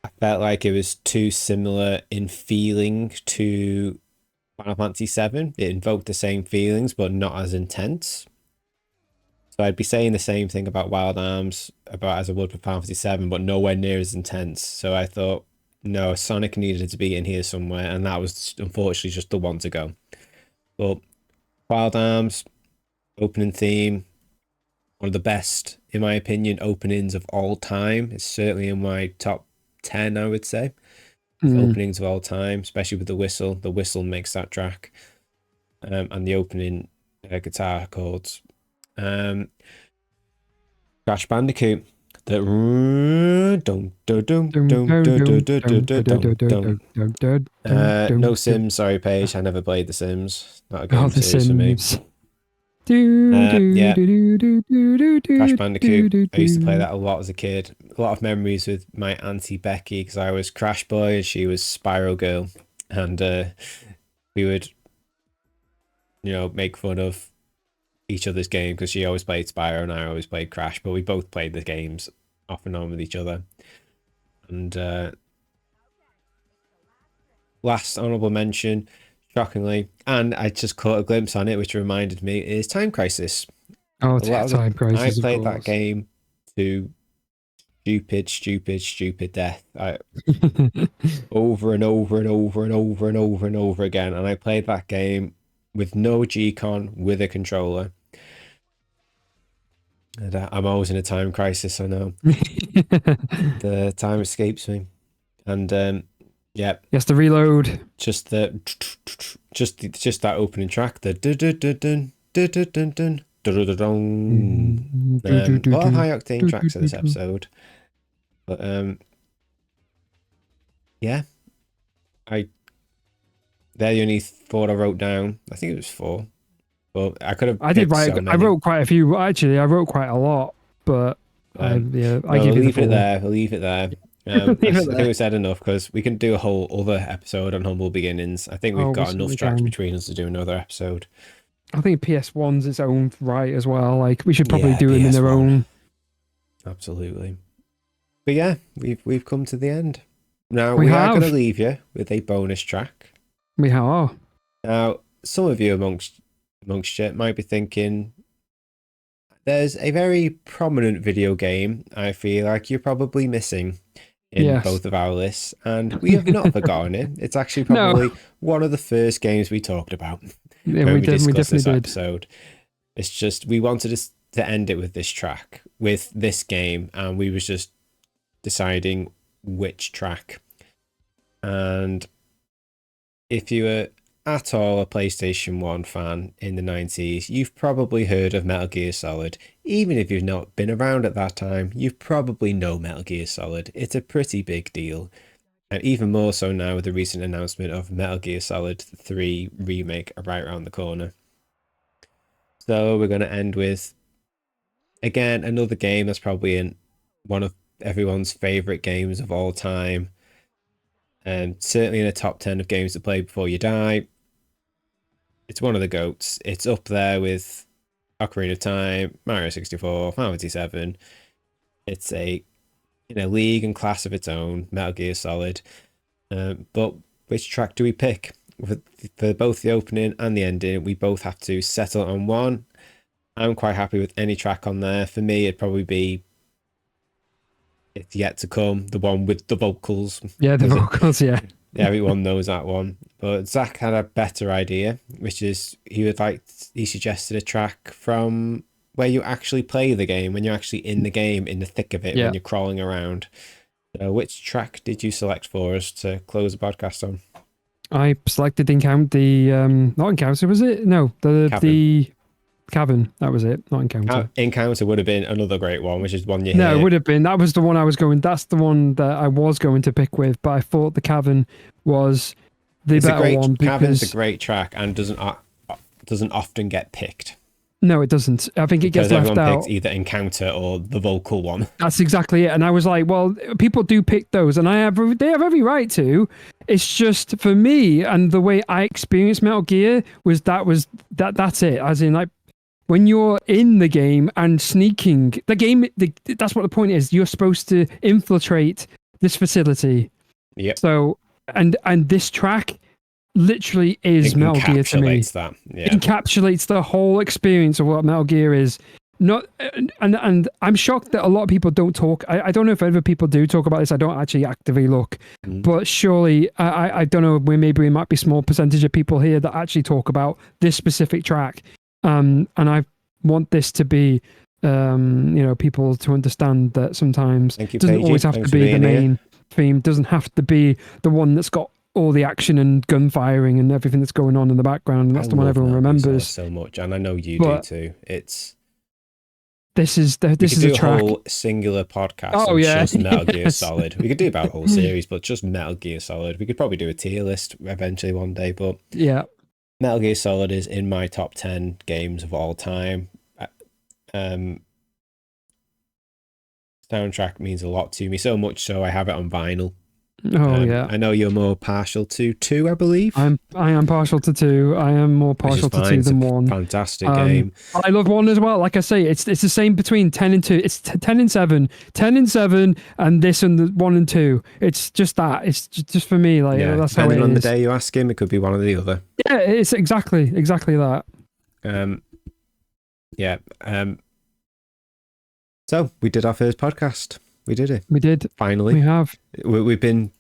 I felt like it was too similar in feeling to Final Fantasy VII. It invoked the same feelings, but not as intense. So I'd be saying the same thing about Wild Arms about as I would for Final Fantasy VII, but nowhere near as intense. So I thought, no, Sonic needed to be in here somewhere, and that was unfortunately just the one to go. But Wild Arms, opening theme, one of the best, in my opinion, openings of all time. It's certainly in my top 10, I would say. Openings of all time, especially with the whistle. The whistle makes that track. And the opening guitar chords. Crash Bandicoot. No Sims, sorry Paige, I never played The Sims. Not a game series for me. Yeah. Crash Bandicoot. I used to play that a lot as a kid. A lot of memories with my auntie Becky because I was Crash Boy and she was Spyro Girl, and we would, make fun of each other's game because she always played Spyro and I always played Crash, but we both played the games off and on with each other. And last honorable mention, shockingly, and I just caught a glimpse on it, which reminded me, is Time Crisis. Oh, Time Crisis. I played that game to stupid death. Over and over and over and over and over and over again. And I played that game with no G-Con, with a controller. And I'm always in a time crisis, I know. The time escapes me. And yeah. He has to reload. Just that opening track, the a lot of high octane tracks in this episode. But yeah. They're the only 4 I wrote down. I think it was 4. But I could have. I did write. I wrote quite a few. Actually, I wrote quite a lot. But I give you leave it there. We'll leave it there. I think we said enough because we can do a whole other episode on Humble Beginnings. I think we've got enough tracks between us to do another episode. I think PS1's its own right as well. Like we should probably do them in their own. Absolutely. But yeah, we've come to the end. Now we are going to leave you with a bonus track. We are. Now, some of you amongst you might be thinking, there's a very prominent video game I feel like you're probably missing in both of our lists, and we have not forgotten it. It's actually probably one of the first games we talked about when we discussed this episode. It's just we wanted to end it with this track, with this game, and we was just deciding which track. And if you were at all a PlayStation 1 fan in the 90s, you've probably heard of Metal Gear Solid. Even if you've not been around at that time, you probably know Metal Gear Solid. It's a pretty big deal. And even more so now with the recent announcement of Metal Gear Solid 3 Remake right around the corner. So we're going to end with, again, another game that's probably in one of everyone's favourite games of all time. And certainly in a top 10 of games to play before you die. It's one of the GOATs. It's up there with Ocarina of Time, Mario 64, Final Fantasy 7. It's a league and class of its own, Metal Gear Solid. But which track do we pick? For both the opening and the ending, we both have to settle on one. I'm quite happy with any track on there. For me, it'd probably be It's Yet to Come, the one with the vocals. Yeah, the vocals, yeah. Everyone knows that one. But Zach had a better idea, which is he suggested a track from where you actually play the game, when you're actually in the game, in the thick of it, when you're crawling around. So which track did you select for us to close the podcast on? I selected not Encounter, was it? No, the Cavern. That was it, not Encounter. Encounter would have been another great one, which is one you hear. No, it would have been. That was the one that's the one that I was going to pick with, but I thought the Cavern was the better one. Cavern's a great track and doesn't often get picked. No, it doesn't. I think it Because gets left everyone out. picks either Encounter or the vocal one. That's exactly it. And I was like, well, people do pick those, and they have every right to. It's just for me, and the way I experienced Metal Gear that's it. As in, like, when you're in the game and sneaking, that's what the point is. You're supposed to infiltrate this facility. Yep. So, and this track literally is Metal Gear to me. That. Yeah. Encapsulates the whole experience of what Metal Gear is. Not and I'm shocked that a lot of people don't talk. I don't know if ever people do talk about this. I don't actually actively look, but surely I don't know. Maybe we might be a small percentage of people here that actually talk about this specific track. And I want this to be, people to understand that sometimes it doesn't always have to be the main theme. Doesn't have to be the one that's got all the action and gun firing and everything that's going on in the background. And that's the one everyone remembers so much, and I know you do too. This is a track. Whole singular podcast. Oh yeah, just Metal Gear Solid. We could do about the whole series, but just Metal Gear Solid. We could probably do a tier list eventually one day, but yeah. Metal Gear Solid is in my top 10 games of all time. Soundtrack means a lot to me, so much so I have it on vinyl. Oh yeah. I know you're more partial to 2, I believe. I am partial to 2. I am more partial to 2 than 1. Fantastic game. I love 1 as well. Like I say, it's the same between 10 and 2. It's 10 and 7, 10 and 7, and this and the 1 and 2. It's just that. It's just for me. Like that's how it is. Depending on the day you ask him, it could be one or the other. Yeah, it's exactly that. So we did our first podcast. We did it. We did. Finally. We have. We've been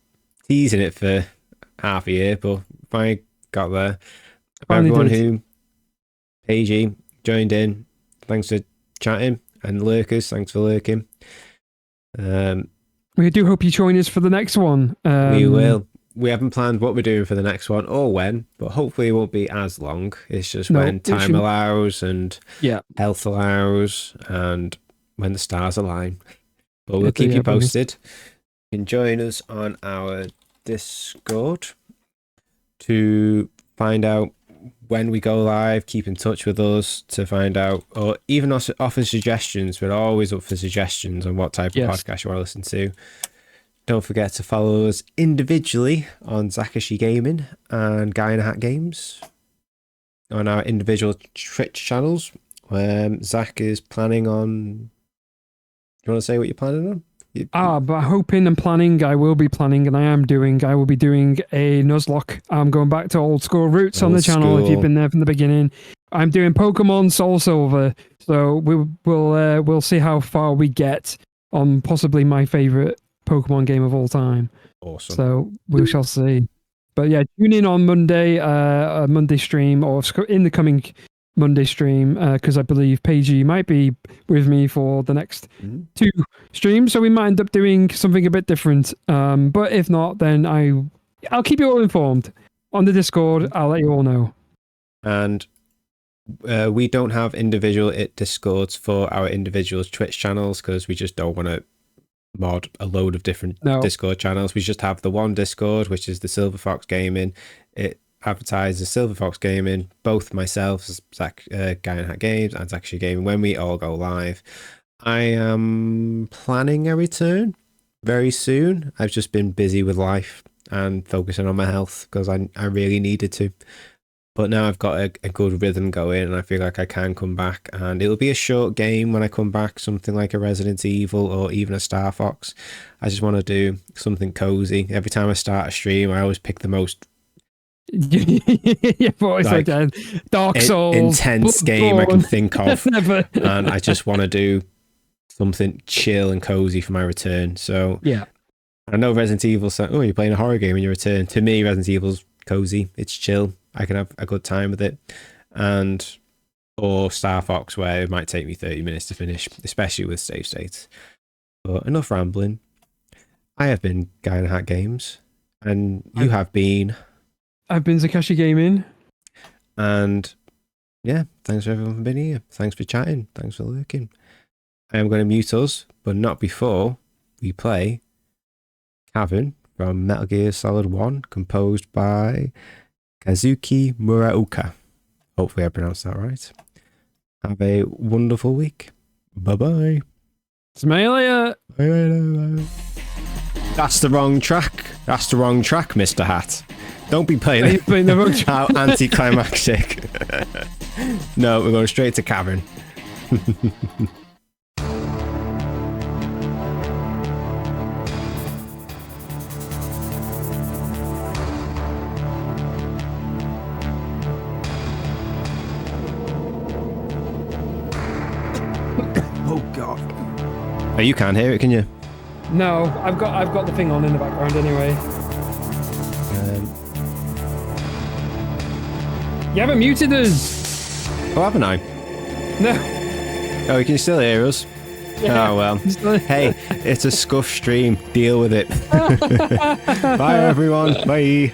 teasing it for half a year, but finally got there. Everyone who AG joined in, thanks for chatting, and lurkers, thanks for lurking. We do hope you join us for the next one. We will. We haven't planned what we're doing for the next one or when, but hopefully it won't be as long. It's just when time allows and health allows and when the stars align. But we'll keep you posted. You can join us on our Discord to find out when we go live, keep in touch with us to find out, or even offer suggestions. We're always up for suggestions on what type of podcast you want to listen to. Don't forget to follow us individually on Zakashi Gaming and Guy in a Hat Games on our individual Twitch channels. Zach is planning on... Do you want to say what you're planning on? But hoping and planning, I will be planning, and I will be doing a Nuzlocke. I'm going back to old school roots on the channel. If you've been there from the beginning, I'm doing Pokemon Soul Silver, so we'll see how far we get on possibly my favorite Pokemon game of all time. Awesome. So we shall see. But yeah, tune in on Monday, a Monday stream, or in the coming Monday stream, because I believe Paigey might be with me for the next 2 streams, so we might end up doing something a bit different. But if not, then I'll keep you all informed on the Discord. I'll let you all know. And we don't have individual Discords for our individual Twitch channels because we just don't want to mod a load of different Discord channels. We just have the one Discord, which is the Silver Fox Gaming. It advertises Silver Fox Gaming, both myself, Zach, Guy in Hat Games, and Zakashi Gaming, when we all go live. I am planning a return very soon. I've just been busy with life and focusing on my health because I really needed to. But now I've got a good rhythm going and I feel like I can come back, and it'll be a short game when I come back, something like a Resident Evil or even a Star Fox. I just want to do something cozy. Every time I start a stream, I always pick the most like Dark Souls, intense game I can think of. And I just want to do something chill and cozy for my return. So yeah, I know Resident Evil said, oh, you're playing a horror game in your return. To me, Resident Evil's cozy, it's chill, I can have a good time with it. And or Star Fox, where it might take me 30 minutes to finish, especially with save states. But enough rambling. I have been Guy in a Hat Games, and you have been... I've been Zakashi Gaming. And yeah, thanks for everyone for being here. Thanks for chatting. Thanks for lurking. I am going to mute us, but not before we play Cavern from Metal Gear Solid 1, composed by Kazuki Muraoka. Hopefully I pronounced that right. Have a wonderful week. Bye-bye. Smell ya. That's the wrong track. That's the wrong track, Mr. Hat. Don't be playing Are you it. playing the wrong track? How anticlimactic. No, we're going straight to Cavern. Oh god. Oh, you can't hear it, can you? No, I've got the thing on in the background anyway. You haven't muted us. Oh, haven't I? No. Oh, you can still hear us? Yeah. Oh, well. Hey, it's a scuff stream. Deal with it. Bye, everyone. Bye.